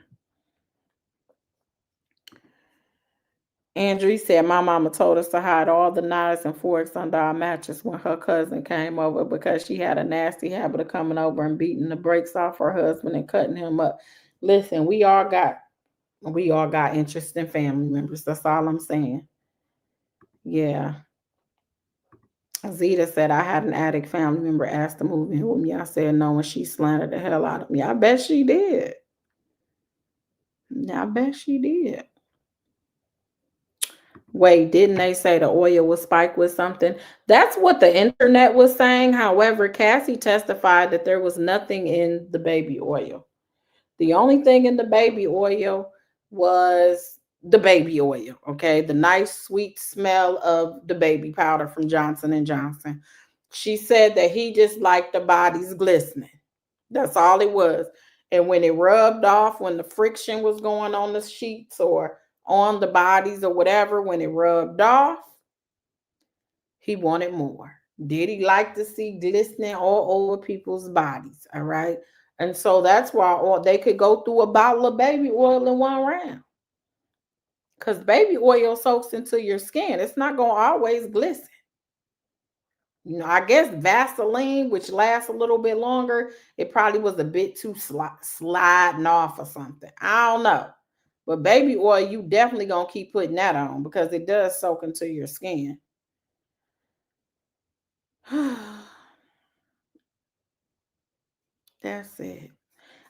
Andrew said, my mama told us to hide all the knives and forks under our mattress when her cousin came over, because she had a nasty habit of coming over and beating the brakes off her husband and cutting him up. Listen, we all got interesting family members. That's all I'm saying. Yeah. Zeta said, I had an addict family member ask to move in with me. I said no, and she slandered the hell out of me. I bet she did. I bet she did. Wait, didn't they say the oil was spiked with something? That's what the internet was saying. However, Cassie testified that there was nothing in the baby oil. The only thing in the baby oil was the baby oil, okay? The nice sweet smell of the baby powder from Johnson and Johnson. She said that he just liked the bodies glistening. That's all it was. And when it rubbed off, when the friction was going on the sheets or on the bodies or whatever, when it rubbed off, he wanted more. Did he like to see glistening all over people's bodies? All right. And so that's why they could go through a bottle of baby oil in one round. Because baby oil soaks into your skin. It's not going to always glisten. You know, I guess Vaseline, which lasts a little bit longer, it probably was a bit too sliding off or something. I don't know. But baby oil, you definitely going to keep putting that on because it does soak into your skin. That's it.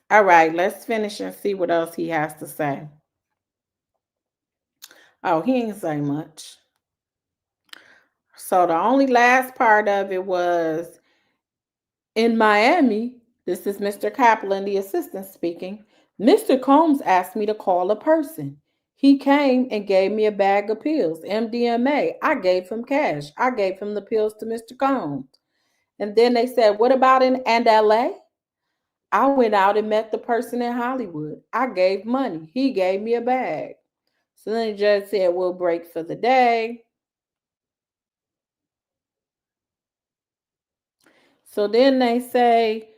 All right, let's finish and see what else he has to say. Oh, he ain't say much. So the only last part of it was in Miami. This is Mr. Kaplan, the assistant speaking. Mr. Combs asked me to call a person. He came and gave me a bag of pills, MDMA. I gave him cash. I gave him the pills to Mr. Combs. And then they said, what about in LA? I went out and met the person in Hollywood. I gave money. He gave me a bag. So then the judge said, we'll break for the day. So then they say,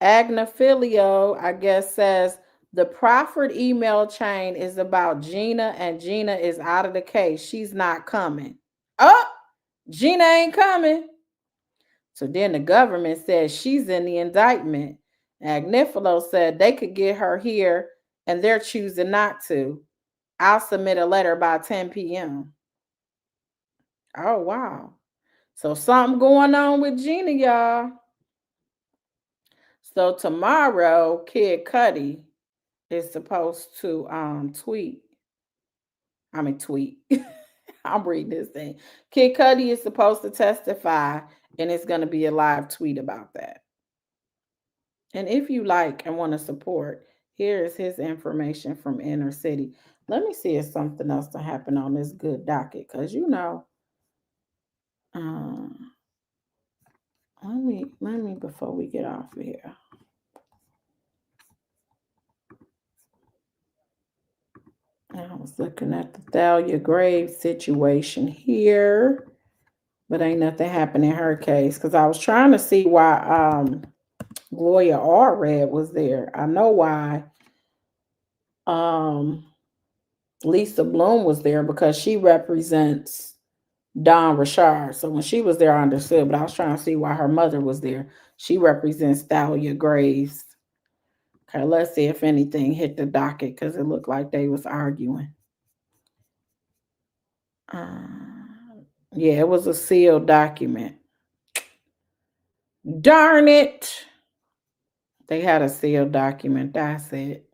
Agnafilio, I guess, says the proffered email chain is about Gina and Gina is out of the case. She's not coming. Oh, Gina ain't coming. So then the government says she's in the indictment. Agnifilo said they could get her here and they're choosing not to. I'll submit a letter by 10 p.m. Oh, wow. So something going on with Gina, y'all. So tomorrow, Kid Cudi is supposed to tweet. Tweet. I'm reading this thing. Kid Cudi is supposed to testify, and it's going to be a live tweet about that. And if you like and want to support, here is his information from Inner City. Let me see if something else to happen on this good docket, because let me before we get off of here. I was looking at the Thalia Graves situation here, but ain't nothing happened in her case because I was trying to see why Gloria Allred was there. I know why Lisa Bloom was there because she represents Don Richard. So when she was there, I understood, but I was trying to see why her mother was there. She represents Thalia Graves. Okay, let's see if anything hit the docket because it looked like they was arguing. Yeah, it was a sealed document. Darn it. They had a sealed document. That's it.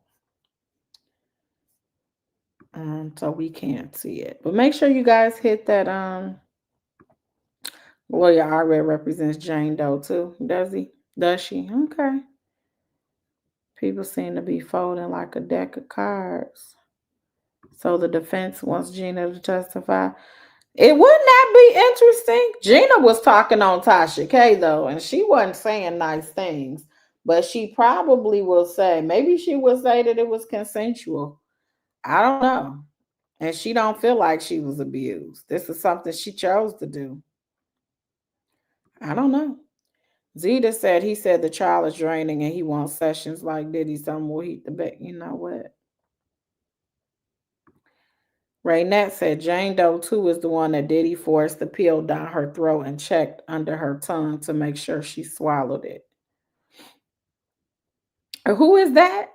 So we can't see it. But make sure you guys hit that. Lawyer already represents Jane Doe too. Does he? Does she? Okay. People seem to be folding like a deck of cards. So the defense wants Gina to testify. It wouldn't that be interesting? Gina was talking on Tasha K though, and she wasn't saying nice things. But she probably will say, maybe she will say that it was consensual. I don't know. And she don't feel like she was abused. This is something she chose to do. I don't know. Zeta said he said the trial is draining and he wants sessions like Diddy. Some will heat the bed. You know what? Raynette said Jane Doe too is the one that Diddy forced the pill down her throat and checked under her tongue to make sure she swallowed it. Who is that?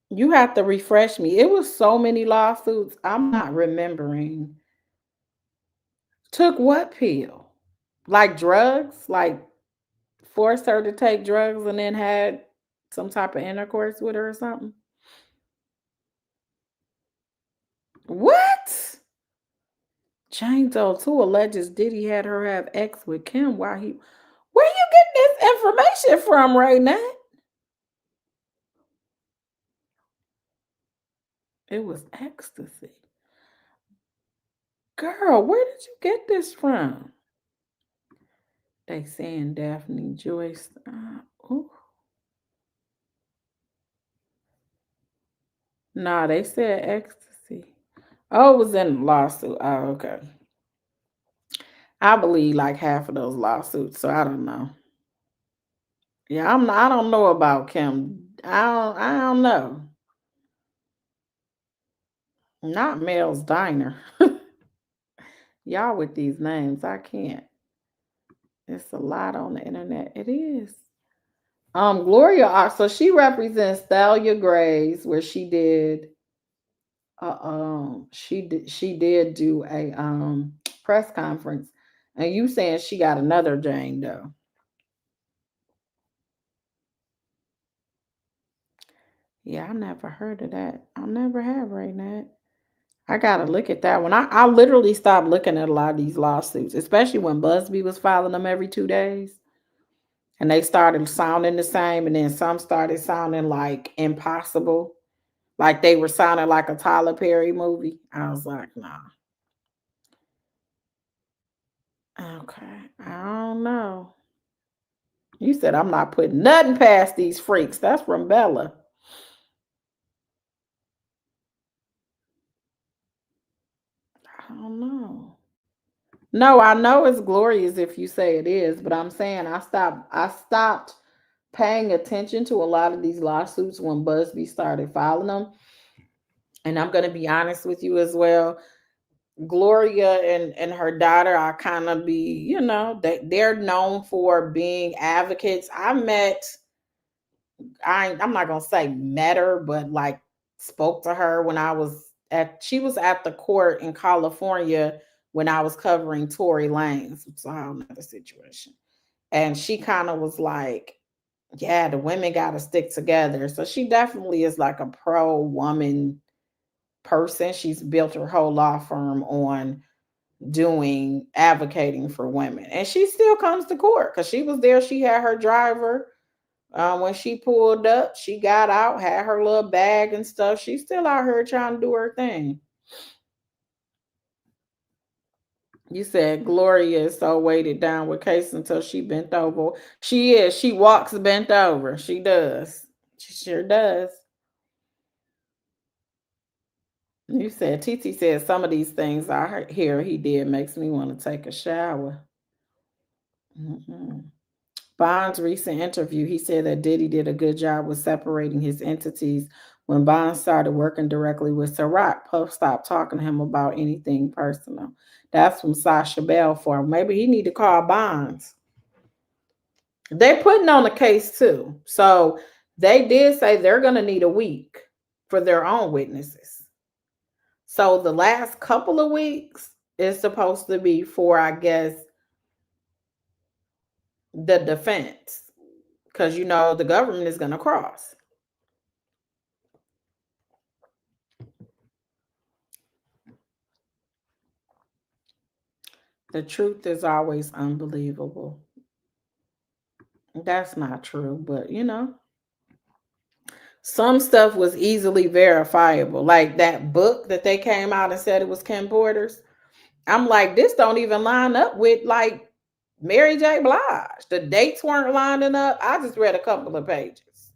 You have to refresh me. It was so many lawsuits. I'm not remembering. Took what pill? Like drugs? Like forced her to take drugs and then had some type of intercourse with her or something? What? Jane told two alleges Diddy had her have X with Kim while he. Where you getting this information from right now? It was ecstasy. Girl, where did you get this from? They saying Daphne Joyce. Nah, they said ecstasy. Oh, it was in the lawsuit. Oh, okay. I believe like half of those lawsuits, so I don't know. Yeah, I don't know about Kim. I don't know. Not Mel's Diner. Y'all with these names, I can't. It's a lot on the internet. It is. Gloria, so she represents Thalia Grays, where she did do a press conference, and you saying she got another Jane though. Yeah, I never heard of that. I never have right now. I gotta look at that one. I literally stopped looking at a lot of these lawsuits, especially when Busby was filing them every 2 days. And they started sounding the same, and then some started sounding like impossible. Like they were sounding like a Tyler Perry movie. I was like, nah. Okay. I don't know. You said I'm not putting nothing past these freaks. That's from Bella. I don't know. No, I know it's glorious if you say it is, but I'm saying I stopped paying attention to a lot of these lawsuits when Busby started filing them. And I'm gonna be honest with you as well. Gloria and her daughter are kind of they're known for being advocates. I'm not gonna say met her, but like spoke to her when she was at the court in California when I was covering Tory Lanez. It's a whole nother situation. And she kind of was like, yeah, the women gotta stick together. So she definitely is like a pro woman person. She's built her whole law firm on doing advocating for women, and she still comes to court because she was there. She had her driver when she pulled up. She got out, had her little bag and stuff. She's still out here trying to do her thing. You said Gloria is so weighted down with Case until she bent over. She is. She walks bent over. She does. She sure does. You said TT said some of these things I hear he did makes me want to take a shower. Bond's recent interview, he said that Diddy did a good job with separating his entities. When Bond started working directly with Ciroc, Puff stopped talking to him about anything personal. That's from Sasha Bell for him. Maybe he need to call Bonds. They're putting on a case too. So they did say they're going to need a week for their own witnesses. So the last couple of weeks is supposed to be for, I guess, the defense. Because the government is going to cross. The truth is always unbelievable. That's not true, but some stuff was easily verifiable. Like that book that they came out and said it was Kim Porter's. I'm like, this don't even line up with like Mary J. Blige. The dates weren't lining up. I just read a couple of pages.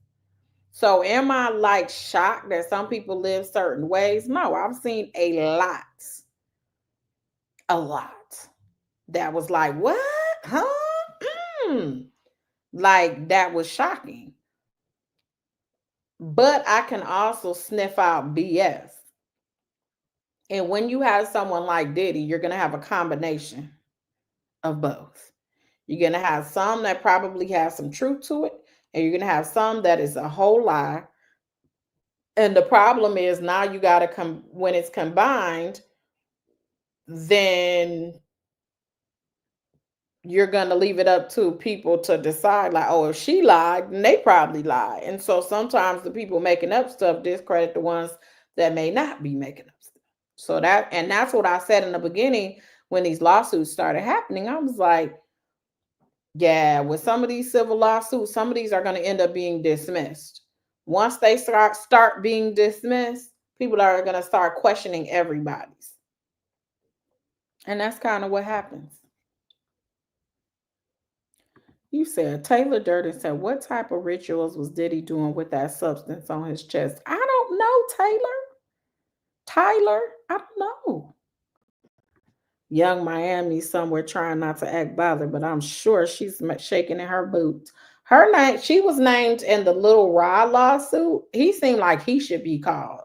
So am I like shocked that some people live certain ways? No, I've seen a lot that was like, what? Huh? Like that was shocking. But I can also sniff out BS. And when you have someone like Diddy, you're going to have a combination of both. You're going to have some that probably has some truth to it, and you're going to have some that is a whole lie. And the problem is now you got to when it's combined, then you're going to leave it up to people to decide like, oh, if she lied, then they probably lied. And so sometimes the people making up stuff discredit the ones that may not be making up stuff. So that's what I said in the beginning when these lawsuits started happening. I was like, yeah, with some of these civil lawsuits, some of these are going to end up being dismissed. Once they start being dismissed, people are going to start questioning everybody's. And that's kind of what happens. You said Taylor Durden said, what type of rituals was Diddy doing with that substance on his chest? I don't know, Taylor. Tyler, I don't know. Young Miami somewhere trying not to act bothered, but I'm sure she's shaking in her boots. Her name, she was named in the Little Rod lawsuit. He seemed like he should be called,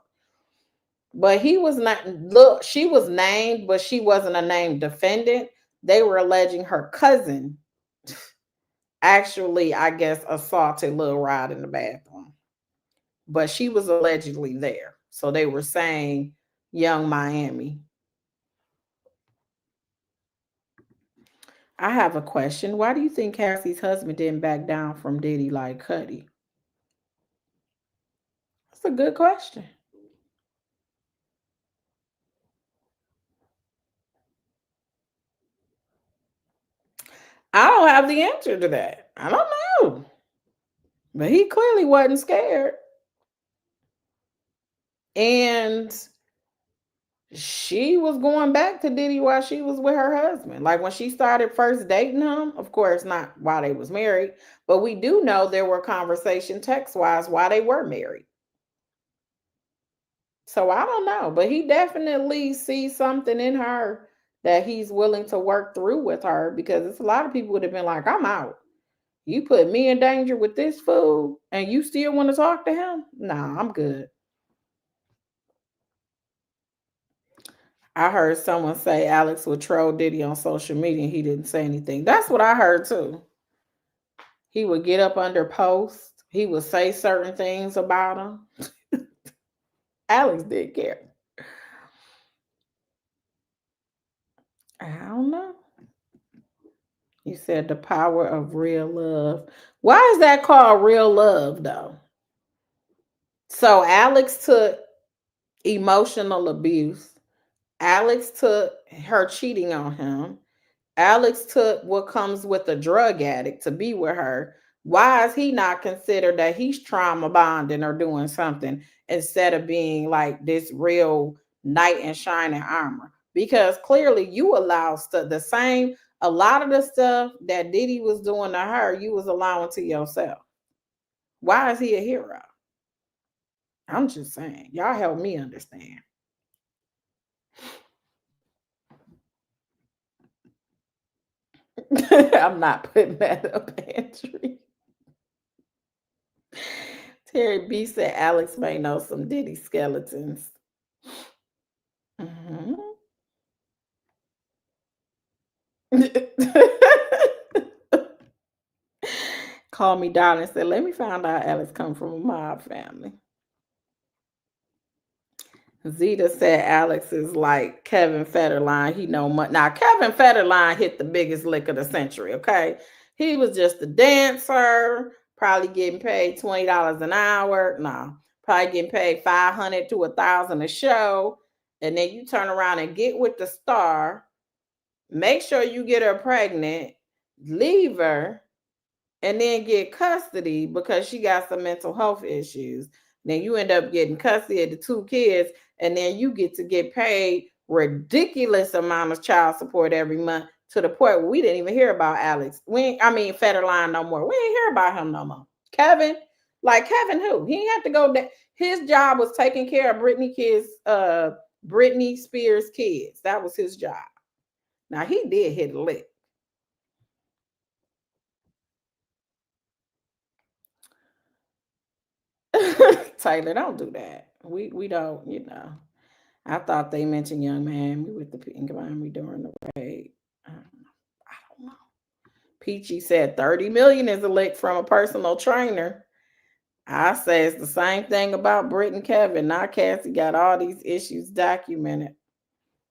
but he was not. Look, she was named, but she wasn't a named defendant. They were alleging her cousin actually, I guess, assaulted Little Rod in the bathroom, but she was allegedly there. So they were saying Young Miami. I have a question. Why do you think Cassie's husband didn't back down from Diddy like Cuddy? That's a good question. I don't have the answer to that. I don't know. But he clearly wasn't scared. And she was going back to Diddy while she was with her husband. Like when she started first dating him, of course, not while they was married, but we do know there were conversations text-wise while they were married. So I don't know, but he definitely sees something in her that he's willing to work through with her, because it's a lot of people would have been like, I'm out. You put me in danger with this fool and you still want to talk to him? Nah, I'm good. I heard someone say Alex would troll Diddy on social media and he didn't say anything. That's what I heard too. He would get up under posts. He would say certain things about him. Alex did care. I don't know. You said the power of real love. Why is that called real love, though? So Alex took emotional abuse. Alex took her cheating on him. Alex took what comes with a drug addict to be with her. Why is he not considered that he's trauma bonding or doing something instead of being like this real knight in shining armor? Because clearly you allow the same, a lot of the stuff that Diddy was doing to her, you was allowing to yourself. Why is he a hero? I'm just saying. Y'all help me understand. I'm not putting that up, pantry. Terry B said Alex may know some Diddy skeletons. Mhm. Call me darling. Said, let me find out Alex come from a mob family. Zeta said Alex is like Kevin Federline. He know much. Now Kevin Federline hit the biggest lick of the century. Okay, he was just a dancer, probably getting paid $20 an hour. No, probably getting paid $500 to $1,000 a show, and then you turn around and get with the star. Make sure you get her pregnant, leave her, and then get custody because she got some mental health issues. Then you end up getting custody of the two kids, and then you get to get paid ridiculous amount of child support every month, to the point where we didn't even hear about Alex. Federline no more. We ain't hear about him no more. Kevin, like Kevin who? He ain't have to go there. His job was taking care of Britney Spears' kids. That was his job. Now he did hit a lick. Taylor, don't do that. We don't, I thought they mentioned Young Man with the pink Miami during the raid. I don't know. Peachy said 30 million is a lick from a personal trainer. I say it's the same thing about Britt and Kevin. Now Cassie got all these issues documented.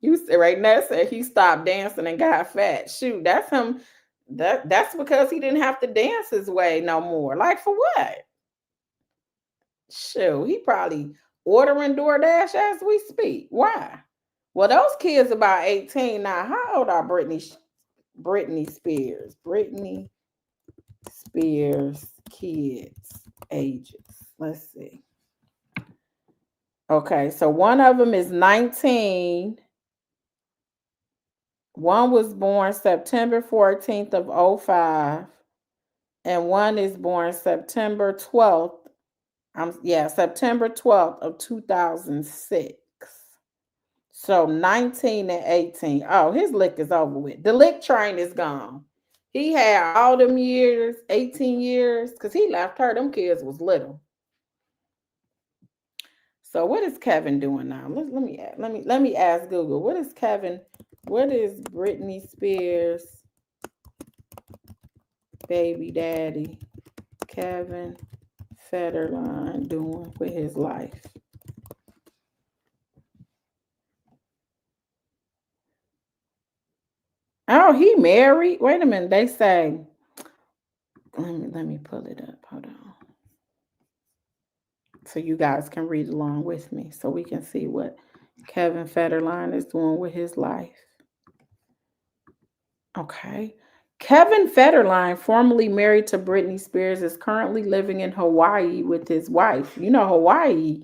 You said right now said he stopped dancing and got fat. Shoot, that's him. That's because he didn't have to dance his way no more. Like for what? Shoot, he probably ordering DoorDash as we speak. Why? Well, those kids about 18 now. How old are Britney Spears? Britney Spears kids ages. Let's see. Okay, so one of them is 19. One was born September 14th of 05, and one is born September 12th. September 12th of 2006. So 19 and 18. Oh, his lick is over with. The lick train is gone. He had all them years, 18 years, because he left her. Them kids was little. So what is Kevin doing now? Let me ask Google. What is Britney Spears baby daddy Kevin Federline doing with his life? Oh, he married. Wait a minute. They say. Let me pull it up. Hold on. So you guys can read along with me, so we can see what Kevin Federline is doing with his life. Okay. Kevin Federline, formerly married to Britney Spears, is currently living in Hawaii with his wife. You know, Hawaii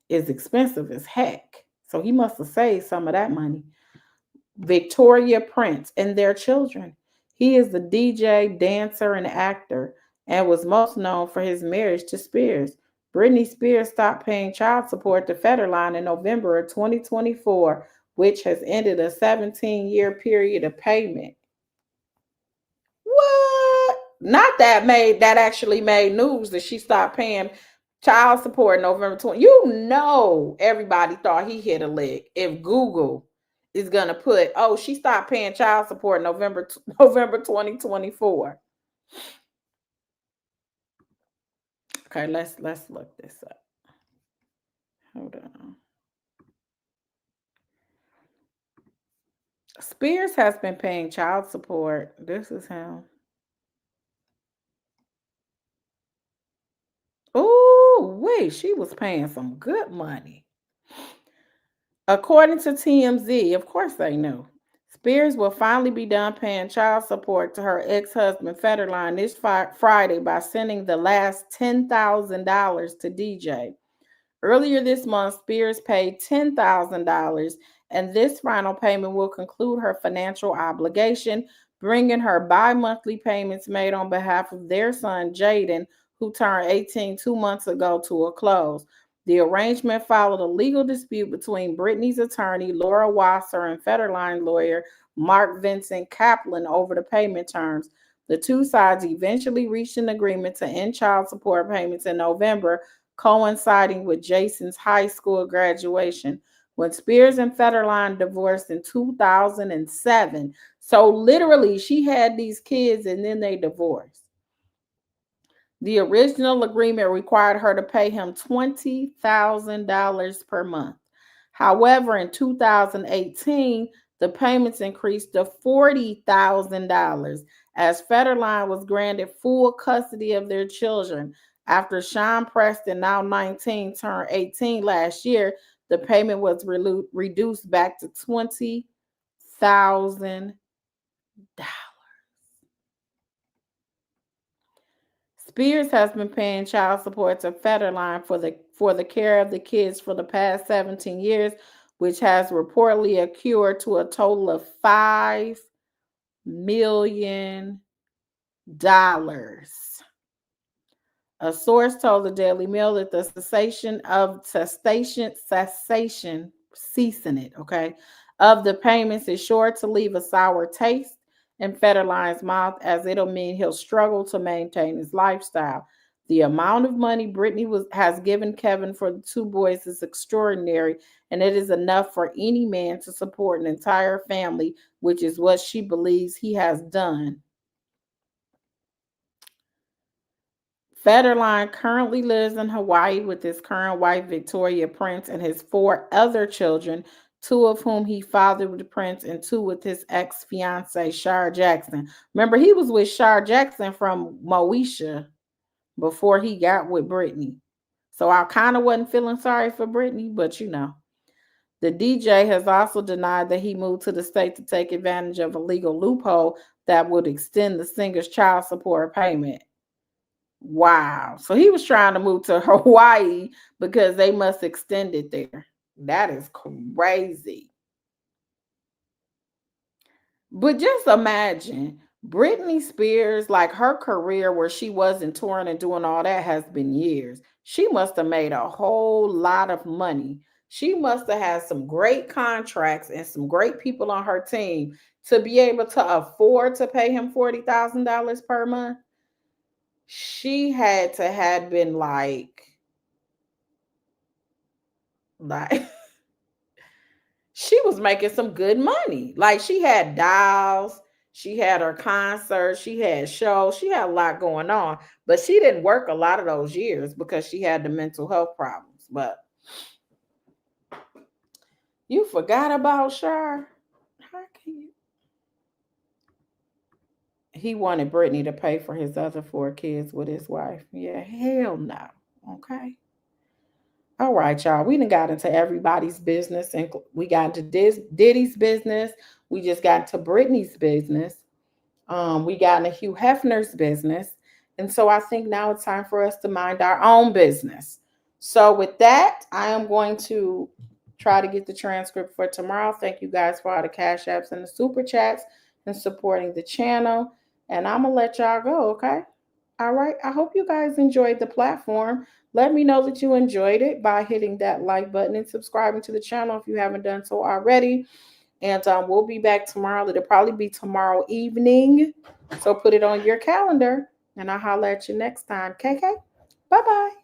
is expensive as heck. So he must have saved some of that money. Victoria Prince and their children. He is the DJ, dancer, and actor, and was most known for his marriage to Spears. Britney Spears stopped paying child support to Federline in November of 2024, which has ended a 17-year period of payment. What? Not that actually made news that she stopped paying child support November 20. You know, everybody thought he hit a lick. If Google is gonna put, oh, she stopped paying child support November 2024. Okay, let's look this up. Hold on. Spears has been paying child support. This is him. Oh, wait, she was paying some good money. According to TMZ, of course they knew, Spears will finally be done paying child support to her ex-husband Federline this Friday by sending the last $10,000 to DJ. Earlier this month, Spears paid $10,000, and this final payment will conclude her financial obligation, bringing her bi-monthly payments made on behalf of their son, Jaden, who turned 18 2 months ago, to a close. The arrangement followed a legal dispute between Britney's attorney, Laura Wasser, and Federline lawyer, Mark Vincent Kaplan, over the payment terms. The two sides eventually reached an agreement to end child support payments in November, coinciding with Jason's high school graduation. When Spears and Federline divorced in 2007. So literally, she had these kids and then they divorced. The original agreement required her to pay him $20,000 per month. However, in 2018, the payments increased to $40,000 as Federline was granted full custody of their children. After Sean Preston, now 19, turned 18 last year, the payment was reduced back to $20,000. Spears has been paying child support to Federline for the care of the kids for the past 17 years, which has reportedly accrued to a total of $5 million. A source told the Daily Mail that the cessation of the payments is sure to leave a sour taste in Federline's mouth, as it'll mean he'll struggle to maintain his lifestyle. The amount of money Britney has given Kevin for the two boys is extraordinary, and it is enough for any man to support an entire family, which is what she believes he has done. Federline currently lives in Hawaii with his current wife, Victoria Prince, and his 4 other children, 2 of whom he fathered with Prince and 2 with his ex-fiancee, Shar Jackson. Remember, he was with Shar Jackson from Moesha before he got with Britney. So I kind of wasn't feeling sorry for Britney, but you know. The DJ has also denied that he moved to the state to take advantage of a legal loophole that would extend the singer's child support payment. Wow. So he was trying to move to Hawaii because they must extend it there. That is crazy. But just imagine Britney Spears, like her career where she wasn't touring and doing all that has been years. She must have made a whole lot of money. She must have had some great contracts and some great people on her team to be able to afford to pay him $40,000 per month. She had to have been like she was making some good money. Like she had dials, she had her concerts, she had shows, she had a lot going on, but she didn't work a lot of those years because she had the mental health problems. But you forgot about Shar? How can you? He wanted Brittany to pay for his other 4 kids with his wife. Yeah, hell no. Okay. All right, y'all. We done got into everybody's business, and we got into Diddy's business. We just got into Brittany's business. We got into Hugh Hefner's business, and so I think now it's time for us to mind our own business. So with that, I am going to try to get the transcript for tomorrow. Thank you guys for all the cash apps and the super chats and supporting the channel. And I'm gonna let y'all go. Okay. All right. I hope you guys enjoyed the platform. Let me know that you enjoyed it by hitting that like button and subscribing to the channel if you haven't done so already. And we'll be back tomorrow. It'll probably be tomorrow evening. So put it on your calendar and I'll holler at you next time. KK, bye-bye.